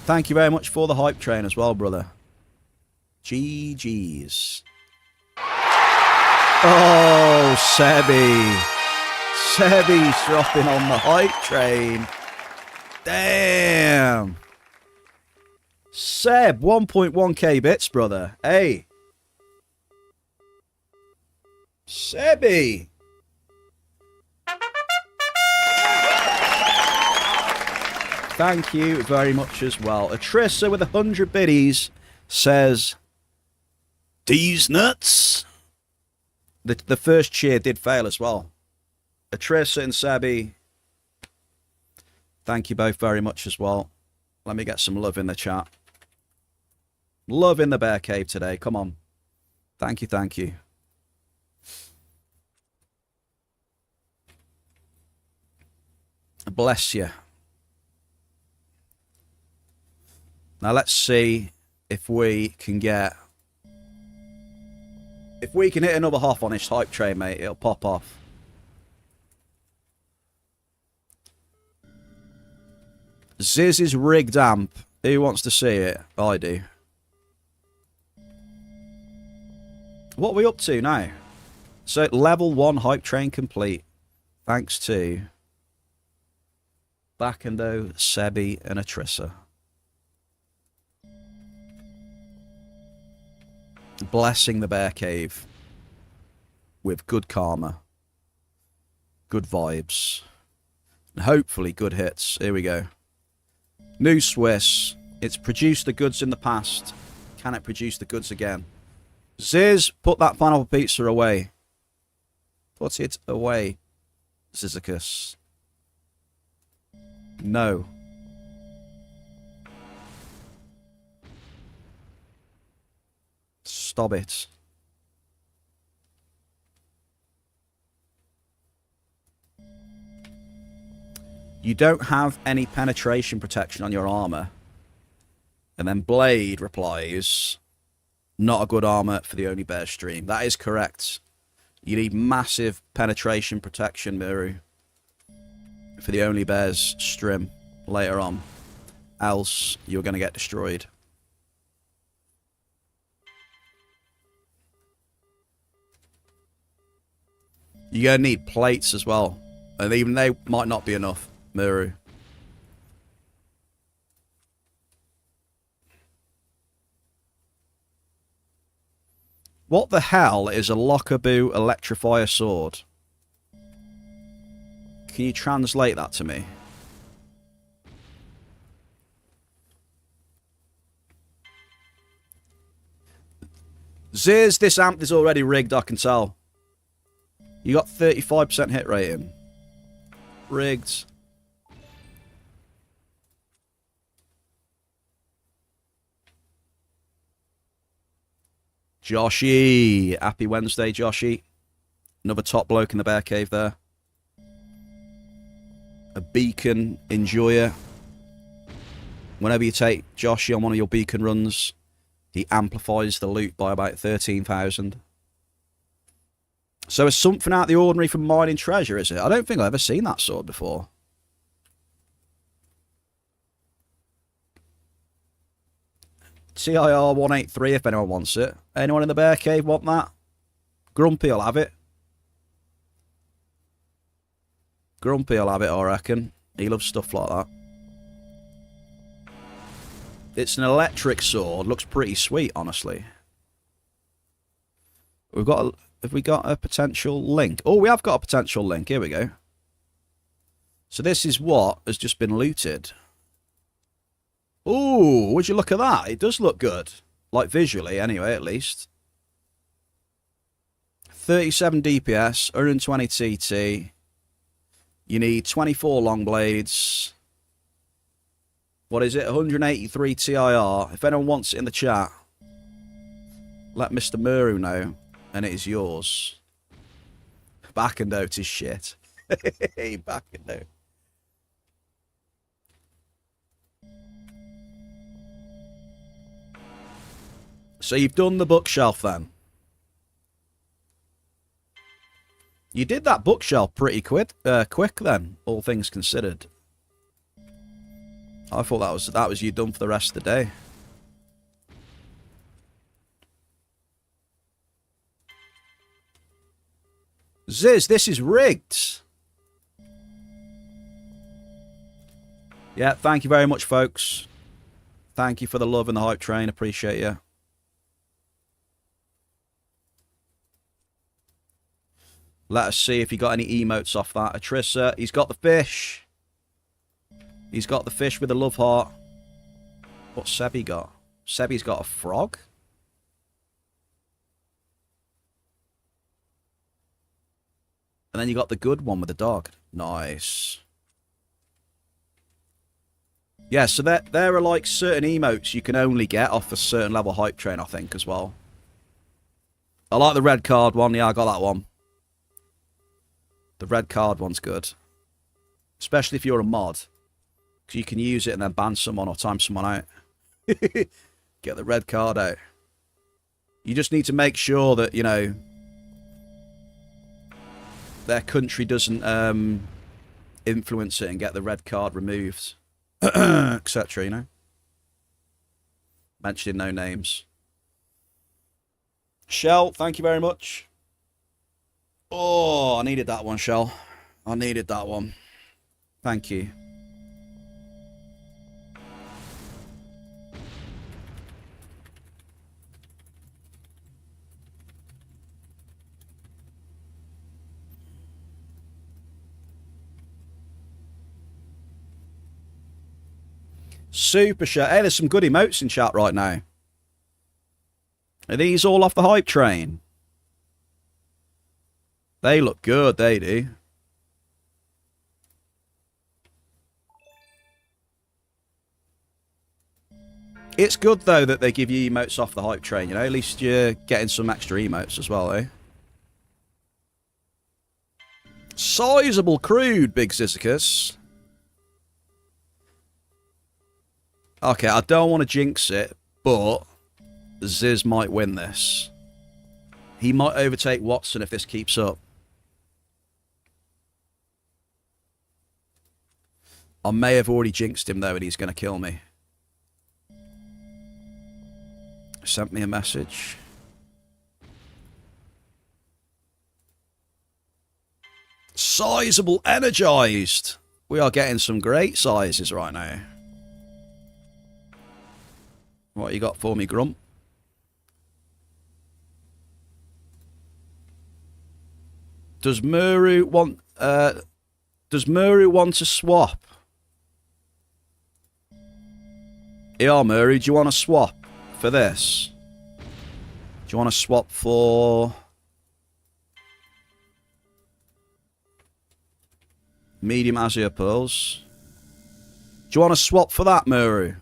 Thank you very much for the hype train as well, brother. GG's. Oh, Sebi. Sebi's dropping on the hype train. Damn. Seb, 1.1k bits, brother. Hey. Sebi. Thank you very much as well. Atrissa with 100 biddies says, "These nuts." The first cheer did fail as well. Atrissa and Sebi, thank you both very much as well. Let me get some love in the chat. Love in the bear cave today. Come on. Thank you, thank you. Bless you. Now let's see if we can get... If we can hit another half on this hype train, mate, it'll pop off. Ziz's rigged amp. Who wants to see it? I do. What are we up to now? So, level 1 hype train complete. Thanks to Backendo, Sebi, and Atrissa. Blessing the bear cave with good karma. Good vibes. And hopefully good hits. Here we go. New Swiss. It's produced the goods in the past. Can it produce the goods again? Ziz, put that pineapple pizza away. Put it away, Zizicus. No. Stop it. You don't have any penetration protection on your armor. And then Blade replies, not a good armor for the Only Bear stream. That is correct. You need massive penetration protection, Miru, for the Only Bears stream later on. Else, you're going to get destroyed. You're going to need plates as well. And even they might not be enough, Miru. What the hell is a Lockaboo Electrifier sword? Can you translate that to me? Ziz, this amp is already rigged, I can tell. You got 35% hit rating. Rigged. Joshy. Happy Wednesday, Joshy. Another top bloke in the bear cave there. A beacon enjoyer. Whenever you take Joshy on one of your beacon runs, he amplifies the loot by about 13,000. So it's something out of the ordinary from mining treasure, is it? I don't think I've ever seen that sword before. TIR 183 if anyone wants it. Anyone in the bear cave want that? Grumpy will have it. Grumpy will have it, I reckon. He loves stuff like that. It's an electric sword. Looks pretty sweet, honestly. Have we got a potential link? Oh, we have got a potential link. Here we go. So this is what has just been looted. Ooh, would you look at that? It does look good. Like visually, anyway, at least. 37 DPS, 120 TT. You need 24 long blades. What is it? 183 TIR. If anyone wants it in the chat, let Mr. Muru know, and it is yours. Back and out is shit. Back and out. So you've done the bookshelf then. You did that bookshelf pretty quick then, all things considered. I thought that was you done for the rest of the day. Ziz, this is rigged. Yeah, thank you very much, folks. Thank you for the love and the hype train. Appreciate you. Let us see if he got any emotes off that. Atrissa, he's got the fish. He's got the fish with the love heart. What's Sebi got? Sebi's got a frog? And then you got the good one with the dog. Nice. Yeah, so there are like certain emotes you can only get off a certain level hype train, I think, as well. I like the red card one. Yeah, I got that one. The red card one's good. Especially if you're a mod. Because you can use it and then ban someone or time someone out. Get the red card out. You just need to make sure that, you know, their country doesn't influence it and get the red card removed. Etc., you know. Mentioning no names. Shell, thank you very much. Oh, I needed that one, Shell. I needed that one. Thank you. Super chat. Hey, there's some good emotes in chat right now. Are these all off the hype train? They look good, they do. It's good, though, that they give you emotes off the hype train, you know? At least you're getting some extra emotes as well, eh? Sizable crude, Big Sisychus. Okay, I don't want to jinx it, but Ziz might win this. He might overtake Watson if this keeps up. I may have already jinxed him, though, and he's going to kill me. Sent me a message. Sizable energized. We are getting some great sizes right now. What you got for me, Grump? Does Muru want to swap? Yeah, Muru, do you want to swap for this? Do you want to swap for medium azure pearls? Do you want to swap for that, Muru?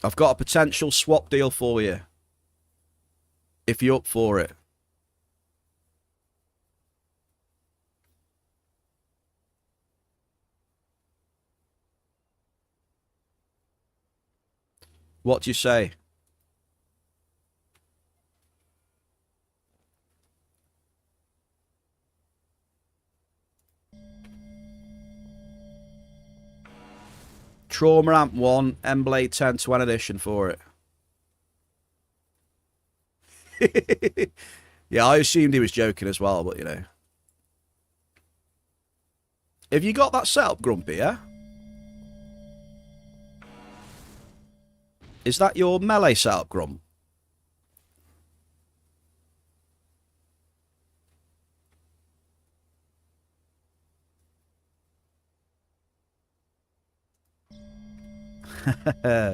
I've got a potential swap deal for you. If you're up for it. What do you say? Trauma Amp 1, Emblade 10 to an edition for it. Yeah, I assumed he was joking as well, but you know. Have you got that set up, Grumpy, yeah? Is that your melee setup, Grump?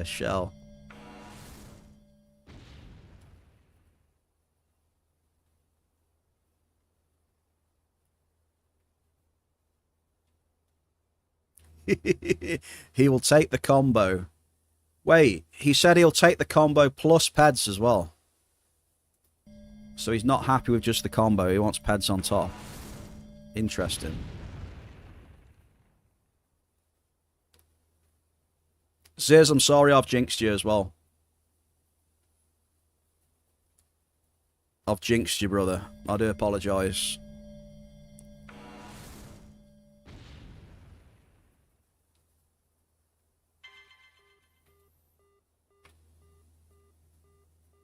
Shell. He will take the combo. Wait, he said he'll take the combo plus PEDs as well. So he's not happy with just the combo. He wants PEDs on top. Interesting. Ziz, I'm sorry I've jinxed you as well. I've jinxed you, brother. I do apologise.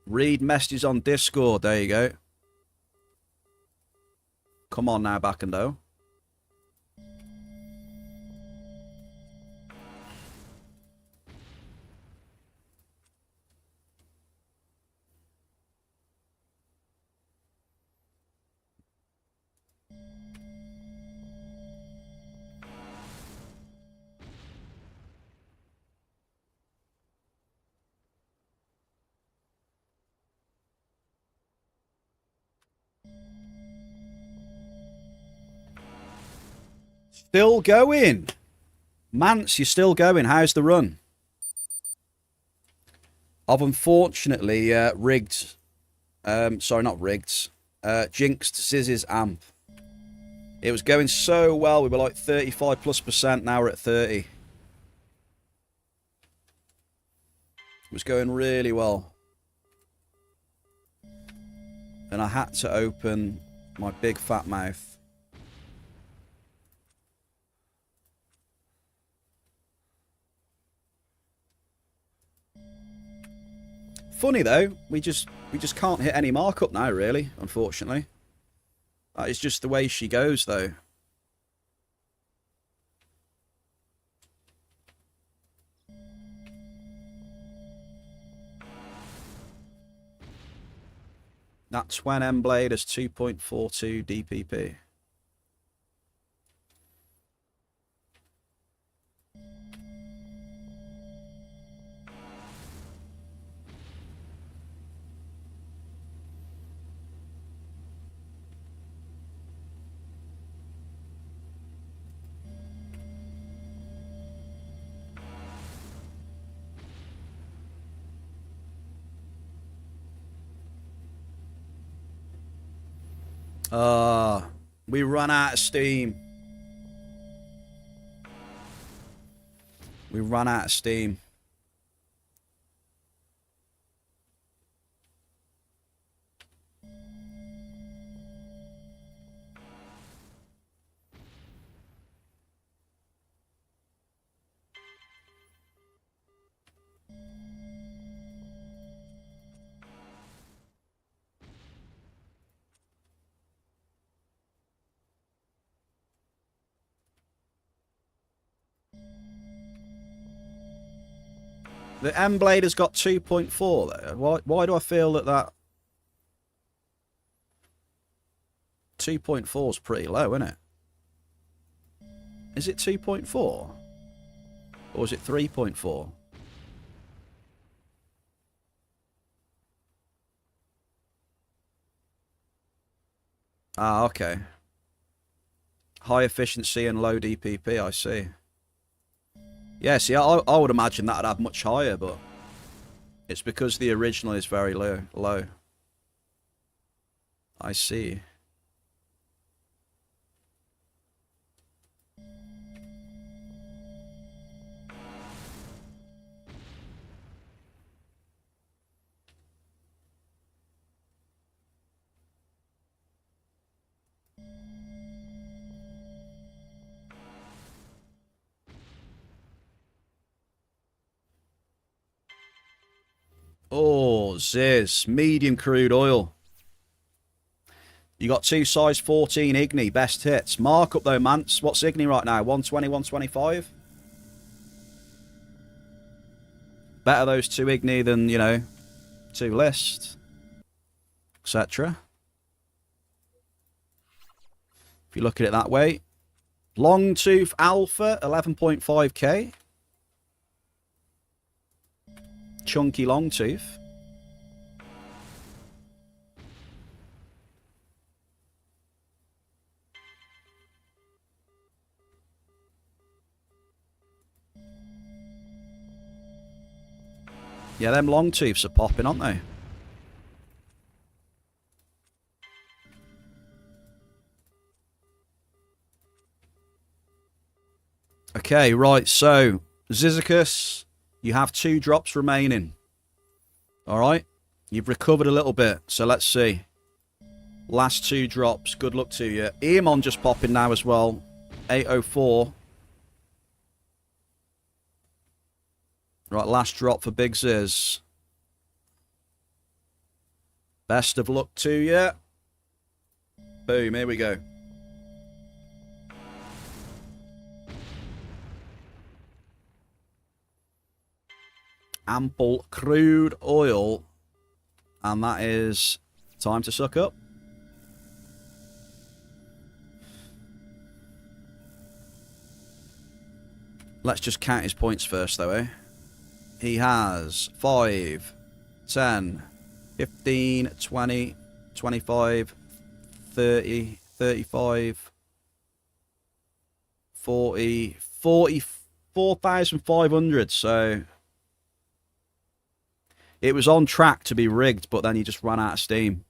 Read messages on Discord. There you go. Come on now, Backendo. Still going. Mance, you're still going. How's the run? I've unfortunately rigged... sorry, not rigged. Jinxed Ziz's amp. It was going so well. We were like 35+%. Now we're at 30. It was going really well. And I had to open my big fat mouth. Funny though, we just can't hit any markup now, really, unfortunately. That is just the way she goes, though. That Twen M blade is 2.42 DPP. We run out of steam. We run out of steam. The M blade has got 2.4 there. Why do I feel that 2.4 is pretty low, isn't it? Is it 2.4? Or is it 3.4? Ah, okay. High efficiency and low DPP, I see. Yeah, see, I would imagine that would have much higher, but it's because the original is very low. I see. Oh, Ziz. Medium crude oil. You got 2 size 14 Igni. Best hits. Markup though, Mance. What's Igni right now? 120, 125? Better those 2 Igni than, you know, 2 list. Etc. If you look at it that way. Longtooth Alpha, 11.5k. Chunky Longtooth. Yeah, them Longtooths are popping, aren't they? Okay, right, so Zizicus, you have 2 drops remaining. Alright? You've recovered a little bit, so let's see. Last 2 drops, good luck to you. Eamon just popping now as well. 804. Right, last drop for Big Ziz. Best of luck to you. Boom, here we go. Ample crude oil. And that is time to suck up. Let's just count his points first, though, eh? He has 5, 10, 15, 20, 25, 30, 35, 40, 44,500. So it was on track to be rigged, but then he just ran out of steam.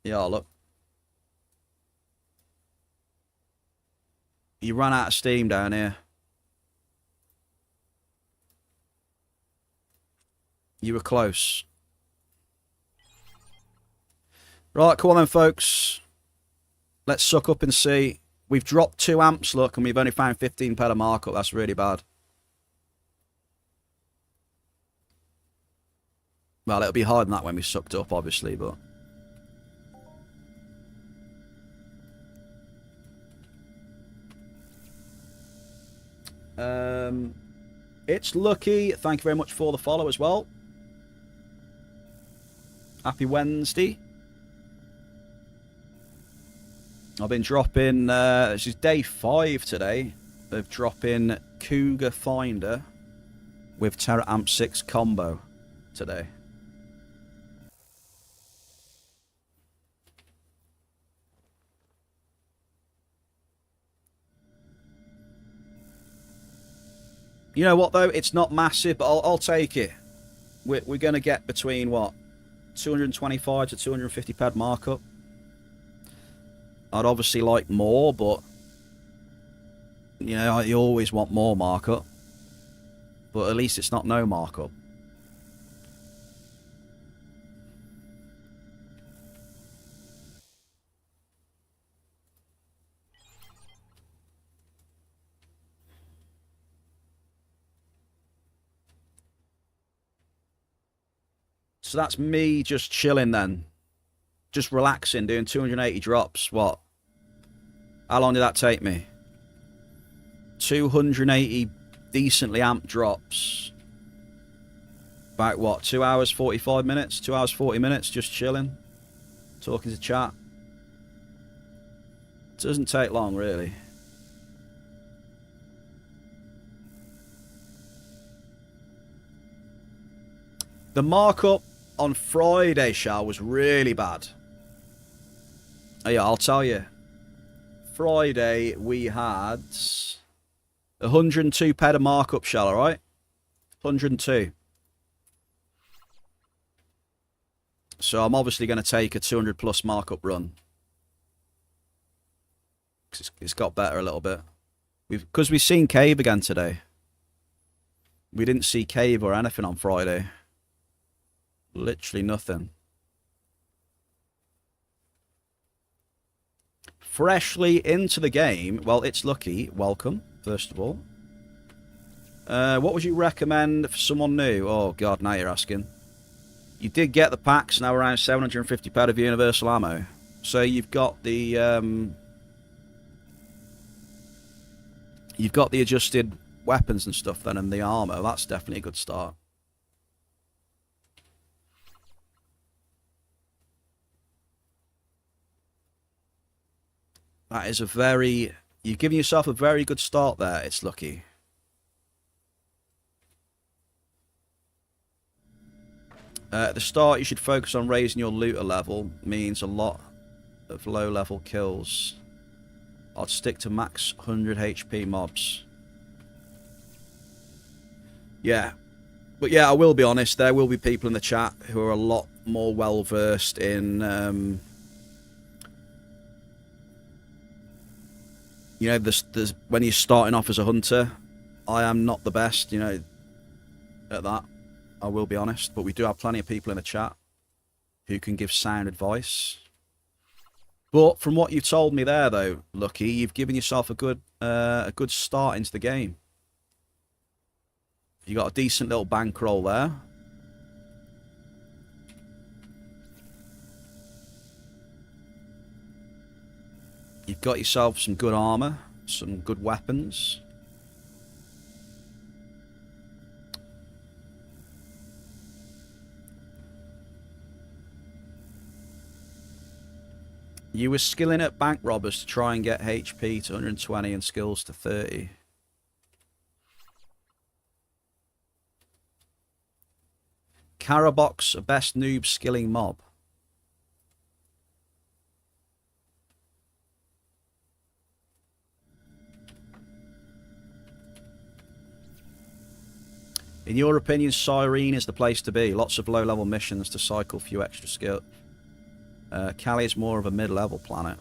Yeah, look. He ran out of steam down here. You were close. Right, come on then, folks. Let's suck up and see. We've dropped 2 amps, look, and we've only found 15 PED of markup. That's really bad. Well, it'll be hard than that when we sucked up, obviously, but... It's Lucky. Thank you very much for the follow as well. Happy Wednesday. I've been dropping, this is day 5 today, of dropping Cougar Finder with Terra Amp 6 combo today. You know what though? It's not massive, but I'll take it. We're going to get between what? 225 to 250 PED markup. I'd obviously like more, but you know, you always want more markup. But at least it's not no markup. So that's me just chilling then. Just relaxing, doing 280 drops. What? How long did that take me? 280 decently amped drops. About what? 2 hours 45 minutes? 2 hours 40 minutes just chilling. Talking to chat. Doesn't take long really. The markup on Friday, Shao, was really bad. Oh, yeah, I'll tell you. Friday, we had 102 PED of markup, Shao, alright? 102. So I'm obviously going to take a 200 plus markup run. It's got better a little bit. Because we've seen Cave again today. We didn't see Cave or anything on Friday. Literally nothing. Freshly into the game. Well, it's Lucky. Welcome, first of all. What would you recommend for someone new? Oh, God, now you're asking. You did get the packs, now around 750 PED of universal ammo. So you've got the... you've got the adjusted weapons and stuff then, and the armor. That's definitely a good start. That is a very... You've given yourself a very good start there, it's Lucky. At the start, you should focus on raising your looter level. Means a lot of low-level kills. I'd stick to max 100 HP mobs. Yeah. But yeah, I will be honest, there will be people in the chat who are a lot more well-versed in... you know, there's when you're starting off as a hunter, I am not the best, you know, at that. I will be honest. But we do have plenty of people in the chat who can give sound advice. But from what you've told me there, though, Lucky, you've given yourself a good start into the game. You got a decent little bankroll there. You've got yourself some good armor, some good weapons. You were skilling at bank robbers to try and get HP to 120 and skills to 30. Carabox, a best noob skilling mob. In your opinion, Cyrene is the place to be. Lots of low-level missions to cycle, few extra skill. Cali is more of a mid-level planet.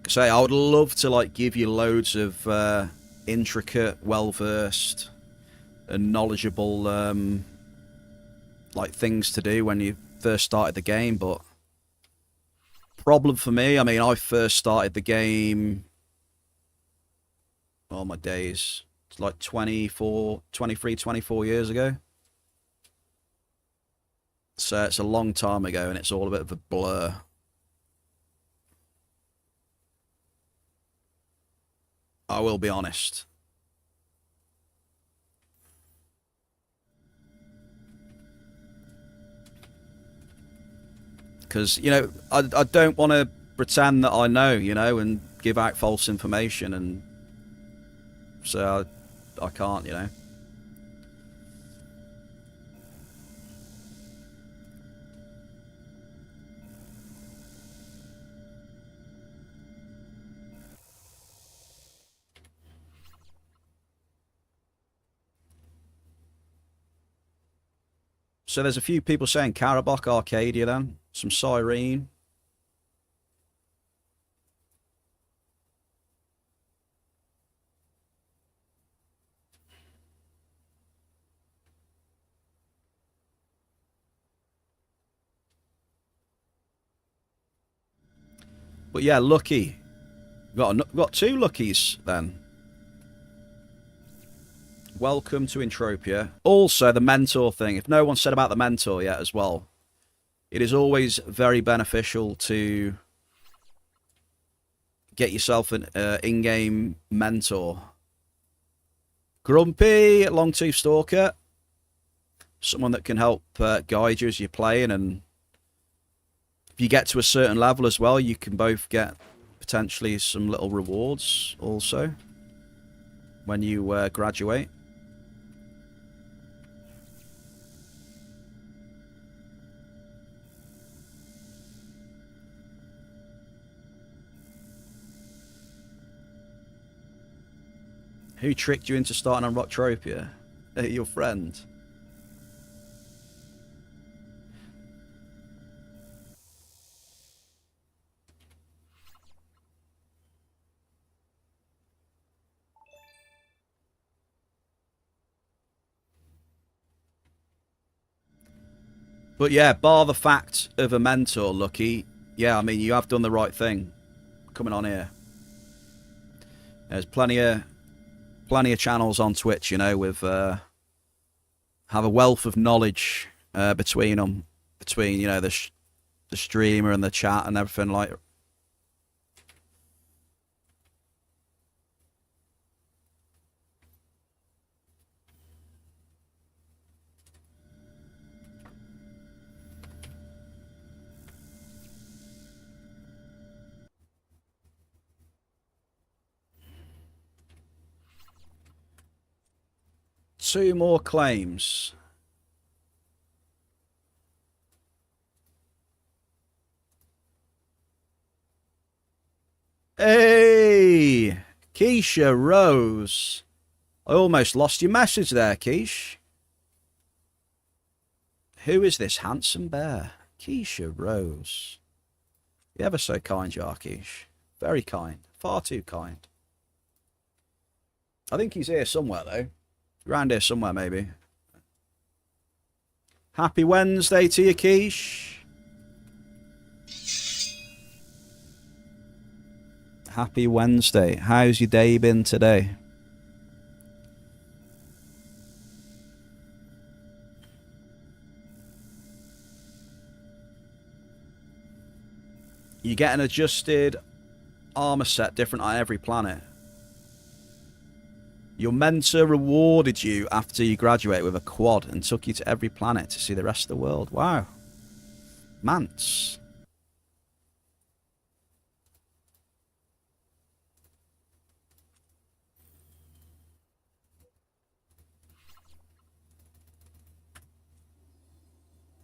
Say, I would love to like give you loads of intricate, well-versed, and knowledgeable like things to do when you first started the game, but problem for me, I mean, I first started the game. Oh my days. It's like 23, 24 years ago. So it's a long time ago and it's all a bit of a blur. I will be honest. Because, you know, I don't want to pretend that I know, you know, and give out false information, and so I can't, you know. So there's a few people saying Karabakh Arcadia then. Some Cyrene. But yeah, lucky. Got two luckies then. Welcome to Entropia. Also, the mentor thing. If no one said about the mentor yet as well, it is always very beneficial to get yourself an in-game mentor. Grumpy, Longtooth Stalker. Someone that can help guide you as you're playing, and if you get to a certain level as well, you can both get potentially some little rewards also when you graduate. Who tricked you into starting on Rocktropia? Your friend. But yeah, bar the fact of a mentor, Lucky, yeah, I mean, you have done the right thing coming on here. There's plenty of channels on Twitch, you know, with have a wealth of knowledge between them, between, you know, the streamer and the chat and everything like. Two more claims. Hey, Keisha Rose. I almost lost your message there, Keish. Who is this handsome bear? Keisha Rose. You're ever so kind, you are, Keish. Very kind. Far too kind. I think he's here somewhere, though. Around here somewhere, maybe. Happy Wednesday to you, Keish. Happy Wednesday. How's your day been today? You get an adjusted armor set different on every planet. Your mentor rewarded you after you graduate with a quad and took you to every planet to see the rest of the world. Wow. Mance.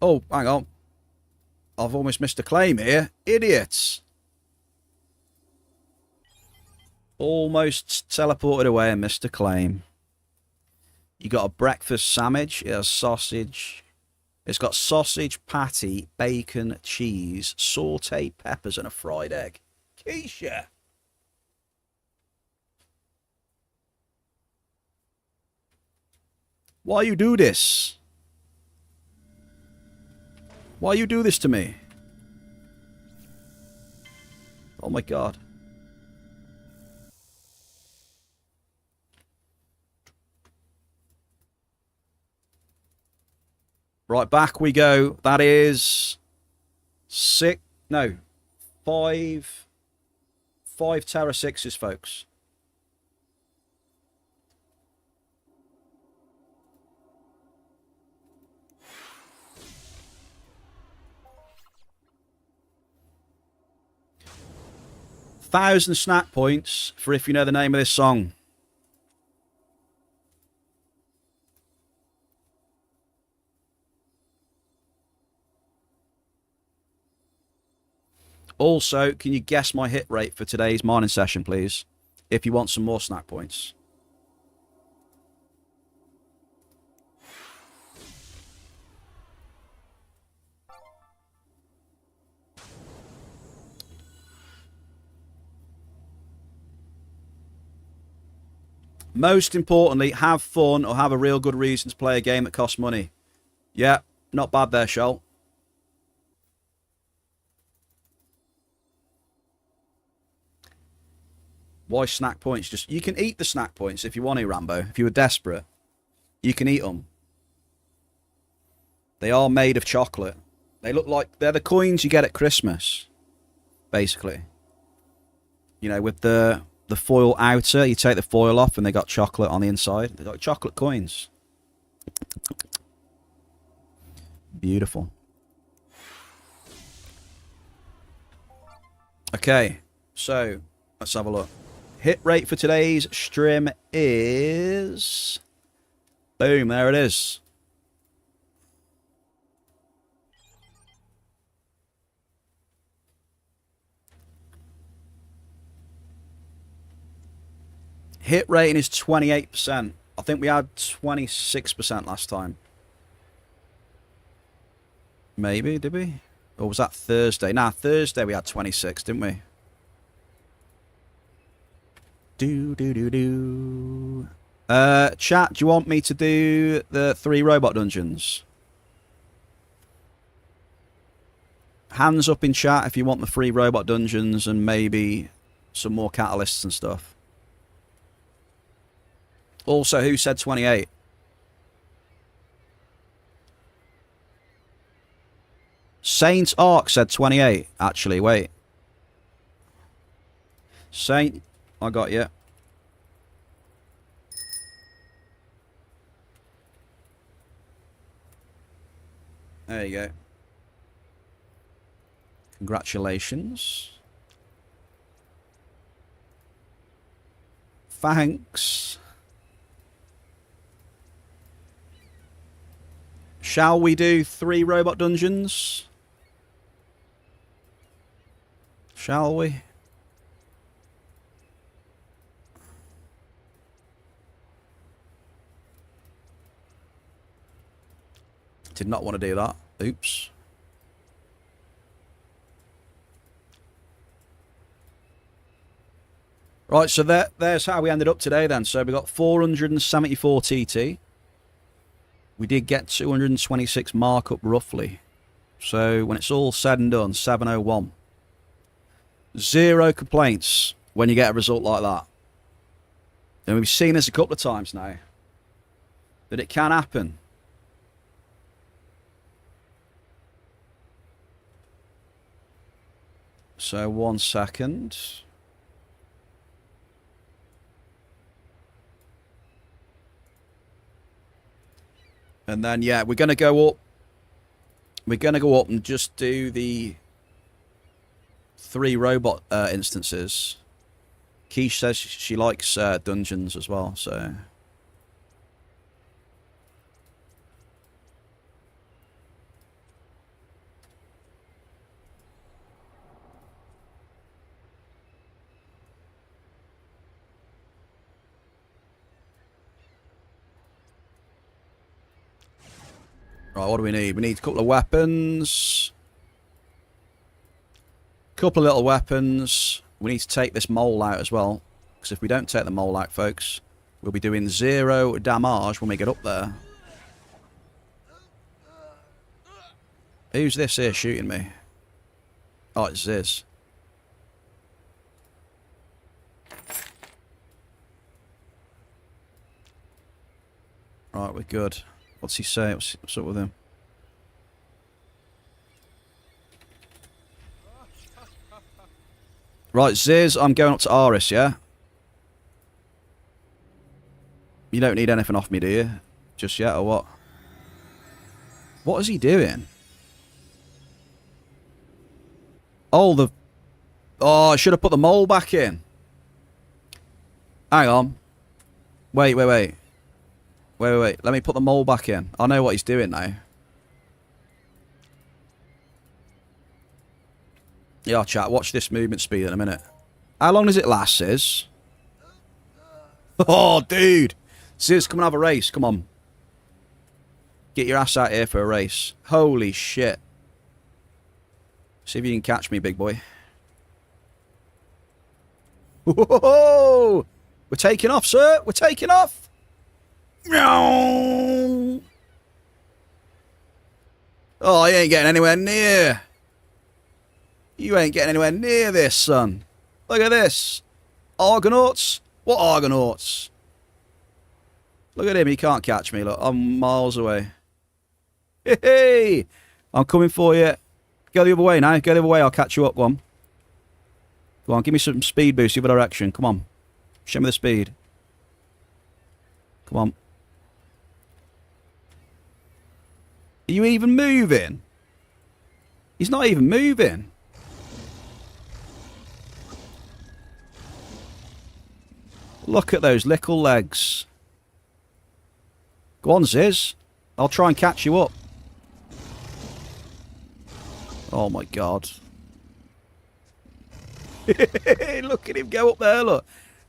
Oh, hang on. I've almost missed a claim here. Idiots. Almost teleported away and missed a claim. You got a breakfast sandwich. It has sausage. It's got sausage, patty, bacon, cheese, sauteed peppers, and a fried egg. Keisha. Why you do this? Why you do this to me? Oh my god. Right, back we go. That is five Terra 6s, folks. 1,000 snack points for if you know the name of this song. Also, can you guess my hit rate for today's mining session, please? If you want some more snack points. Most importantly, have fun or have a real good reason to play a game that costs money. Yeah, not bad there, Shell. Why snack points? Just you can eat the snack points if you want to, Rambo. If you were desperate, you can eat them. They are made of chocolate. They look like they're the coins you get at Christmas, basically. You know, with the foil outer, you take the foil off and they got chocolate on the inside. They got chocolate coins. Beautiful. Okay, so let's have a look. Hit rate for today's stream is... Boom, there it is. Hit rating is 28%. I think we had 26% last time. Maybe, did we? Or was that Thursday? Nah, Thursday we had 26, didn't we? Chat, do you want me to do the 3 robot dungeons? Hands up in chat if you want the 3 robot dungeons and maybe some more catalysts and stuff. Also, who said 28? Saint Ark said 28, actually. Wait. Saint, I got you. There you go. Congratulations. Thanks. Shall we do 3 robot dungeons? Shall we? Did not want to do that. Oops. Right, so there's how we ended up today then. So we got 474 TT. We did get 226 markup roughly. So when it's all said and done, 701. 0 complaints when you get a result like that. And we've seen this a couple of times now. That it can happen. So 1 second. And then, yeah, we're going to go up. We're going to go up and just do the 3 robot instances. Keish says she likes dungeons as well, so... Right, what do we need? We need a couple of weapons. Couple of little weapons. We need to take this mole out as well. Because if we don't take the mole out, folks, we'll be doing 0 damage when we get up there. Who's this here shooting me? Oh, it's Ziz. Right, we're good. What's he say? What's up with him? Right, Ziz, I'm going up to Aris, yeah? You don't need anything off me, do you? Just yet, or what? What is he doing? Oh, Oh, I should have put the mole back in. Hang on. Wait. Wait. Let me put the mole back in. I know what he's doing now. Yeah, chat. Watch this movement speed in a minute. How long does it last, Sis? Oh, dude. Sis, come and have a race. Come on. Get your ass out here for a race. Holy shit. See if you can catch me, big boy. Whoa! We're taking off, sir. We're taking off. Meow. Oh, you ain't getting anywhere near. You ain't getting anywhere near this, son. Look at this. Argonauts? What Argonauts? Look at him. He can't catch me. Look, I'm miles away. Hey! I'm coming for you. Go the other way now. Go the other way. I'll catch you up. Go on. Go on. Give me some speed boost the other direction. Come on. Show me the speed. Come on. Are you even moving? He's not even moving. Look at those little legs. Go on, Ziz. I'll try and catch you up. Oh my god. Look at him go up there, look.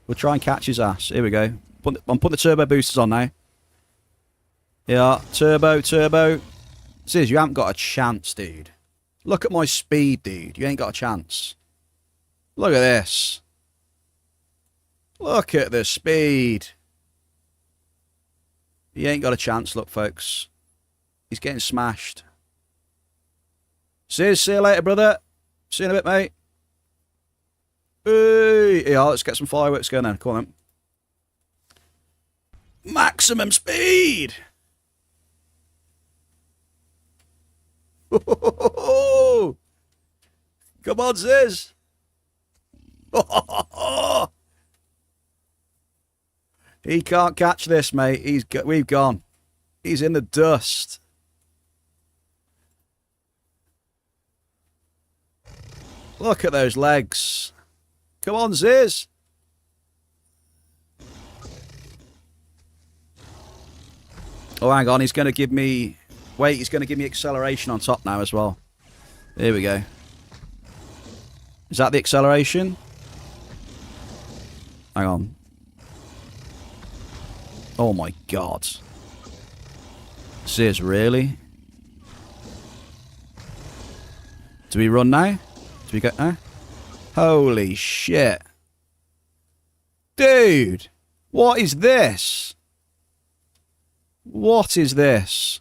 We'll try and catch his ass. Here we go. I'm putting the turbo boosters on now. Yeah, turbo. Ziz, you haven't got a chance, dude. Look at my speed, dude. You ain't got a chance. Look at this. Look at the speed. He ain't got a chance, look, folks. He's getting smashed. See you later, brother. See you in a bit, mate. Hey, yeah, let's get some fireworks going then. Come on, then. Maximum speed. Come on, Ziz. He can't catch this, mate. We've gone. He's in the dust. Look at those legs. Come on, Ziz. Oh, hang on. He's going to give me... Wait, he's going to give me acceleration on top now as well. Here we go. Is that the acceleration? Hang on. Oh my god. Ziz, really? Do we run now? Do we go now? Holy shit. Dude! What is this? What is this?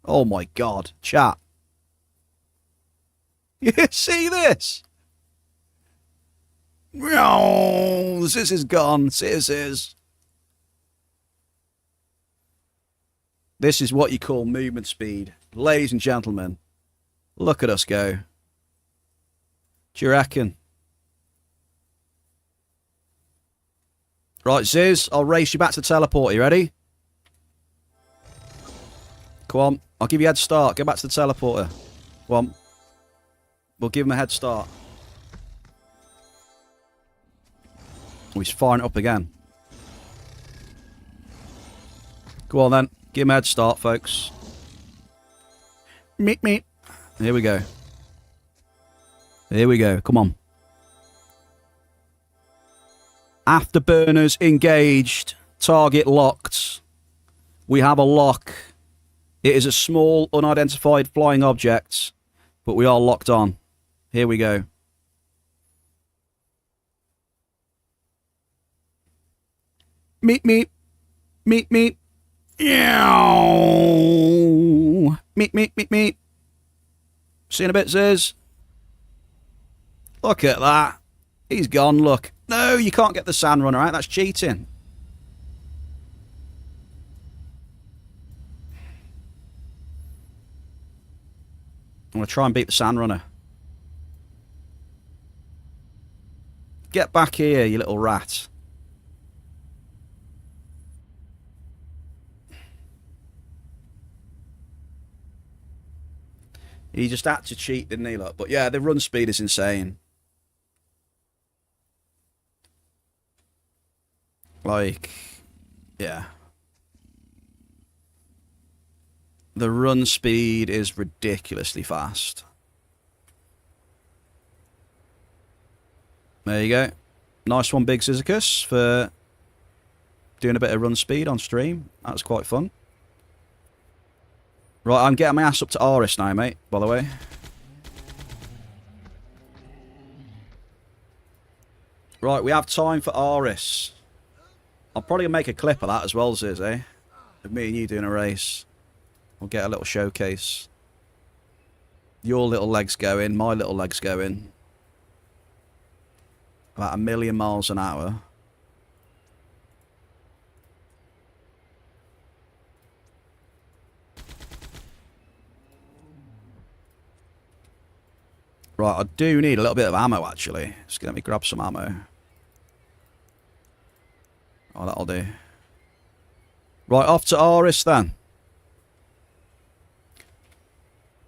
Oh my god. Chat. You see this? Ziz is gone. Ziz is. This is what you call movement speed. Ladies and gentlemen, look at us go. Do you reckon? Right, Ziz, I'll race you back to the teleport. You ready? Come on. I'll give you a head start. Go back to the teleporter. Come on. We'll give him a head start. Oh, he's firing it up again. Go on then. Give him a head start, folks. Meet me. Here we go. Here we go. Come on. Afterburners engaged. Target locked. We have a lock. It is a small, unidentified flying object, but we are locked on. Here we go. Meet me. Meet me. Meet. See you in a bit, Ziz. Look at that. He's gone, look. No, you can't get the sand runner out. That's cheating. I'm going to try and beat the sand runner. Get back here, you little rat. He just had to cheat, didn't he, look? But yeah, the run speed is insane. Like, yeah. The run speed is ridiculously fast. There you go. Nice one, Big Sisycus, for doing a bit of run speed on stream. That was quite fun. Right, I'm getting my ass up to Aris now, mate, by the way. Right, we have time for Aris. I'll probably make a clip of that as well, Ziz, eh? Of me and you doing a race. We'll get a little showcase. Your little legs go in, my little legs go in. About 1,000,000 miles an hour. Right, I do need a little bit of ammo, actually. Just let me grab some ammo. Oh, that'll do. Right, off to Aris, then.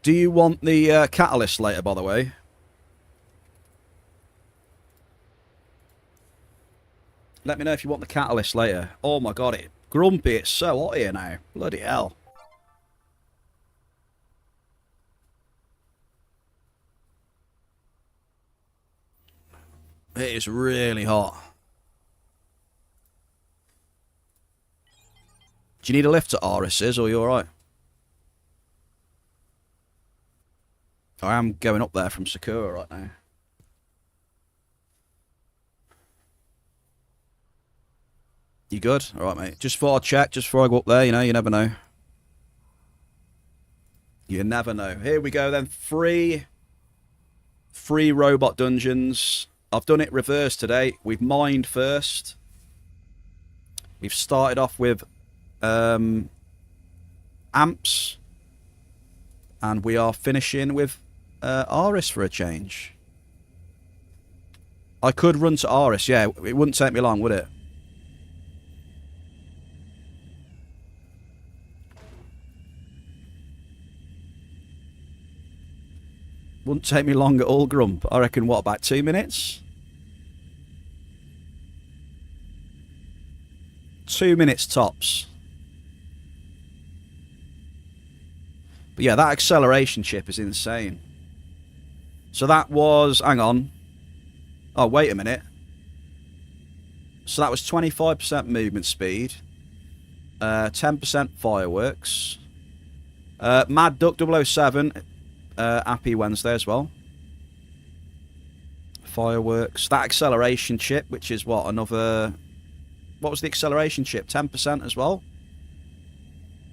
Do you want the catalyst later, by the way? Let me know if you want the catalyst later. Oh my god, Grumpy, it's so hot here now. Bloody hell. It is really hot. Do you need a lift to Aris, or are you alright? I am going up there from Sakura right now. You good? Alright, mate. Just before I check, just before I go up there, you know, you never know. You never know. Here we go then. Free robot dungeons. I've done it reverse today. We've mined first. We've started off with amps. And we are finishing with Aris for a change. I could run to Aris, yeah. It wouldn't take me long, would it? Wouldn't take me long at all, Grump. I reckon, what, about 2 minutes? 2 minutes tops. But yeah, that acceleration chip is insane. So that was... Hang on. Oh, wait a minute. So that was 25% movement speed. 10% fireworks. Mad Duck 007... Happy Wednesday as well. Fireworks. That acceleration chip, which is what, another... What was the acceleration chip? 10% as well?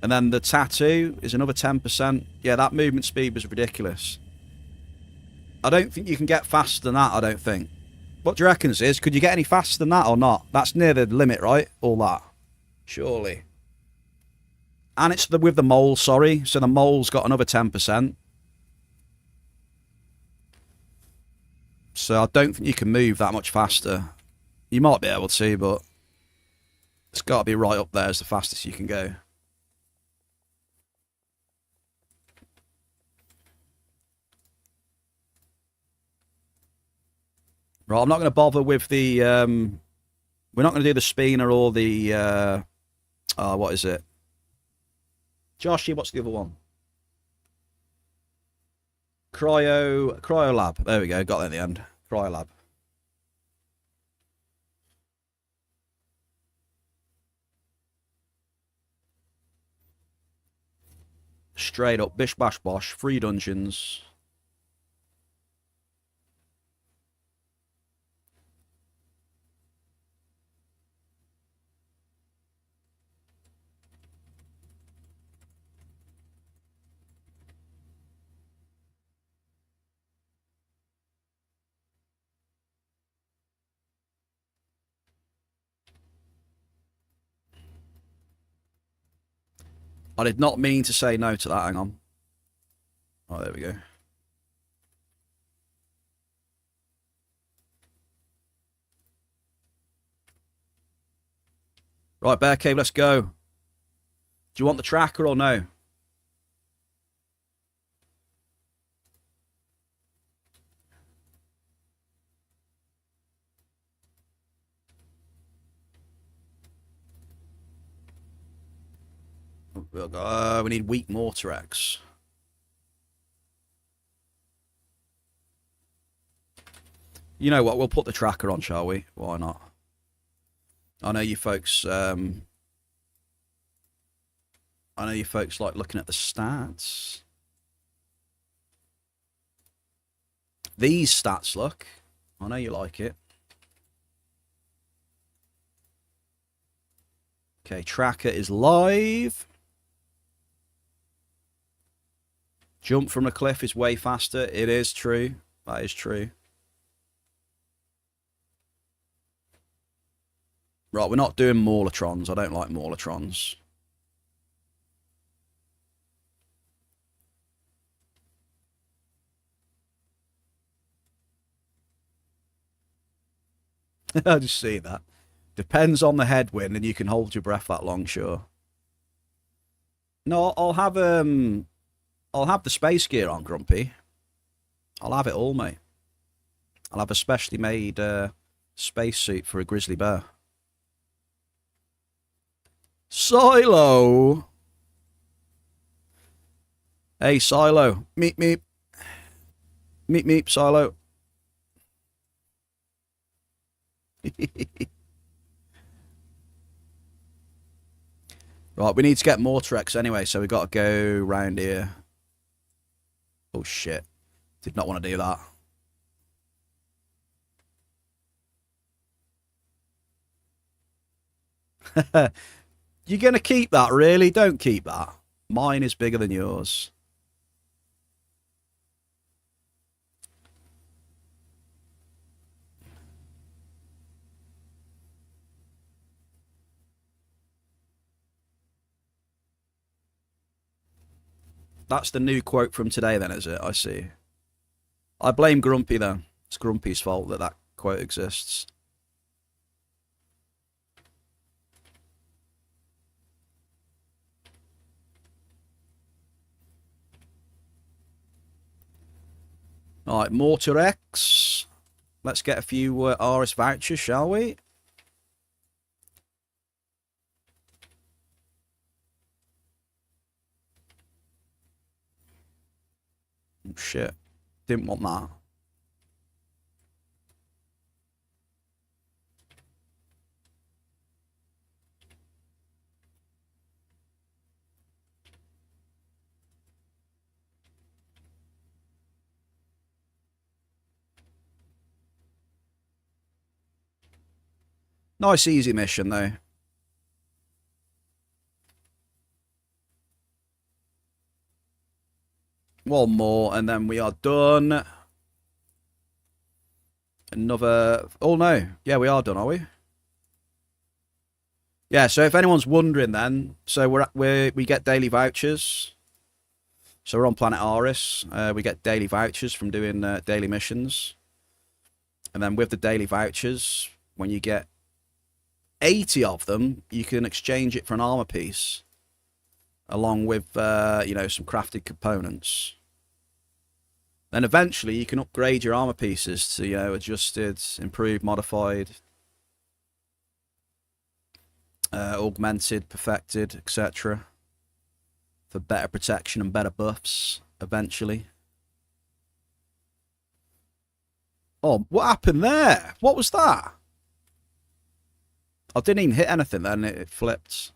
And then the tattoo is another 10%. Yeah, that movement speed was ridiculous. I don't think you can get faster than that, I don't think. What do you reckon, Ziz? Could you get any faster than that or not? That's near the limit, right? All that. Surely. And it's with the mole, sorry. So the mole's got another 10%. So I don't think you can move that much faster. You might be able to, but it's got to be right up there as the fastest you can go. Right, I'm not going to bother with the... we're not going to do the spinner or the... what is it? Joshy, what's the other one? Cryo Lab. There we go. Got that in the end. Cryo Lab. Straight up. Bish bash bosh. Free dungeons. I did not mean to say no to that. Hang on. Oh, there we go. Right, Bear Cave, let's go. Do you want the tracker or no? We need weak mortar X. You know what? We'll put the tracker on, shall we? Why not? I know you folks. I know you folks like looking at the stats. These stats, look. I know you like it. Okay, tracker is live. Jump from the cliff is way faster. It is true. That is true. Right, we're not doing Maulatrons. I don't like Maulatrons. I just see that. Depends on the headwind, and you can hold your breath that long, sure. No, I'll have the space gear on, Grumpy. I'll have it all, mate. I'll have a specially made spacesuit for a grizzly bear. Silo! Hey, Silo. Meep, meep. Meep, meep, Silo. Right, we need to get more Trex anyway, so we got to go round here. Oh, shit. Did not want to do that. You're going to keep that, really? Don't keep that. Mine is bigger than yours. That's the new quote from today then, is it? I see. I blame Grumpy then. It's Grumpy's fault that that quote exists. Alright, Mortar X. Let's get a few RS vouchers, shall we? Oh, shit. Didn't want that. Nice easy mission though. One more and then we are done. Another... Oh no. Yeah, we are done, are we? Yeah, so if anyone's wondering then, so we get daily vouchers. So we're on Planet Aris. We get daily vouchers from doing daily missions. And then with the daily vouchers, when you get 80 of them, you can exchange it for an armor piece. Along with, you know, some crafted components. Then eventually you can upgrade your armor pieces to, you know, adjusted, improved, modified, augmented, perfected, etc. For better protection and better buffs, eventually. Oh, what happened there? What was that? I didn't even hit anything then, it flipped.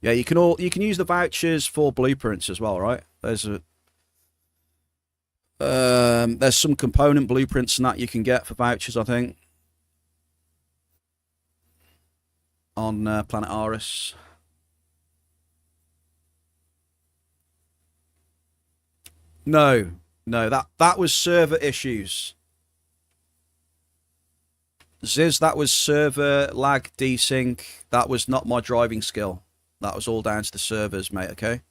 Yeah, you can use the vouchers for blueprints as well, right? There's some component blueprints and that you can get for vouchers, I think. On Planet Aris. No, that was server issues. Ziz, that was server lag, desync. That was not my driving skill. That was all down to the servers, mate, okay?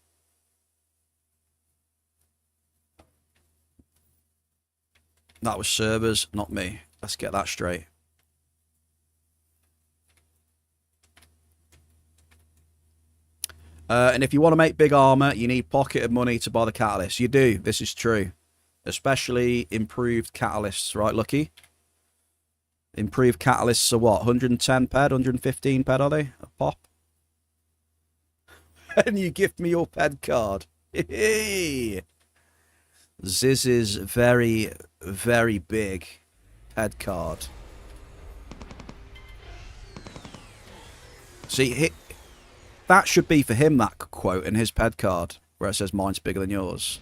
That was servers, not me. Let's get that straight. And if you want to make big armor, you need pocketed money to buy the catalyst. You do. This is true. Especially improved catalysts, right, Lucky? Improved catalysts are what? 110 PED, 115 PED, are they? A pop? Can you give me your PED card? This is very, very big PED card. See, that should be for him, that quote in his PED card, where it says mine's bigger than yours.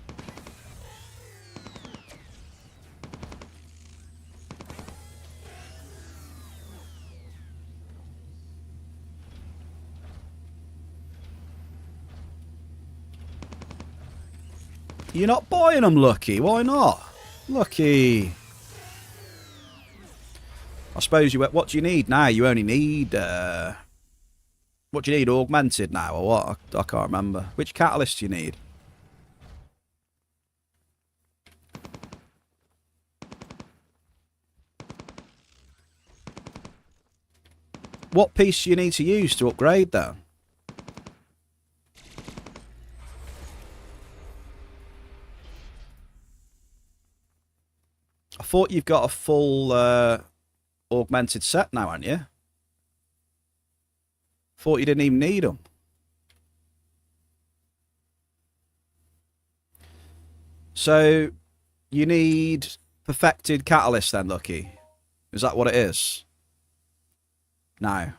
You're not buying them, Lucky. Why not? Lucky. I suppose you... What do you need now? You only need... what do you need? Augmented now, or what? I can't remember. Which catalyst do you need? What piece do you need to use to upgrade, though? I thought you've got a full augmented set now, haven't you? Thought you didn't even need them. So, you need perfected catalyst then, Lucky? Is that what it is? No.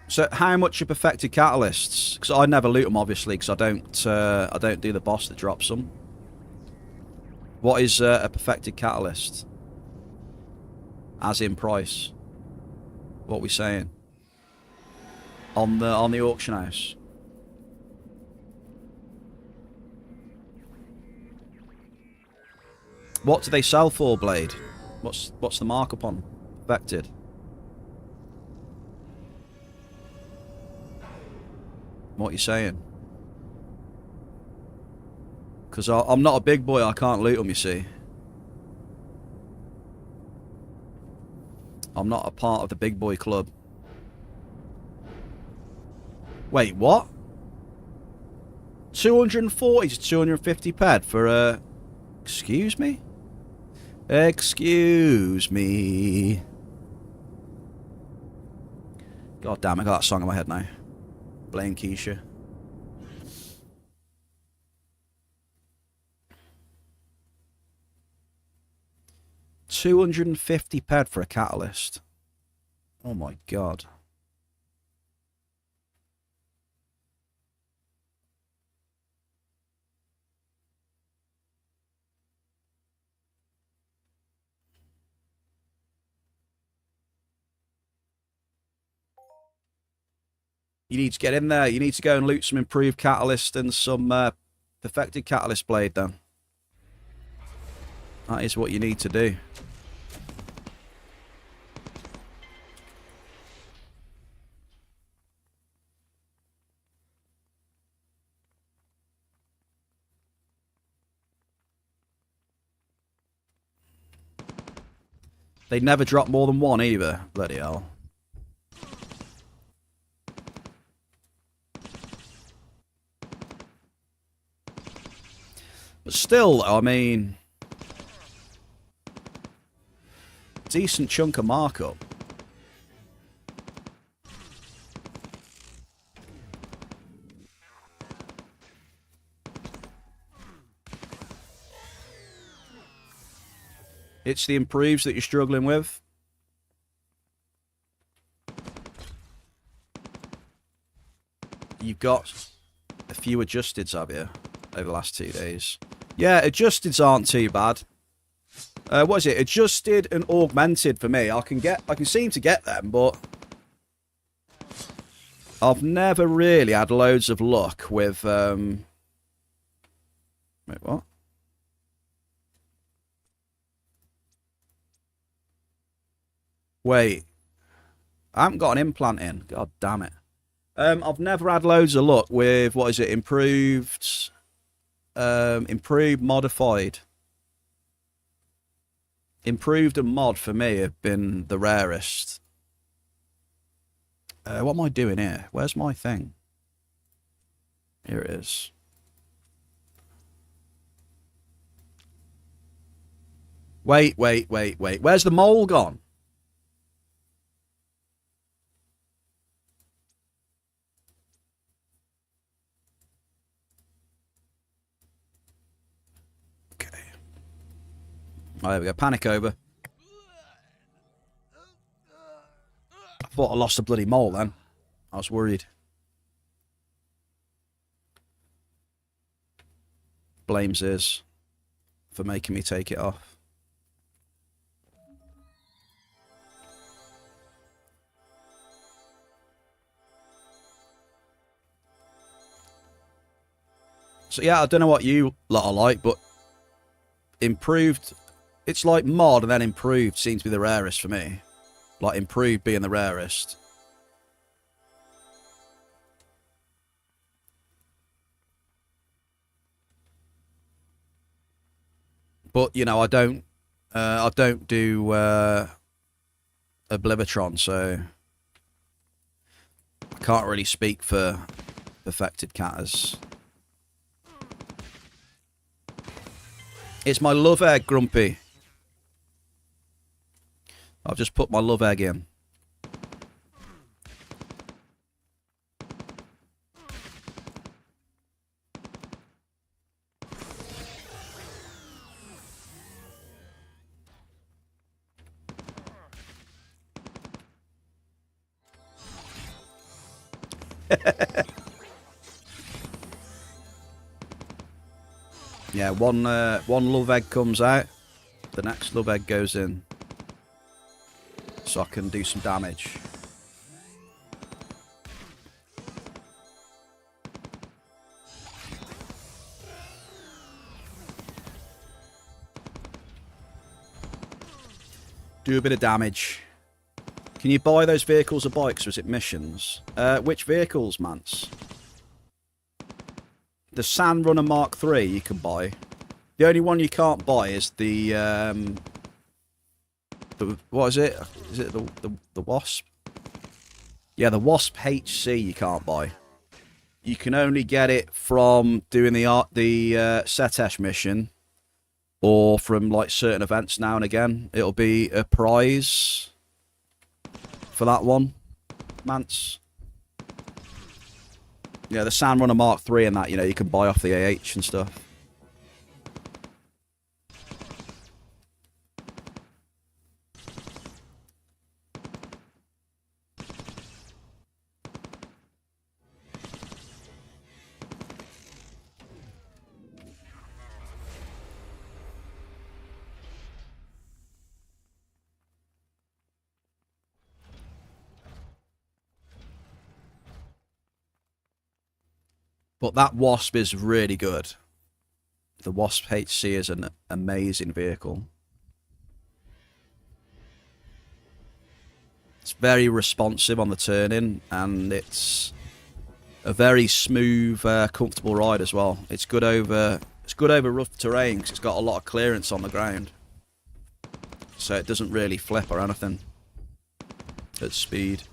So how much are perfected catalysts? Because I never loot them, obviously, because I don't do the boss that drops them. What is a perfected catalyst? As in price. What are we saying? On the auction house. What do they sell for, Blade? What's the markup on perfected? What are you saying? Because I'm not a big boy, I can't loot them, you see. I'm not a part of the big boy club. Wait, what? 240 to 250 PED for a... Excuse me? Excuse me. God damn, I got that song in my head now. Blame Keisha. $250 PED for a catalyst. Oh my god. You need to get in there. You need to go and loot some improved catalyst and some perfected catalyst blade then. That is what you need to do. They never drop more than one either. Bloody hell. But still, I mean... decent chunk of markup. It's the improves that you're struggling with. You've got a few adjusteds, have you, over the last 2 days? Yeah, adjusteds aren't too bad. What is it? Adjusted and augmented for me. I can seem to get them, but I've never really had loads of luck with wait, what? Wait. I haven't got an implant in. God damn it. I've never had loads of luck with, what is it, improved, modified. Improved and mod for me have been the rarest. What am I doing here? Where's my thing? Here it is. Wait. Where's the mole gone? Okay. Oh, there we go. Panic over. I thought I lost the bloody mole then. I was worried. Blames his for making me take it off. So yeah, I don't know what you lot are like, but improved, it's like mod and then improved seems to be the rarest for me. Like improved being the rarest. But you know, I don't do Oblivitron, so I can't really speak for perfected catters. It's my love egg, Grumpy. I've just put my love egg in. Yeah, one love egg comes out, the next love egg goes in, so I can do some damage. Do a bit of damage. Can you buy those vehicles or bikes, or is it missions? Which vehicles, Mance? The Sand Runner Mark III you can buy. The only one you can't buy is the what is it? Is it the Wasp? Yeah, the Wasp HC you can't buy. You can only get it from doing the Setesh mission, or from like certain events now and again. It'll be a prize for that one, Mance. Yeah, the Sand Runner Mark III and that, you know, you can buy off the AH and stuff. But that Wasp is really good. The Wasp HC is an amazing vehicle. It's very responsive on the turning, and it's a very smooth, comfortable ride as well. It's good over rough terrain because it's got a lot of clearance on the ground, so it doesn't really flip or anything at speed.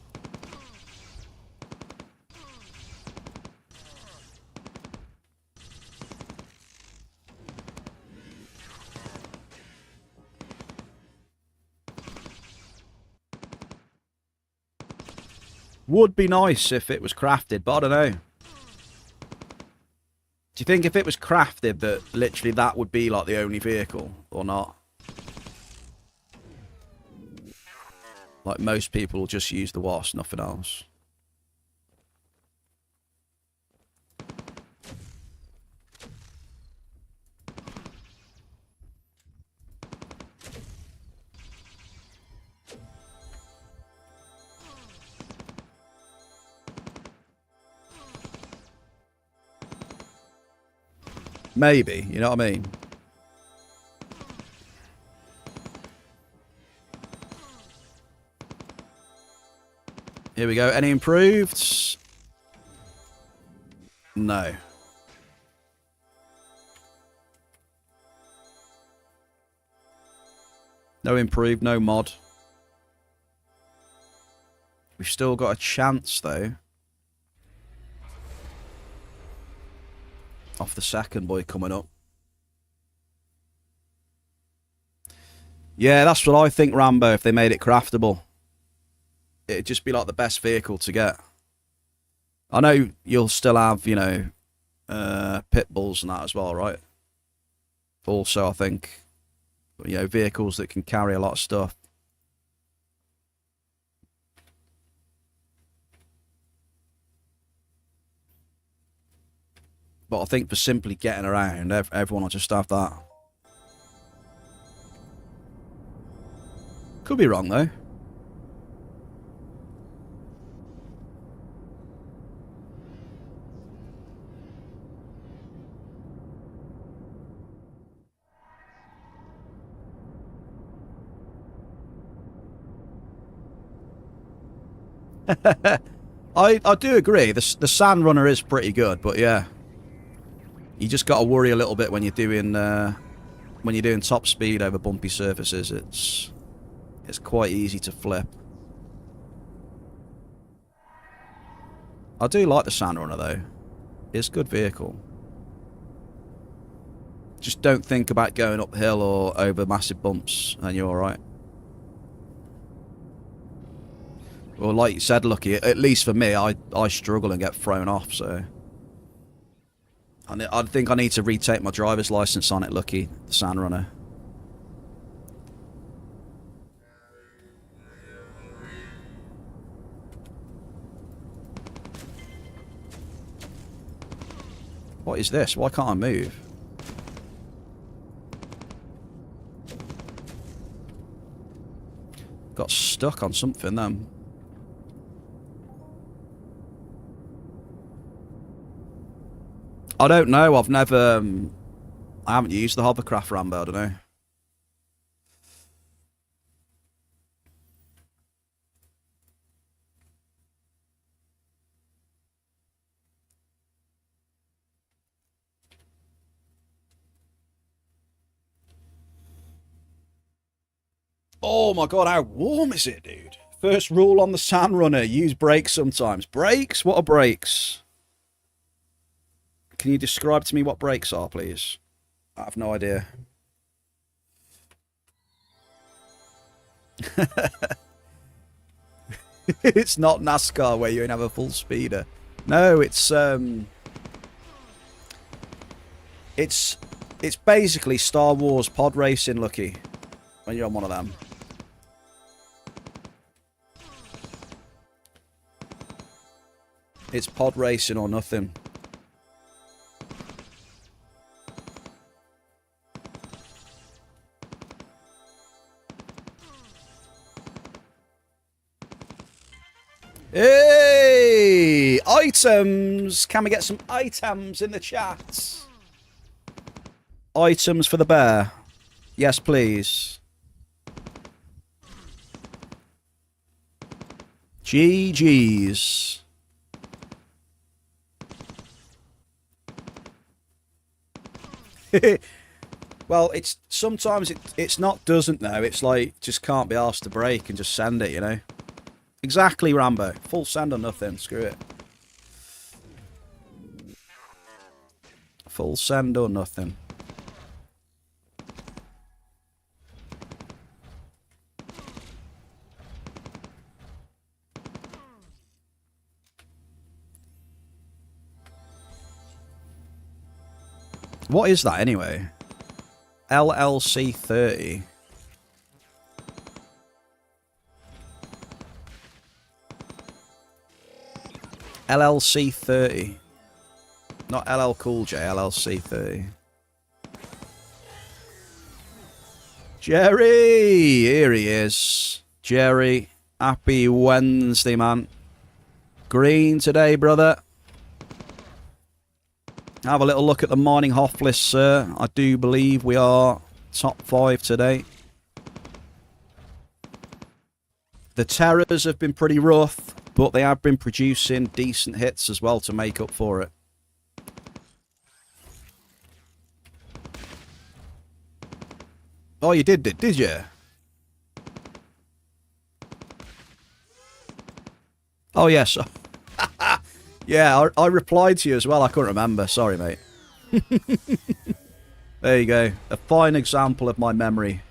Would be nice if it was crafted, but I don't know. Do you think if it was crafted that literally that would be like the only vehicle, or not? Like most people will just use the Wasp, nothing else. Maybe, you know what I mean? Here we go. Any improved? No. No improved, no mod. We've still got a chance, though. Off the second boy coming up. Yeah, that's what I think, Rambo, if they made it craftable. It'd just be like the best vehicle to get. I know you'll still have, you know, pit bulls and that as well, right? Also, I think, you know, vehicles that can carry a lot of stuff. But I think for simply getting around, everyone will just have that. Could be wrong, though. I do agree. The Sand Runner is pretty good, but yeah, you just got to worry a little bit when you're doing top speed over bumpy surfaces. It's quite easy to flip. I do like the Sand Runner though. It's a good vehicle. Just don't think about going uphill or over massive bumps, and you're all right. Well, like you said, Lucky, at least for me, I struggle and get thrown off, so... I think I need to retake my driver's license on it, Lucky, the Sand Runner. What is this? Why can't I move? Got stuck on something then. I don't know. I've never... I haven't used the hovercraft, Rambo. I don't know. Oh my god, how warm is it, dude? First rule on the Sand Runner, use brakes sometimes. Brakes? What are brakes? Can you describe to me what brakes are, please? I have no idea. It's not NASCAR where you have a full speeder. No, it's basically Star Wars pod racing, Lucky, when you're on one of them. It's pod racing or nothing. Hey! Items! Can we get some items in the chat? Items for the bear. Yes, please. GG's. Well, it's sometimes it's not doesn't though. It's like just can't be asked to break and just send it, you know. Exactly, Rambo. Full send or nothing. Screw it. Full send or nothing. What is that anyway? LLC 30. LLC 30. Not LL Cool J, LLC 30. Jerry! Here he is. Jerry, happy Wednesday, man. Green today, brother. Have a little look at the morning Hoff list, sir. I do believe we are top 5 today. The Terras have been pretty rough, but they have been producing decent hits as well to make up for it. Oh, you did you? Oh, yes. Yeah, I replied to you as well. I couldn't remember. Sorry, mate. There you go. A fine example of my memory.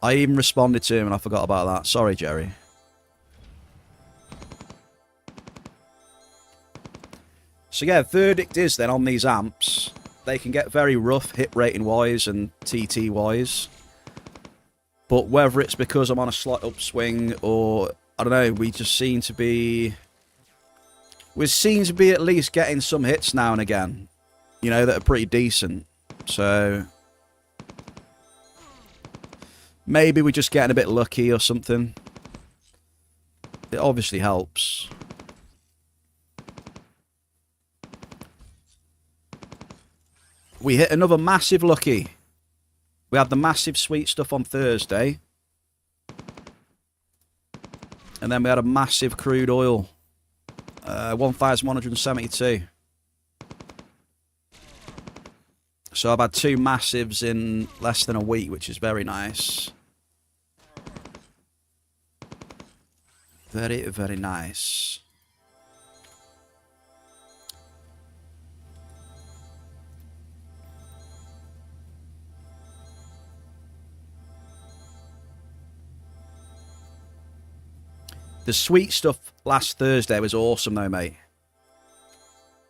I even responded to him and I forgot about that. Sorry, Jerry. So yeah, verdict is then on these amps, they can get very rough hit rating wise and TT wise. But whether it's because I'm on a slight upswing or, I don't know, we seem to be at least getting some hits now and again, you know, that are pretty decent. So maybe we're just getting a bit lucky or something. It obviously helps. We hit another massive lucky. We had the massive sweet stuff on Thursday. And then we had a massive crude oil. 1,172. So I've had two massives in less than a week, which is very nice. Very, very nice. The sweet stuff last Thursday was awesome though, mate.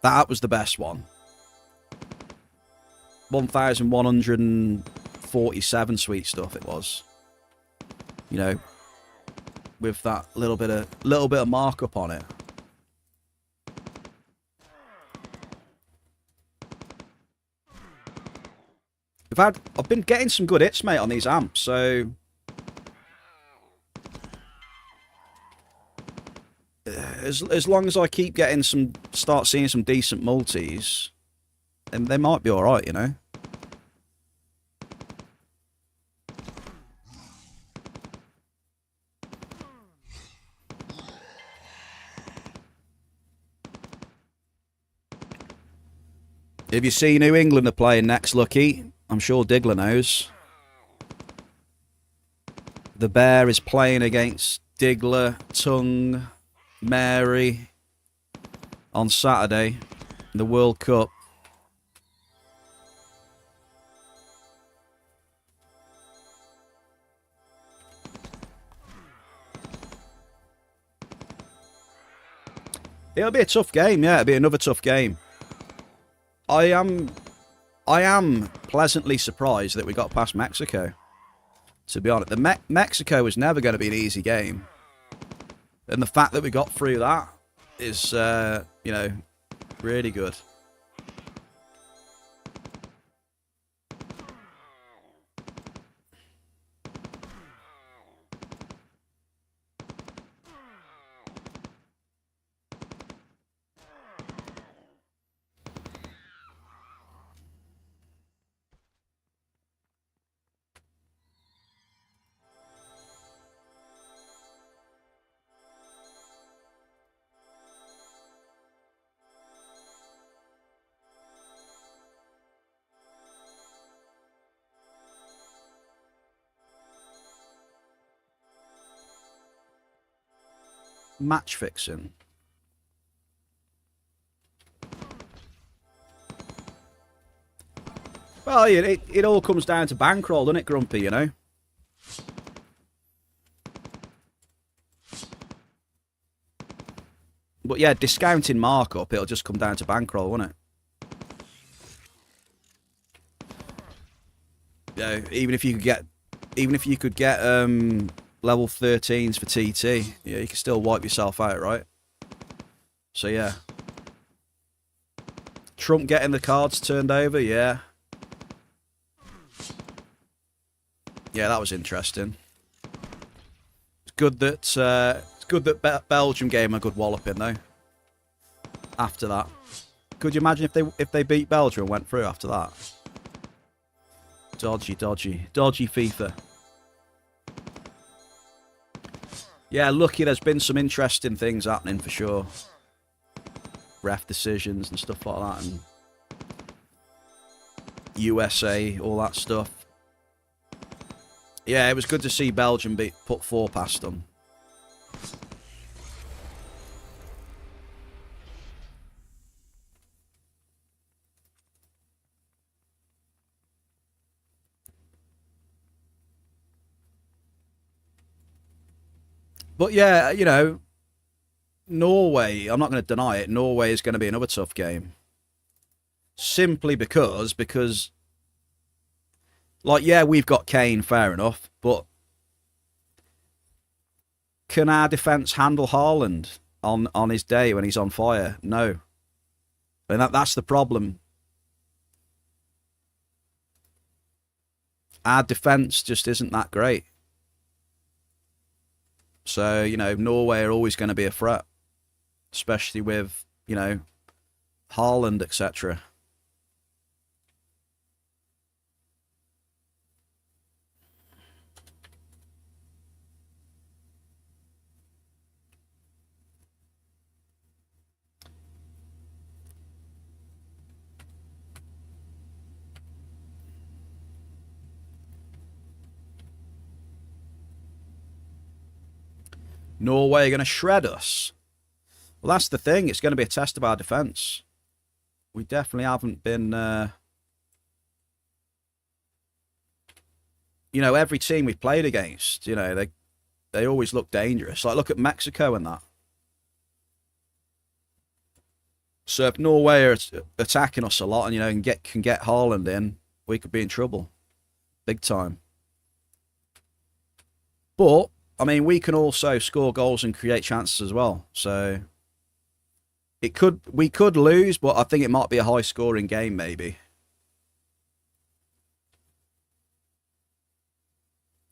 That was the best one. 1,147 sweet stuff it was. You know, with that little bit of markup on it. I've been getting some good hits, mate, on these amps, so as long as I keep getting start seeing some decent multis, then they might be alright, you know. If you see New England are playing next, Lucky, I'm sure Diggler knows. The Bear is playing against Diggler, Tongue, Mary on Saturday in the World Cup. It'll be a tough game, yeah. It'll be another tough game. I am pleasantly surprised that we got past Mexico. To be honest, Mexico was never going to be an easy game. And the fact that we got through that is, you know, really good. Match fixing. Well, it all comes down to bankroll, doesn't it, Grumpy, you know? But yeah, discounting markup, it'll just come down to bankroll, won't it? Yeah, even if you could get level 13s for TT, yeah, you can still wipe yourself out, right? So yeah. Trump getting the cards turned over, yeah. Yeah, that was interesting. It's good that Belgium gave him a good walloping though. After that, could you imagine if they beat Belgium and went through after that? Dodgy FIFA. Yeah, lucky there's been some interesting things happening for sure. Ref decisions and stuff like that, and USA, all that stuff. Yeah, it was good to see Belgium put 4 past them. But yeah, you know, Norway, I'm not going to deny it, Norway is going to be another tough game. Simply because, like, yeah, we've got Kane, fair enough, but can our defence handle Haaland on his day when he's on fire? No. And that's the problem. Our defence just isn't that great. So, you know, Norway are always going to be a threat, especially with, you know, Haaland, etc. Norway are going to shred us. Well, that's the thing. It's going to be a test of our defence. We definitely haven't been... you know, every team we've played against, you know, they always look dangerous. Like, look at Mexico and that. So if Norway are attacking us a lot and, you know, can get Haaland in, we could be in trouble. Big time. But, I mean, we can also score goals and create chances as well. So we could lose, but I think it might be a high-scoring game, maybe.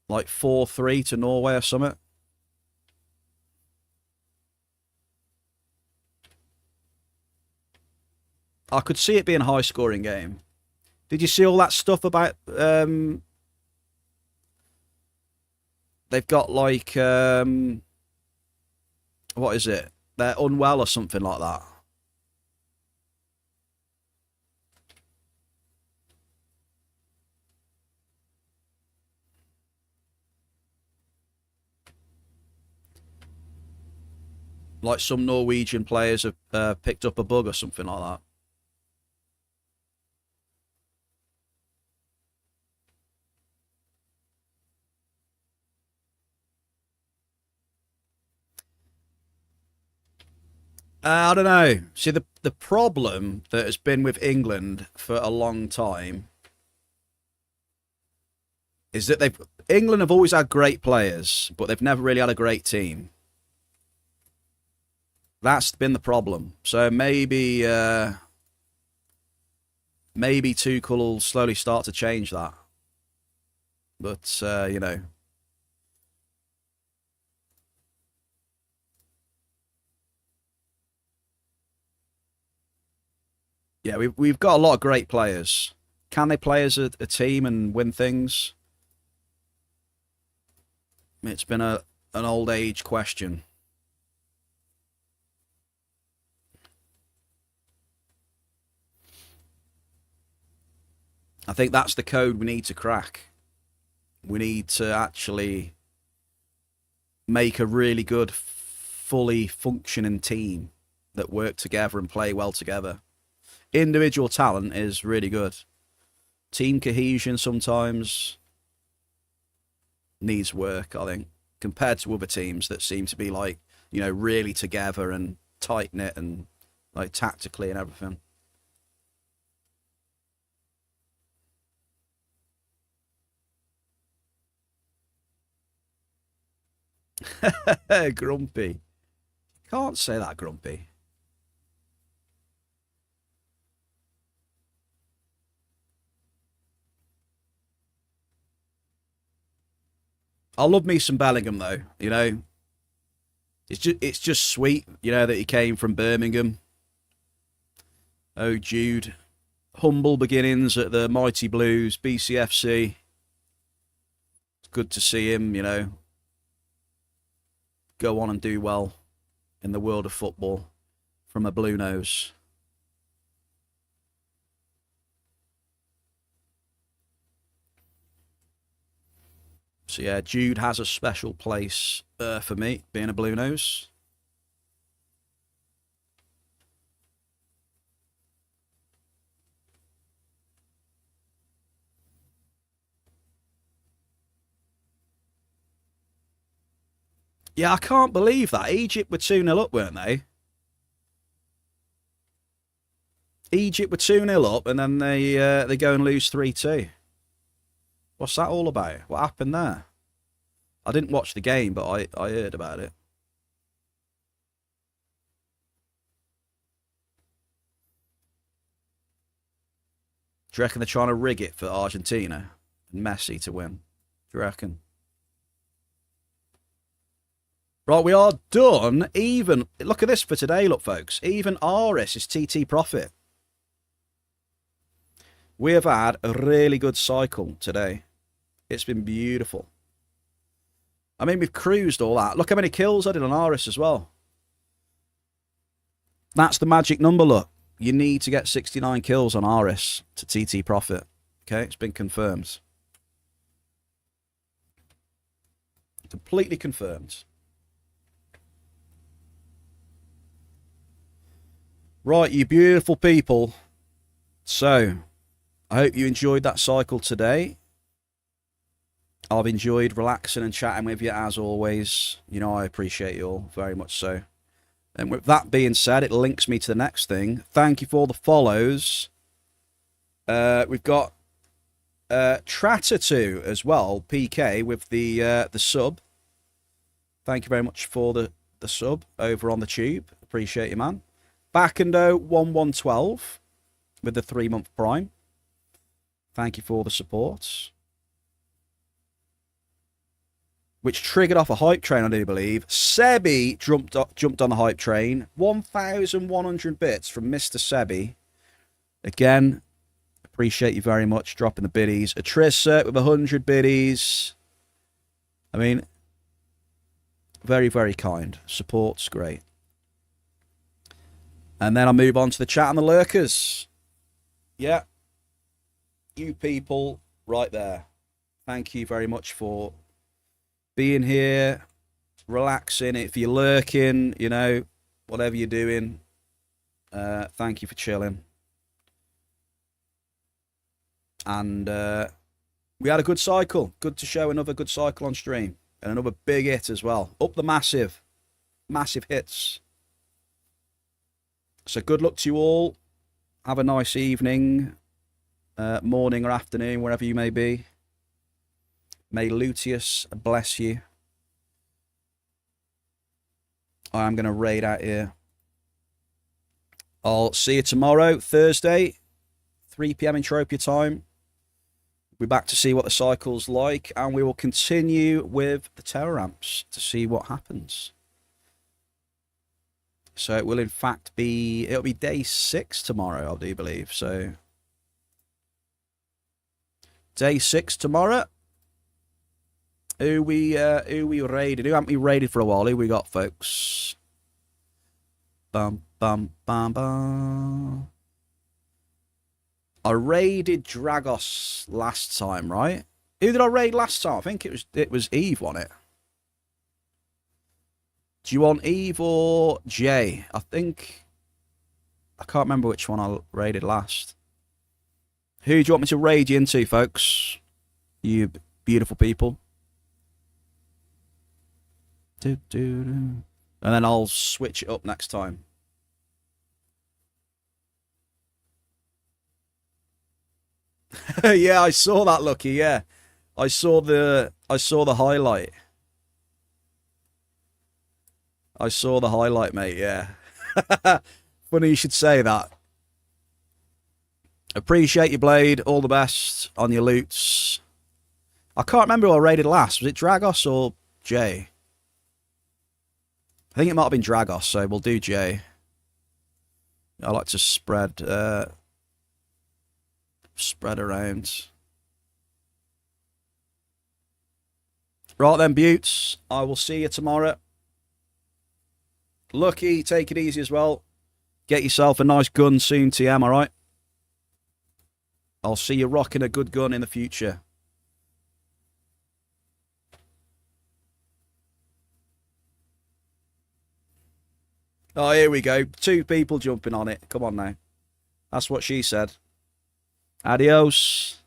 Like 4-3 to Norway or something. I could see it being a high-scoring game. Did you see all that stuff about... they've got like... what is it? They're unwell or something like that. Like some Norwegian players have picked up a bug or something like that. I don't know. See, the problem that has been with England for a long time is that England have always had great players, but they've never really had a great team. That's been the problem. So maybe Tuchel will slowly start to change that. But you know. Yeah, we've got a lot of great players. Can they play as a team and win things? It's been an old age question. I think that's the code we need to crack. We need to actually make a really good, fully functioning team that work together and play well together. Individual talent is really good. Team cohesion sometimes needs work, I think, compared to other teams that seem to be like, you know, really together and tight-knit and like tactically and everything. Grumpy. Can't say that, Grumpy. I love me some Bellingham though, you know. It's just sweet, you know, that he came from Birmingham. Oh, Jude. Humble beginnings at the Mighty Blues, BCFC. It's good to see him, you know, go on and do well in the world of football from a blue nose. So yeah, Jude has a special place for me, being a blue nose. Yeah, I can't believe that. Egypt were 2-0 up, weren't they? Egypt were 2-0 up, and then they go and lose 3-2. What's that all about? What happened there? I didn't watch the game, but I heard about it. Do you reckon they're trying to rig it for Argentina and Messi to win? Do you reckon? Right, we are done. Even, look at this for today, look, folks. Even Aris is TT profit. We have had a really good cycle today. It's been beautiful. I mean, we've cruised all that. Look how many kills I did on Aris as well. That's the magic number, look. You need to get 69 kills on Aris to TT profit. Okay, it's been confirmed. Completely confirmed. Right, you beautiful people. So, I hope you enjoyed that cycle today. I've enjoyed relaxing and chatting with you as always. You know, I appreciate you all very much so. And with that being said, it links me to the next thing. Thank you for all the follows. We've got Tratter2 as well, PK, with the sub. Thank you very much for the sub over on the tube. Appreciate you, man. Backendo1112 with the 3-month prime. Thank you for the support. Which triggered off a hype train, I do believe. Sebi jumped on the hype train. 1,100 bits from Mr. Sebi. Again, appreciate you very much dropping the biddies. Atrissa with 100 biddies. I mean, very, very kind. Support's great. And then I'll move on to the chat and the lurkers. Yeah. You people right there. Thank you very much for being here, relaxing. If you're lurking, you know, whatever you're doing, thank you for chilling. And we had a good cycle. Good to show another good cycle on stream. And another big hit as well. Up the massive. Massive hits. So good luck to you all. Have a nice evening, morning or afternoon, wherever you may be. May Luteus bless you. I am going to raid out here. I'll see you tomorrow, Thursday, 3 p.m. Entropia time. We'll be back to see what the cycle's like, and we will continue with the Terra ramps to see what happens. So it will in fact be, it'll be day 6 tomorrow, I do believe. So day 6 tomorrow. Who we raided? Who haven't we raided for a while? Who we got, folks? Bum bum bum bum. I raided Dragos last time, right? Who did I raid last time? I think it was Eve, wasn't it? Do you want Eve or Jay? I can't remember which one I raided last. Who do you want me to raid you into, folks? You beautiful people. And then I'll switch it up next time. Yeah, I saw that, Lucky. Yeah, I saw the highlight. I saw the highlight, mate. Yeah. Funny you should say that. Appreciate you, Blade. All the best on your loots. I can't remember who I raided last. Was it Dragos or Jay? I think it might have been Dragos, so we'll do Jay. I like to spread around. Right then, Buttes. I will see you tomorrow. Lucky, take it easy as well. Get yourself a nice gun soon, TM, alright? I'll see you rocking a good gun in the future. Oh, here we go. 2 people jumping on it. Come on now. That's what she said. Adios.